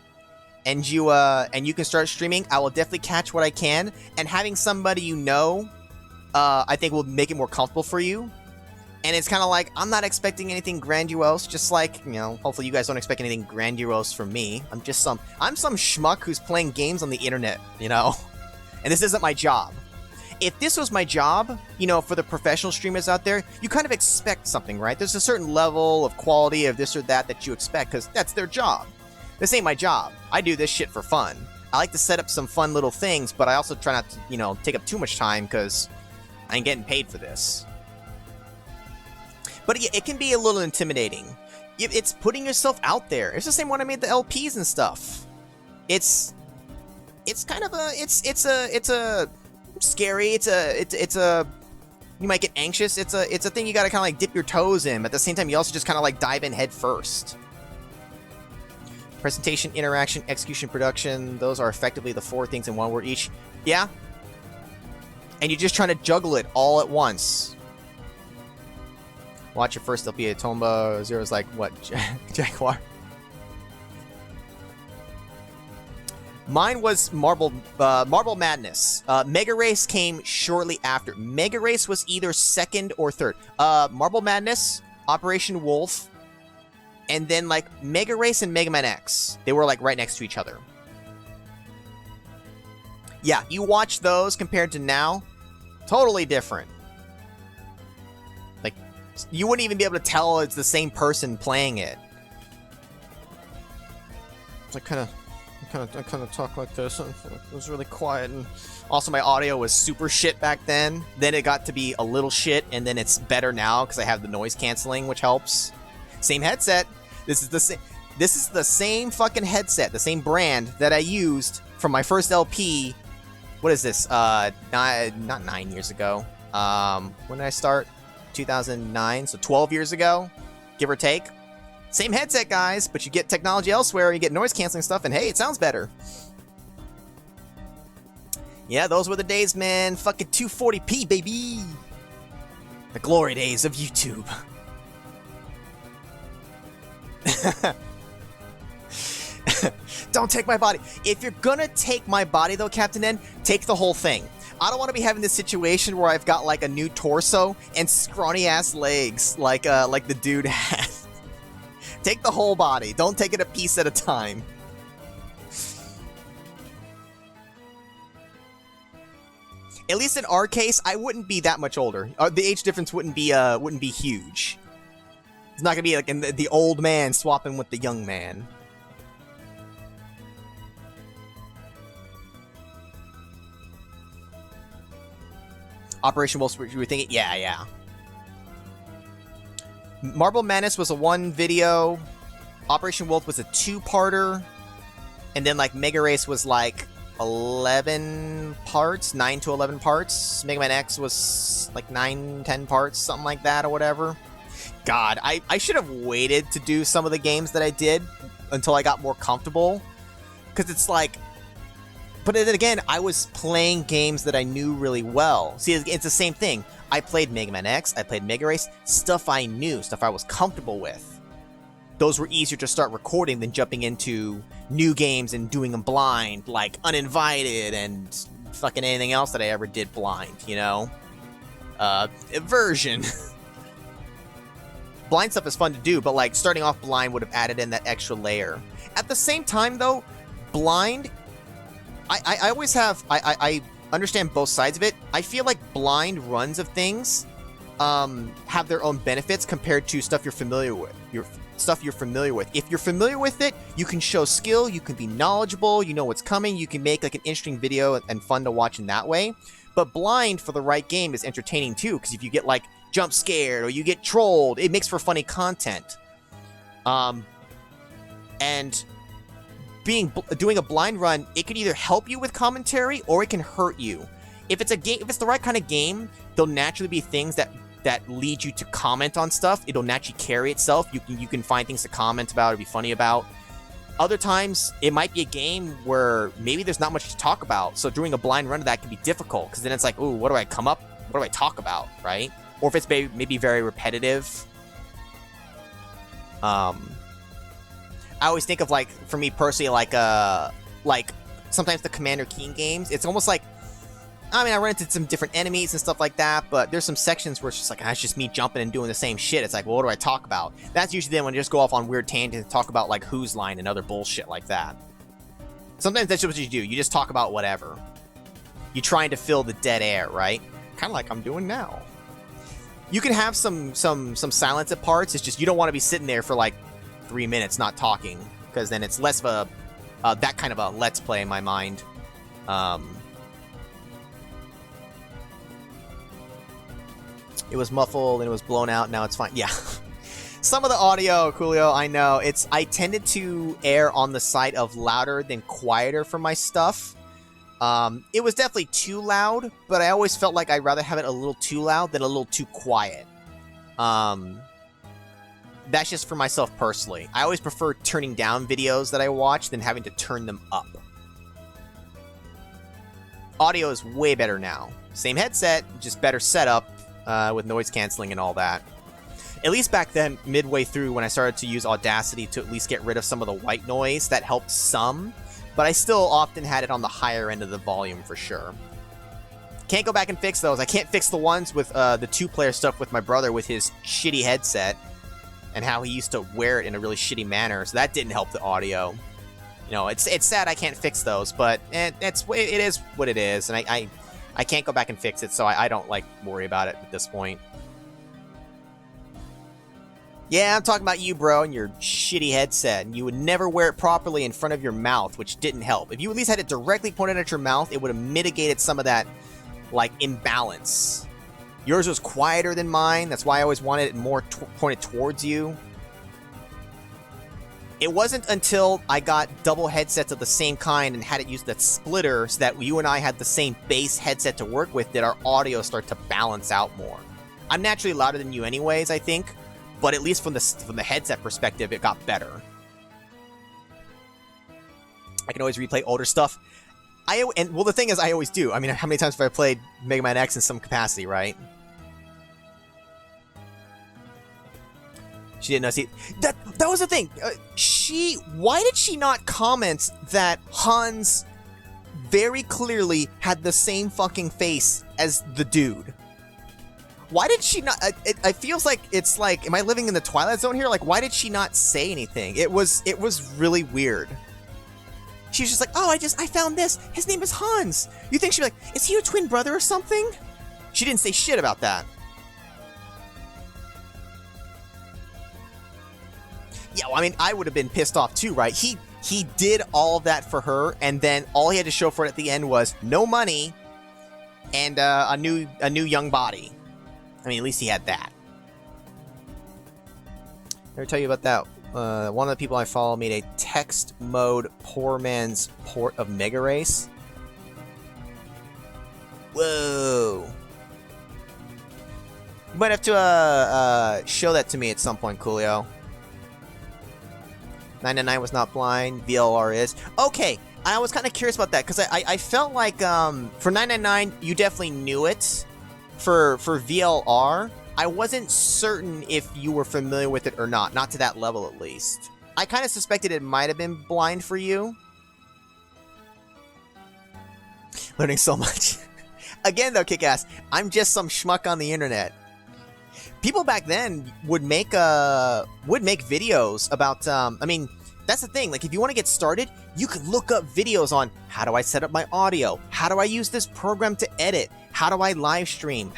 and you can start streaming, I will definitely catch what I can. And having somebody you know, I think will make it more comfortable for you. And it's kind of like, I'm not expecting anything grandiose. Just like, you know, hopefully you guys don't expect anything grandiose from me. I'm some schmuck who's playing games on the internet, you know? And this isn't my job. If this was my job, you know, for the professional streamers out there, you kind of expect something, right? There's a certain level of quality of this or that you expect, because that's their job. This ain't my job. I do this shit for fun. I like to set up some fun little things, but I also try not to, you know, take up too much time, because I ain't getting paid for this. But yeah, it can be a little intimidating. It's putting yourself out there. It's the same when I made the LPs and stuff. It's kind of a, it's a scary. It's a you might get anxious. It's a thing you gotta kind of like dip your toes in. But at the same time, you also just kind of like dive in head first. Presentation, interaction, execution, production. Those are effectively the 4 things in one word each. Yeah. And you're just trying to juggle it all at once. Watch your first LP at Tomba. Zero's like, what? Jaguar? Mine was Marble Madness. Mega Race came shortly after. Mega Race was either second or third. Marble Madness, Operation Wolf, and then like Mega Race and Mega Man X. They were like right next to each other. Yeah, you watch those compared to now, totally different. Like, you wouldn't even be able to tell it's the same person playing it. It's like I kind of talk like this. It was really quiet, and also my audio was super shit back then. Then it got to be a little shit, and then it's better now because I have the noise canceling, which helps. Same headset. This is the same. This is the same fucking headset, the same brand that I used for my first LP. What is this? Not 9 years ago. When did I start? 2009, so 12 years ago, give or take. Same headset, guys, but you get technology elsewhere, you get noise canceling stuff, and hey, it sounds better. Yeah, those were the days, man. Fucking 240p, baby. The glory days of YouTube. Don't take my body. If you're gonna take my body, though, Captain N, take the whole thing. I don't want to be having this situation where I've got like a new torso and scrawny ass legs like the dude has. Take the whole body. Don't take it a piece at a time. At least in our case, I wouldn't be that much older. The age difference wouldn't be huge. It's not gonna be like the old man swapping with the young man. Operation Wolf, you were thinking? Yeah. Marble Madness was a 1 video. Operation Wolf was a 2-parter. And then, like, Mega Race was, like, 11 parts. 9 to 11 parts. Mega Man X was, like, 9, 10 parts. Something like that or whatever. God, I should have waited to do some of the games that I did until I got more comfortable. Because it's like... But then again, I was playing games that I knew really well. See, it's the same thing. I played Mega Man X, I played Mega Race, stuff I knew, stuff I was comfortable with. Those were easier to start recording than jumping into new games and doing them blind, like Uninvited and fucking anything else that I ever did blind, you know? Version. Blind stuff is fun to do, but like starting off blind would have added in that extra layer. At the same time, though, blind... I always have... I understand both sides of it. I feel like blind runs of things have their own benefits compared to stuff you're familiar with. Stuff you're familiar with. If you're familiar with it, you can show skill, you can be knowledgeable, you know what's coming, you can make like an interesting video and fun to watch in that way. But blind for the right game is entertaining too, because if you get like jump scared or you get trolled, it makes for funny content. And doing a blind run, it can either help you with commentary or it can hurt you. If it's the right kind of game, there'll naturally be things that lead you to comment on stuff. It'll naturally carry itself. You can find things to comment about or be funny about. Other times, it might be a game where maybe there's not much to talk about. So doing a blind run of that can be difficult because then it's like, ooh, what do I talk about, right? Or if it's maybe very repetitive. I always think of, like, for me personally, like sometimes the Commander Keen games, it's almost like, I mean, I run into some different enemies and stuff like that, but there's some sections where it's just like, it's just me jumping and doing the same shit. It's like, well, what do I talk about? That's usually then when you just go off on weird tangents and talk about, like, Who's Line and other bullshit like that. Sometimes that's just what you do. You just talk about whatever. You're trying to fill the dead air, right? Kind of like I'm doing now. You can have some silence at parts. It's just you don't want to be sitting there for, like, 3 minutes not talking, because then it's less of a that kind of a let's play in my mind. It was muffled and it was blown out. Now it's fine. Yeah. Some of the audio, Coolio, I know. I tended to err on the side of louder than quieter for my stuff. It was definitely too loud, but I always felt like I'd rather have it a little too loud than a little too quiet. That's just for myself personally. I always prefer turning down videos that I watch than having to turn them up. Audio is way better now. Same headset, just better setup with noise canceling and all that. At least back then, midway through, when I started to use Audacity to at least get rid of some of the white noise, that helped some. But I still often had it on the higher end of the volume for sure. Can't go back and fix those. I can't fix the ones with the 2-player stuff with my brother with his shitty headset. And how he used to wear it in a really shitty manner, so that didn't help the audio. You know, it's sad I can't fix those, but it is what it is, and I can't go back and fix it, so I don't, like, worry about it at this point. Yeah, I'm talking about you, bro, and your shitty headset, and you would never wear it properly in front of your mouth, which didn't help. If you at least had it directly pointed at your mouth, it would have mitigated some of that, like, imbalance. Yours was quieter than mine. That's why I always wanted it more pointed towards you. It wasn't until I got double headsets of the same kind and had it use that splitter so that you and I had the same base headset to work with did our audio start to balance out more. I'm naturally louder than you anyways, I think, but at least from the headset perspective, it got better. I can always replay older stuff. Well, the thing is, I always do. I mean, how many times have I played Mega Man X in some capacity, right? She didn't know. See, that was the thing. Why did she not comment that Hans very clearly had the same fucking face as the dude? Why did she not? It feels like it's like, am I living in the Twilight Zone here? Like, why did she not say anything? It was really weird. She was just like, oh, I found this. His name is Hans. You think she'd be like, is he your twin brother or something? She didn't say shit about that. Yeah, well, I mean, I would have been pissed off too, right? He did all of that for her, and then all he had to show for it at the end was no money and a new young body. I mean, at least he had that. Ever tell you about that? One of the people I follow made a text mode poor man's port of Mega Race. Whoa. You might have to show that to me at some point, Coolio. 999 was not blind. VLR is. Okay, I was kind of curious about that, because I felt like for 999, you definitely knew it. For VLR, I wasn't certain if you were familiar with it or not. Not to that level, at least. I kind of suspected it might have been blind for you. Learning so much. Again, though, Kick-Ass, I'm just some schmuck on the internet. People back then would make videos about, I mean, that's the thing. Like, if you want to get started, you could look up videos on how do I set up my audio? How do I use this program to edit? How do I live stream?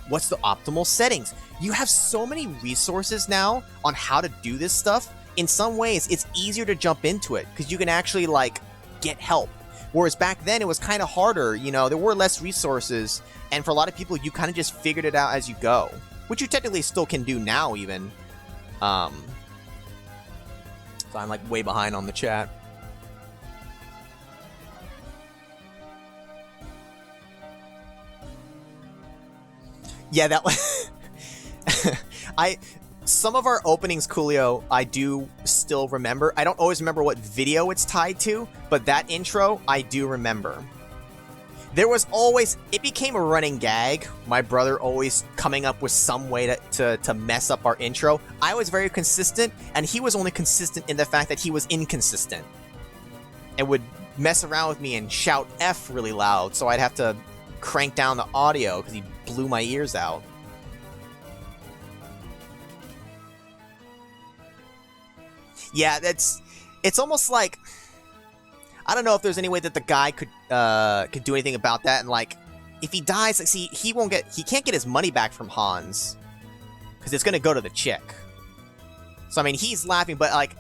What's the optimal settings? You have so many resources now on how to do this stuff. In some ways, it's easier to jump into it because you can actually, like, get help. Whereas back then, it was kind of harder. You know, there were less resources. And for a lot of people, you kind of just figured it out as you go. Which you technically still can do now, even. So I'm, like, way behind on the chat. Yeah, that was... Some of our openings, Coolio, I do still remember. I don't always remember what video it's tied to, but that intro, I do remember. There was always... It became a running gag. My brother always coming up with some way to mess up our intro. I was very consistent, and he was only consistent in the fact that he was inconsistent. And would mess around with me and shout F really loud, so I'd have to crank down the audio because he blew my ears out. Yeah, it's almost like... I don't know if there's any way that the guy could do anything about that, and like, if he dies, like, see, he can't get his money back from Hans, because it's gonna go to the chick. So I mean, he's laughing, but like,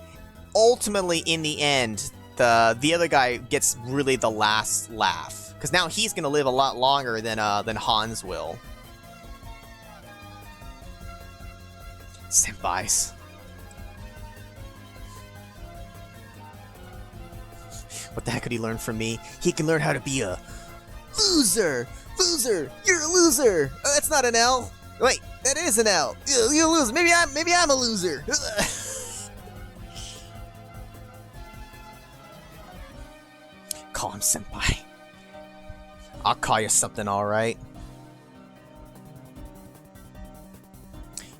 ultimately in the end, the other guy gets really the last laugh, because now he's gonna live a lot longer than Hans will. Senpais. What the heck could he learn from me? He can learn how to be a loser! Loser! You're a loser! Oh, that's not an L! Wait, that is an L! You're a loser! Maybe I'm a loser! Call him Senpai. I'll call you something, alright?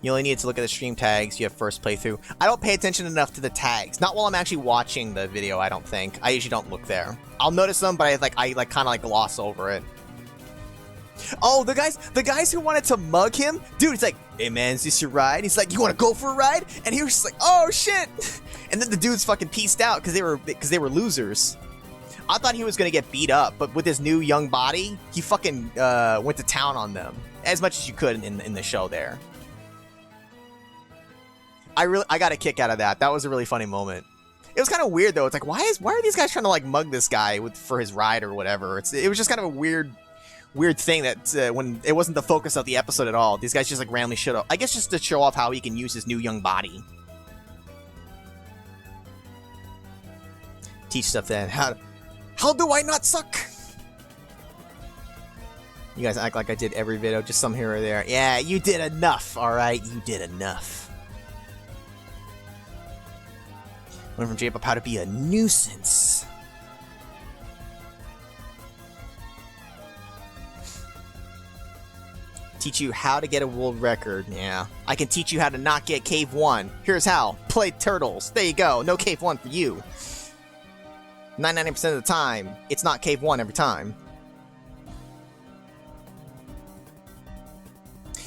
You only need to look at the stream tags you have first playthrough. I don't pay attention enough to the tags. Not while I'm actually watching the video, I don't think. I usually don't look there. I'll notice them, but I kind of gloss over it. Oh, the guys who wanted to mug him? Dude, it's like, hey man, is this your ride? He's like, you want to go for a ride? And he was just like, oh shit! And then the dudes fucking pieced out because they were losers. I thought he was going to get beat up, but with his new young body, he fucking went to town on them. As much as you could in the show there. I got a kick out of that. That was a really funny moment. It was kind of weird though. It's like, why are these guys trying to like mug this guy for his ride or whatever? It was just kind of a weird thing that when it wasn't the focus of the episode at all. These guys just like randomly showed up. I guess just to show off how he can use his new young body. Teach stuff then. How do I not suck? You guys act like I did every video, just some here or there. Yeah, you did enough, alright? You did enough. Learn from J-Pop how to be a nuisance. Teach you how to get a world record. Yeah. I can teach you how to not get Cave 1. Here's how. Play Turtles. There you go. No Cave 1 for you. 99% of the time, it's not Cave 1 every time.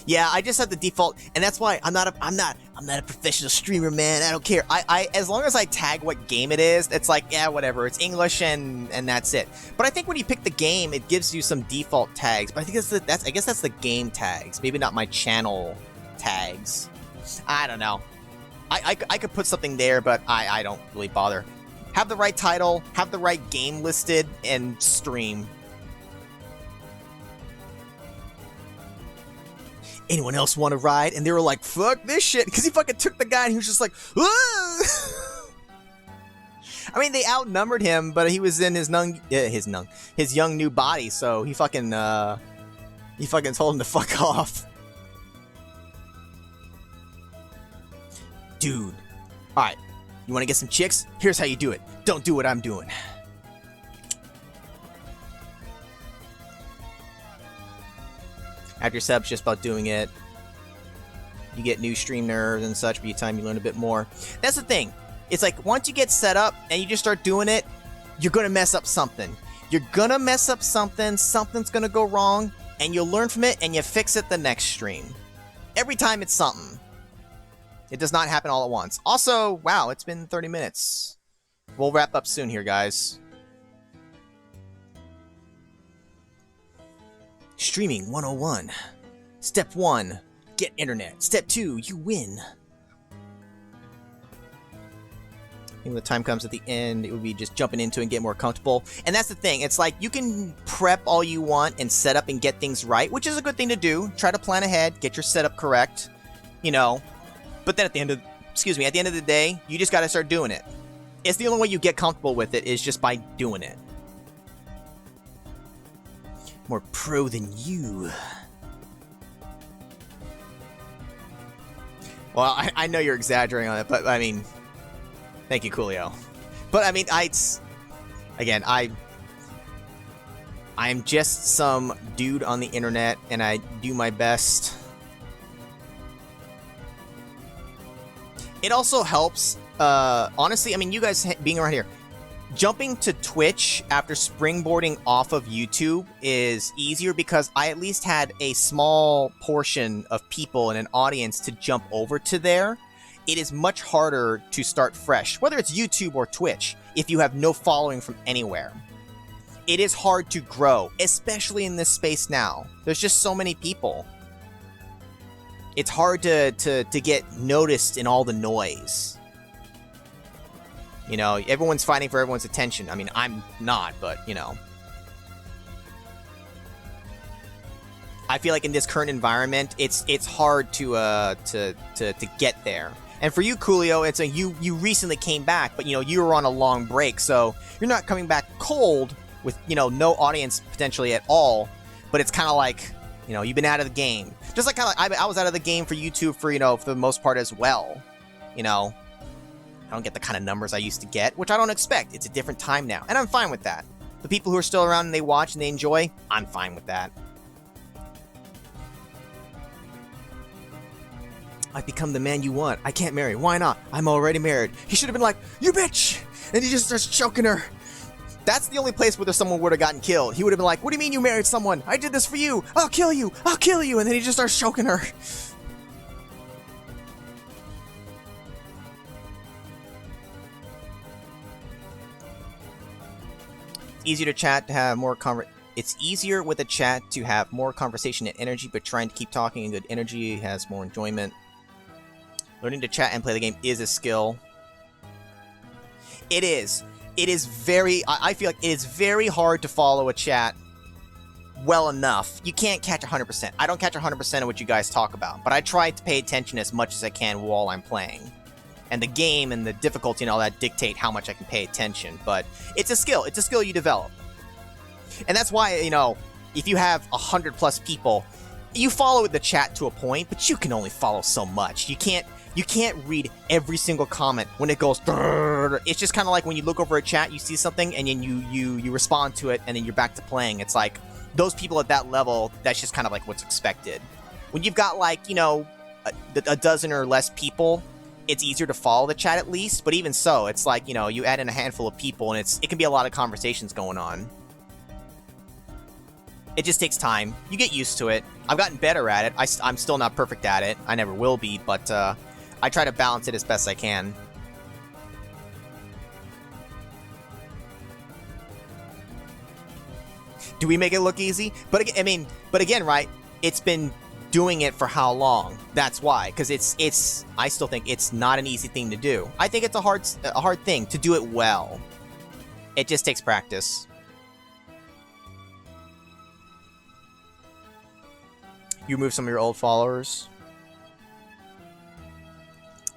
Yeah, I just have the default, and that's why I'm not a professional streamer, man. I don't care. I as long as I tag what game it is, it's like, yeah, whatever. It's English and that's it. But I think when you pick the game, it gives you some default tags. But I think I guess that's the game tags. Maybe not my channel tags. I don't know. I could put something there, but I don't really bother. Have the right title, have the right game listed, and stream. Anyone else want to ride? And they were like, fuck this shit, because he fucking took the guy and he was just like, ah! I mean, they outnumbered him, but he was in his young new body, so he fucking told him to fuck off. Dude. Alright, you want to get some chicks? Here's how you do it. Don't do what I'm doing. After your subs, just about doing it. You get new stream nerves and such, but each time you learn a bit more. That's the thing. It's like, once you get set up and you just start doing it, you're going to mess up something. You're going to mess up something, something's going to go wrong, and you'll learn from it and you fix it the next stream. Every time it's something. It does not happen all at once. Also, wow, it's been 30 minutes. We'll wrap up soon here, guys. Streaming 101. Step 1, get internet. Step 2, you win. And when the time comes at the end, it would be just jumping into it and get more comfortable. And that's the thing. It's like you can prep all you want and set up and get things right, which is a good thing to do. Try to plan ahead, get your setup correct, you know. But then at the end of the day, you just got to start doing it. It's the only way you get comfortable with it is just by doing it. More pro than you. Well, I know you're exaggerating on it, but I mean, thank you, Coolio. But I mean, I'm just some dude on the internet, and I do my best. It also helps, honestly, I mean, you guys being around here, jumping to Twitch after springboarding off of YouTube is easier because I at least had a small portion of people in an audience to jump over to there. It is much harder to start fresh, whether it's YouTube or Twitch, if you have no following from anywhere. It is hard to grow, especially in this space now. There's just so many people. It's hard to get noticed in all the noise. You know, everyone's fighting for everyone's attention. I mean, I'm not, but, you know. I feel like in this current environment, it's hard to get there. And for you, Coolio, it's you recently came back, but, you know, you were on a long break, so you're not coming back cold with, you know, no audience potentially at all, but it's kind of like, you know, you've been out of the game. Just like kind of, I was out of the game for YouTube for, you know, for the most part as well, you know. I don't get the kind of numbers I used to get, which I don't expect. It's a different time now, and I'm fine with that. The people who are still around and they watch and they enjoy, I'm fine with that. I've become the man you want. I can't marry. Why not? I'm already married. He should have been like, you bitch! And he just starts choking her. That's the only place where someone would have gotten killed. He would have been like, what do you mean you married someone? I did this for you. I'll kill you. I'll kill you. And then he just starts choking her. Easier to chat to have more It's easier with a chat to have more conversation and energy, but trying to keep talking and good energy has more enjoyment. Learning to chat and play the game is a skill. It is. It is very... I feel like it is very hard to follow a chat well enough. You can't catch 100%. I don't catch 100% of what you guys talk about, but I try to pay attention as much as I can while I'm playing. and the game and the difficulty and all that dictate how much I can pay attention. But it's a skill. It's a skill you develop. And that's why, you know, if you have 100+ people, you follow the chat to a point, but you can only follow so much. You can't read every single comment when it goes. It's just kind of like when you look over a chat, you see something, and then you respond to it, and then you're back to playing. It's like those people at that level, that's just kind of like what's expected. When you've got like, you know, a dozen or less people, it's easier to follow the chat at least. But even so, it's like, you know, you add in a handful of people, and it can be a lot of conversations going on. It just takes time. You get used to it. I've gotten better at it. I'm still not perfect at it. I never will be, but I try to balance it as best I can. Do we make it look easy? But I mean, but again, right? It's been doing it for how long? That's why. Because I still think it's not an easy thing to do. I think it's a hard thing to do it well. It just takes practice. You remove some of your old followers.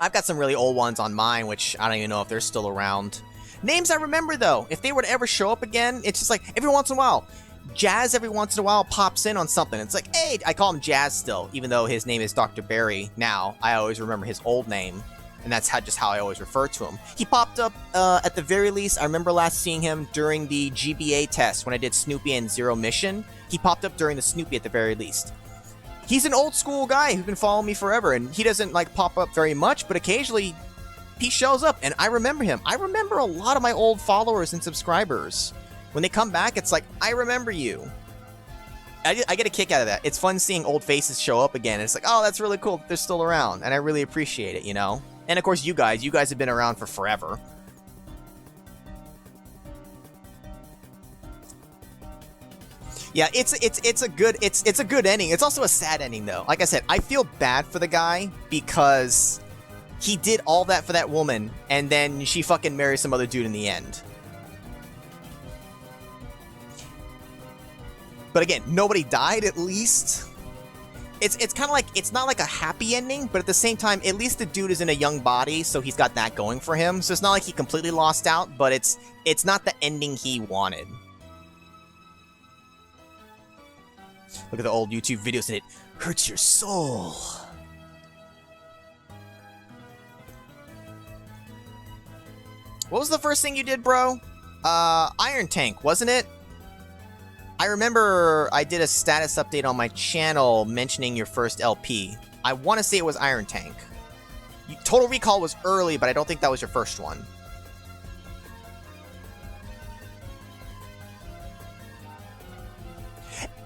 I've got some really old ones on mine, which I don't even know if they're still around. Names I remember, though. If they were to ever show up again, it's just like, every once in a while. Jazz, every once in a while, pops in on something. It's like, hey, I call him Jazz still, even though his name is Dr. Barry now. I always remember his old name, and that's just how I always refer to him. He popped up, at the very least, I remember last seeing him during the GBA test when I did Snoopy and Zero Mission. He popped up during the Snoopy at the very least. He's an old school guy who's been following me forever, and he doesn't like pop up very much, but occasionally he shows up, and I remember him. I remember a lot of my old followers and subscribers. When they come back, it's like, I remember you. I get a kick out of that. It's fun seeing old faces show up again, and it's like, oh, that's really cool that they're still around, and I really appreciate it, you know? And of course, you guys have been around for forever. Yeah, it's a good ending. It's also a sad ending, though. Like I said, I feel bad for the guy because he did all that for that woman, and then she fucking marries some other dude in the end. But again, nobody died, at least. It's kind of like, it's not like a happy ending, but at the same time, at least the dude is in a young body, so he's got that going for him. So it's not like he completely lost out, but it's not the ending he wanted. Look at the old YouTube videos and it hurts your soul. What was the first thing you did, bro? Iron Tank, wasn't it? I remember I did a status update on my channel mentioning your first LP. I want to say it was Iron Tank. Total Recall was early, but I don't think that was your first one.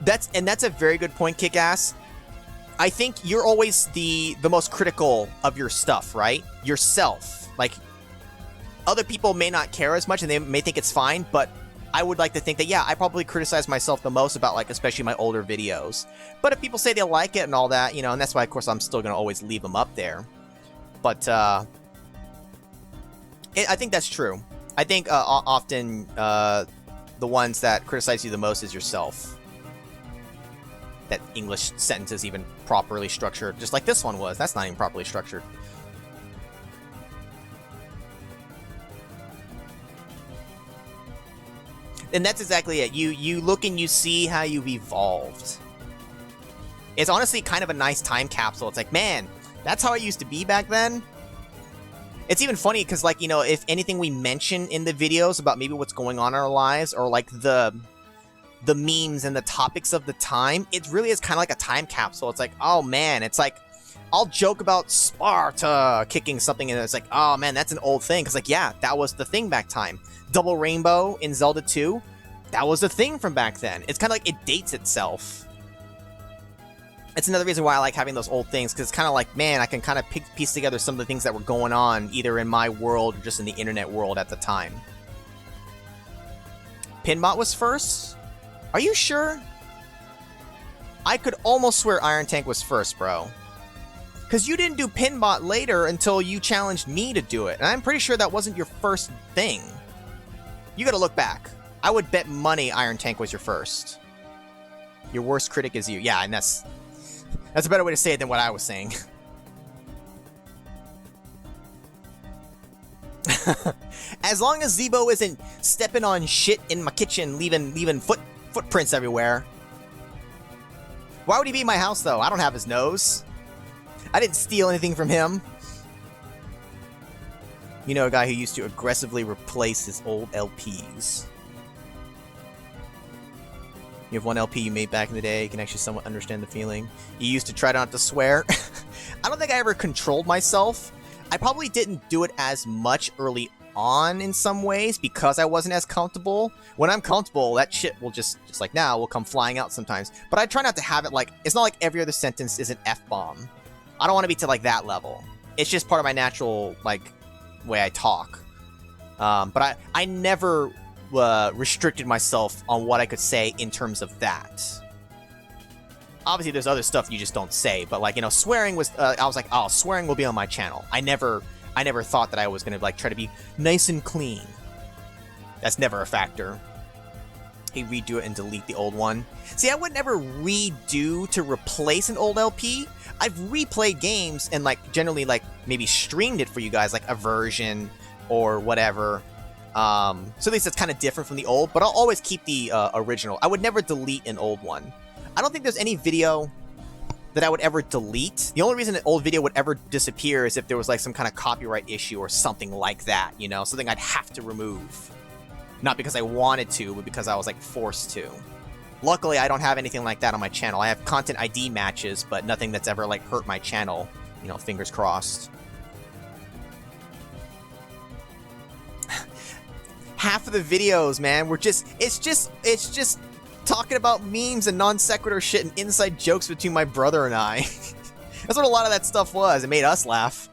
That's a very good point, Kick-Ass. I think you're always the most critical of your stuff, right? Yourself. Like, other people may not care as much and they may think it's fine, but I would like to think that, yeah, I probably criticize myself the most about, like, especially my older videos. But if people say they like it and all that, you know, and that's why, of course, I'm still going to always leave them up there. But, I think that's true. I think, often, the ones that criticize you the most is yourself. That English sentence is even properly structured, just like this one was. That's not even properly structured. And that's exactly it. You look and you see how you've evolved. It's honestly kind of a nice time capsule. It's like, man, that's how I used to be back then. It's even funny because, like, you know, if anything we mention in the videos about maybe what's going on in our lives, or like the memes and the topics of the time, it really is kind of like a time capsule. It's like, oh man, it's like, I'll joke about Sparta kicking something, and it's like, oh man, that's an old thing. Because, like, yeah, that was the thing back time. Double Rainbow in Zelda 2, that was a thing from back then. It's kind of like it dates itself. It's another reason why I like having those old things, because it's kind of like, man, I can kind of piece together some of the things that were going on, either in my world or just in the internet world at the time. Pinbot was first? Are you sure? I could almost swear Iron Tank was first, bro. Because you didn't do Pinbot later until you challenged me to do it. And I'm pretty sure that wasn't your first thing. You gotta look back. I would bet money Iron Tank was your first. Your worst critic is you. Yeah, and that's a better way to say it than what I was saying. As long as Zebo isn't stepping on shit in my kitchen, leaving footprints everywhere. Why would he be in my house, though? I don't have his nose. I didn't steal anything from him. You know, a guy who used to aggressively replace his old LPs. You have one LP you made back in the day, you can actually somewhat understand the feeling. You used to try not to swear. I don't think I ever controlled myself. I probably didn't do it as much early on in some ways because I wasn't as comfortable. When I'm comfortable, that shit will just like now, will come flying out sometimes. But I try not to have it like, it's not like every other sentence is an F-bomb. I don't want to be to like that level. It's just part of my natural, like, way I talk. But I never restricted myself on what I could say in terms of that. Obviously, there's other stuff you just don't say, but like, you know, swearing was, I was like, oh, swearing will be on my channel. I never thought that I was gonna like try to be nice and clean. That's never a factor. Hey, redo it and delete the old one. See, I would never redo to replace an old LP. I've replayed games and like generally like maybe streamed it for you guys, like a version or whatever. So at least it's kind of different from the old, but I'll always keep the original. I would never delete an old one. I don't think there's any video that I would ever delete. The only reason an old video would ever disappear is if there was like some kind of copyright issue or something like that, you know, something I'd have to remove. Not because I wanted to, but because I was like forced to. Luckily, I don't have anything like that on my channel. I have content ID matches, but nothing that's ever like hurt my channel. You know, fingers crossed. Half of the videos, man, were just, it's just talking about memes and non sequitur shit and inside jokes between my brother and I. That's what a lot of that stuff was. It made us laugh.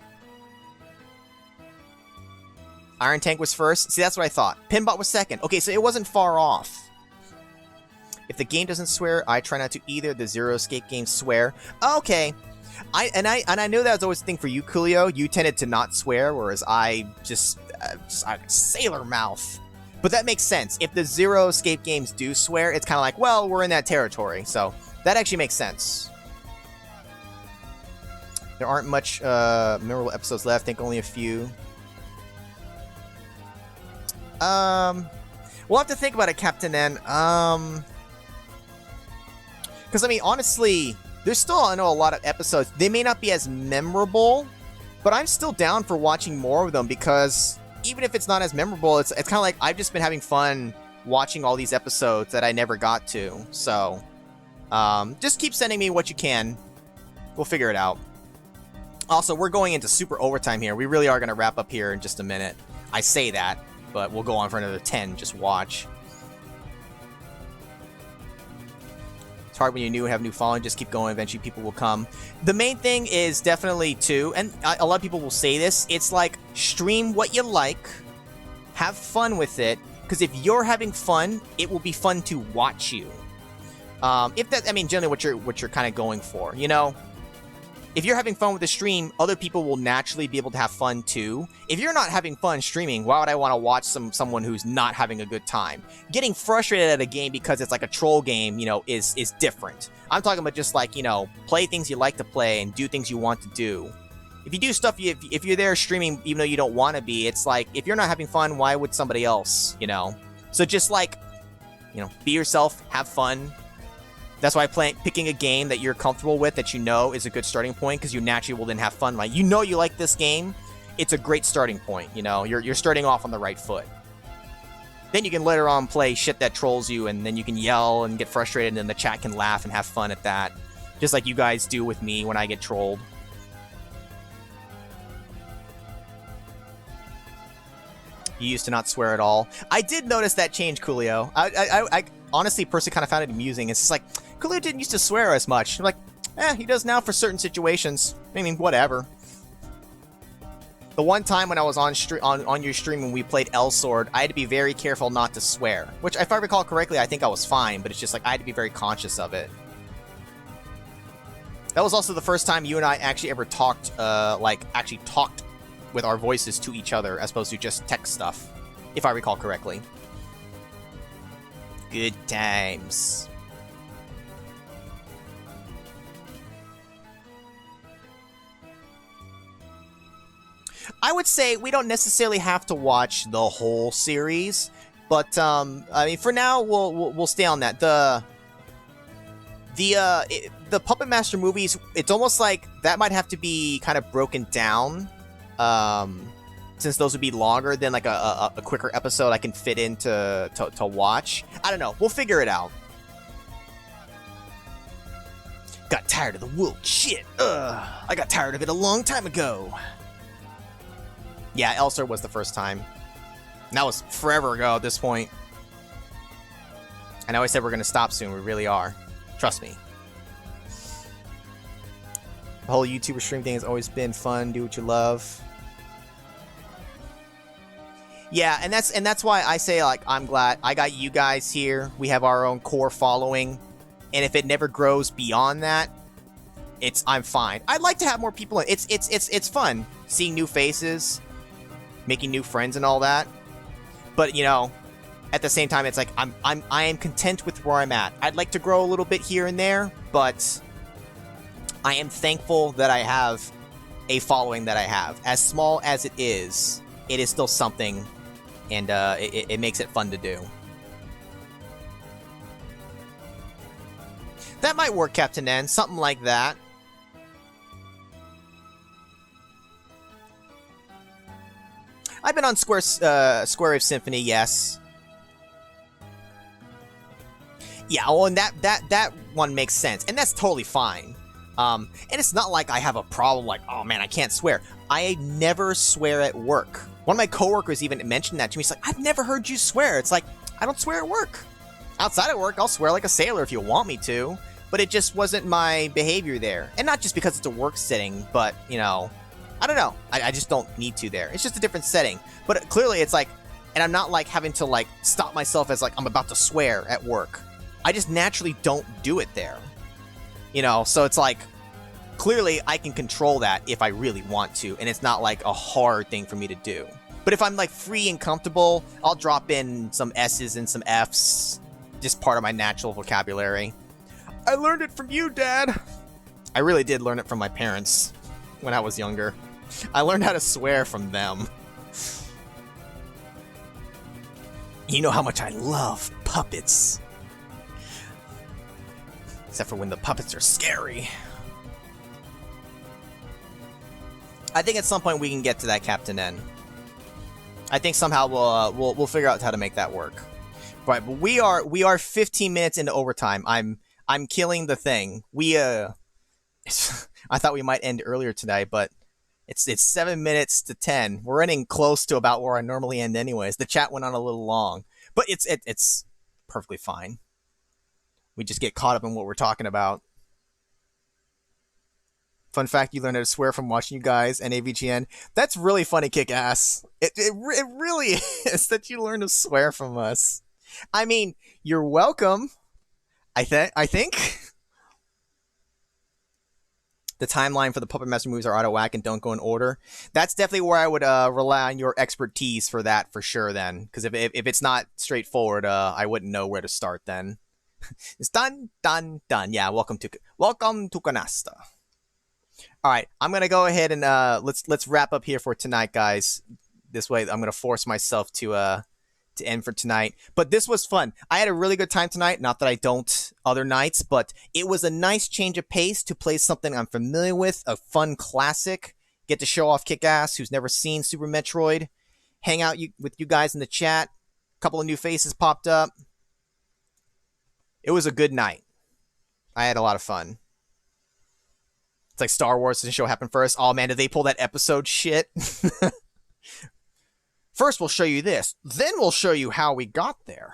Iron Tank was first. See, that's what I thought. Pinbot was second. Okay, so it wasn't far off. If the game doesn't swear, I try not to either. The Zero Escape games swear. Okay. I knew that was always the thing for you, Coolio. You tended to not swear, whereas I just sailor mouth. But that makes sense. If the Zero Escape games do swear, it's kind of like, well, we're in that territory. So that actually makes sense. There aren't much memorable episodes left. I think only a few. We'll have to think about it, Captain N. Because, I mean, honestly, there's still, I know, a lot of episodes. They may not be as memorable, but I'm still down for watching more of them because even if it's not as memorable, it's kind of like I've just been having fun watching all these episodes that I never got to. So, just keep sending me what you can. We'll figure it out. Also, we're going into super overtime here. We really are going to wrap up here in just a minute. I say that, but we'll go on for another 10. Just watch. It's hard when you're new and have new following. Just keep going. Eventually, people will come. The main thing is definitely, too, and a lot of people will say this, it's like, stream what you like. Have fun with it. Because if you're having fun, it will be fun to watch you. If that, I mean, generally what you're kind of going for, you know? If you're having fun with the stream, other people will naturally be able to have fun too. If you're not having fun streaming, why would I want to watch someone who's not having a good time? Getting frustrated at a game because it's like a troll game, you know, is different. I'm talking about just like, you know, play things you like to play and do things you want to do. If you do stuff, if you're there streaming even though you don't want to be, it's like, if you're not having fun, why would somebody else, you know? So just like, you know, be yourself, have fun. That's why picking a game that you're comfortable with, that you know is a good starting point, because you naturally will then have fun. Like, you know you like this game, it's a great starting point, you know? You're starting off on the right foot. Then you can later on play shit that trolls you, and then you can yell and get frustrated, and then the chat can laugh and have fun at that. Just like you guys do with me when I get trolled. You used to not swear at all. I did notice that change, Coolio. I honestly, personally kind of found it amusing. It's just like, Coolio didn't used to swear as much. I'm like, he does now for certain situations. I mean, whatever. The one time when I was on your stream when we played L Sword, I had to be very careful not to swear. Which, if I recall correctly, I think I was fine, but it's just like, I had to be very conscious of it. That was also the first time you and I actually ever talked, actually talked with our voices to each other, as opposed to just text stuff, if I recall correctly. Good times. I would say we don't necessarily have to watch the whole series, but I mean, for now we'll stay on that. The Puppet Master movies, it's almost like that might have to be kind of broken down, since those would be longer than like a quicker episode I can fit in to watch. I don't know. We'll figure it out. Got tired of the wool. Shit. I got tired of it a long time ago. Yeah, Elser was the first time. And that was forever ago at this point. I know I said we're going to stop soon. We really are. Trust me. The whole YouTuber stream thing has always been fun. Do what you love. Yeah, and that's why I say, like, I'm glad I got you guys here. We have our own core following. And if it never grows beyond that, I'm fine. I'd like to have more people. It's fun seeing new faces, making new friends and all that. But, you know, at the same time, it's like I am content with where I'm at. I'd like to grow a little bit here and there, but I am thankful that I have a following that I have. As small as it is still something, and it makes it fun to do. That might work, Captain N. Something like that. I've been on Square Wave Symphony, yes. Yeah, well, and that one makes sense, and that's totally fine. And it's not like I have a problem like, oh man, I can't swear. I never swear at work. One of my coworkers even mentioned that to me. He's like, I've never heard you swear. It's like, I don't swear at work. Outside of work, I'll swear like a sailor if you want me to. But it just wasn't my behavior there. And not just because it's a work setting, but, you know, I don't know. I just don't need to there. It's just a different setting. But clearly it's like, and I'm not like having to like stop myself as like I'm about to swear at work. I just naturally don't do it there. You know, so it's like, clearly I can control that if I really want to. And it's not like a hard thing for me to do. But if I'm like free and comfortable, I'll drop in some S's and some F's. Just part of my natural vocabulary. I learned it from you, Dad. I really did learn it from my parents when I was younger. I learned how to swear from them. You know how much I love puppets. Except for when the puppets are scary. I think at some point we can get to that, Captain N. I think somehow we'll figure out how to make that work. Right, but we are 15 minutes into overtime. I'm killing the thing. I thought we might end earlier today, but it's 7 minutes to 10. We're running close to about where I normally end anyways. The chat went on a little long, but it's perfectly fine. We just get caught up in what we're talking about. Fun fact, you learned how to swear from watching you guys and AVGN. That's really funny, kick-ass. It really is that you learn to swear from us. I mean, you're welcome. I think. The timeline for the Puppet Master movies are out of whack and don't go in order. That's definitely where I would rely on your expertise for that for sure then. Because if it's not straightforward, I wouldn't know where to start then. It's done. Yeah, welcome to Canasta. All right, I'm gonna go ahead and let's wrap up here for tonight, guys. This way, I'm gonna force myself to end for tonight. But this was fun. I had a really good time tonight. Not that I don't other nights, but it was a nice change of pace to play something I'm familiar with, a fun classic. Get to show off Kick-Ass, who's never seen Super Metroid. Hang out with you guys in the chat. A couple of new faces popped up. It was a good night. I had a lot of fun. It's like Star Wars, the show happened first. Oh man, did they pull that episode shit? First, we'll show you this. Then we'll show you how we got there.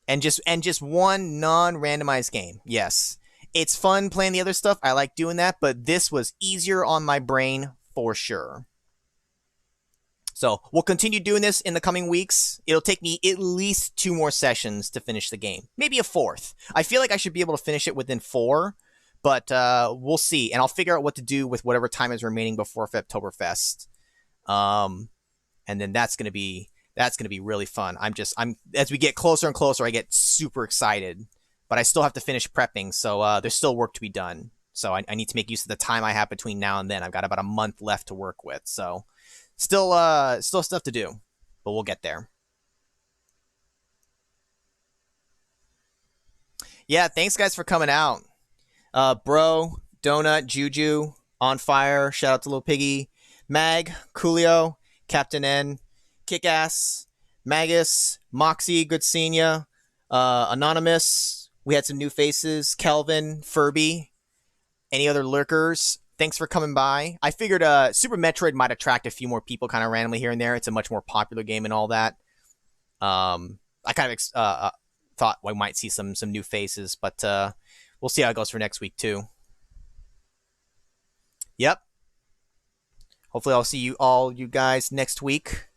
And just one non-randomized game. Yes. It's fun playing the other stuff. I like doing that, but this was easier on my brain for sure. So, we'll continue doing this in the coming weeks. It'll take me at least 2 more sessions to finish the game. Maybe a 4th. I feel like I should be able to finish it within 4, but we'll see. And I'll figure out what to do with whatever time is remaining before Oktoberfest. And then that's gonna be really fun. I'm as we get closer and closer, I get super excited, but I still have to finish prepping, so there's still work to be done. So I need to make use of the time I have between now and then. I've got about a month left to work with. So still stuff to do, but we'll get there. Yeah, thanks guys for coming out. Bro, Donut, Juju, On Fire, shout out to Little Piggy, Mag, Coolio, Captain N, Kickass, Magus, Moxie, good seeing ya, Anonymous, we had some new faces, Kelvin, Furby, any other lurkers, thanks for coming by. I figured Super Metroid might attract a few more people kind of randomly here and there. It's a much more popular game and all that. I kind of thought we might see some new faces, but we'll see how it goes for next week too. Yep. Hopefully, I'll see you guys next week,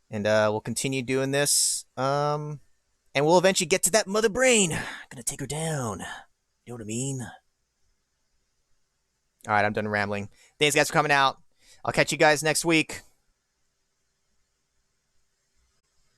and we'll continue doing this. And we'll eventually get to that mother brain. Gonna take her down. You know what I mean? All right, I'm done rambling. Thanks, guys, for coming out. I'll catch you guys next week.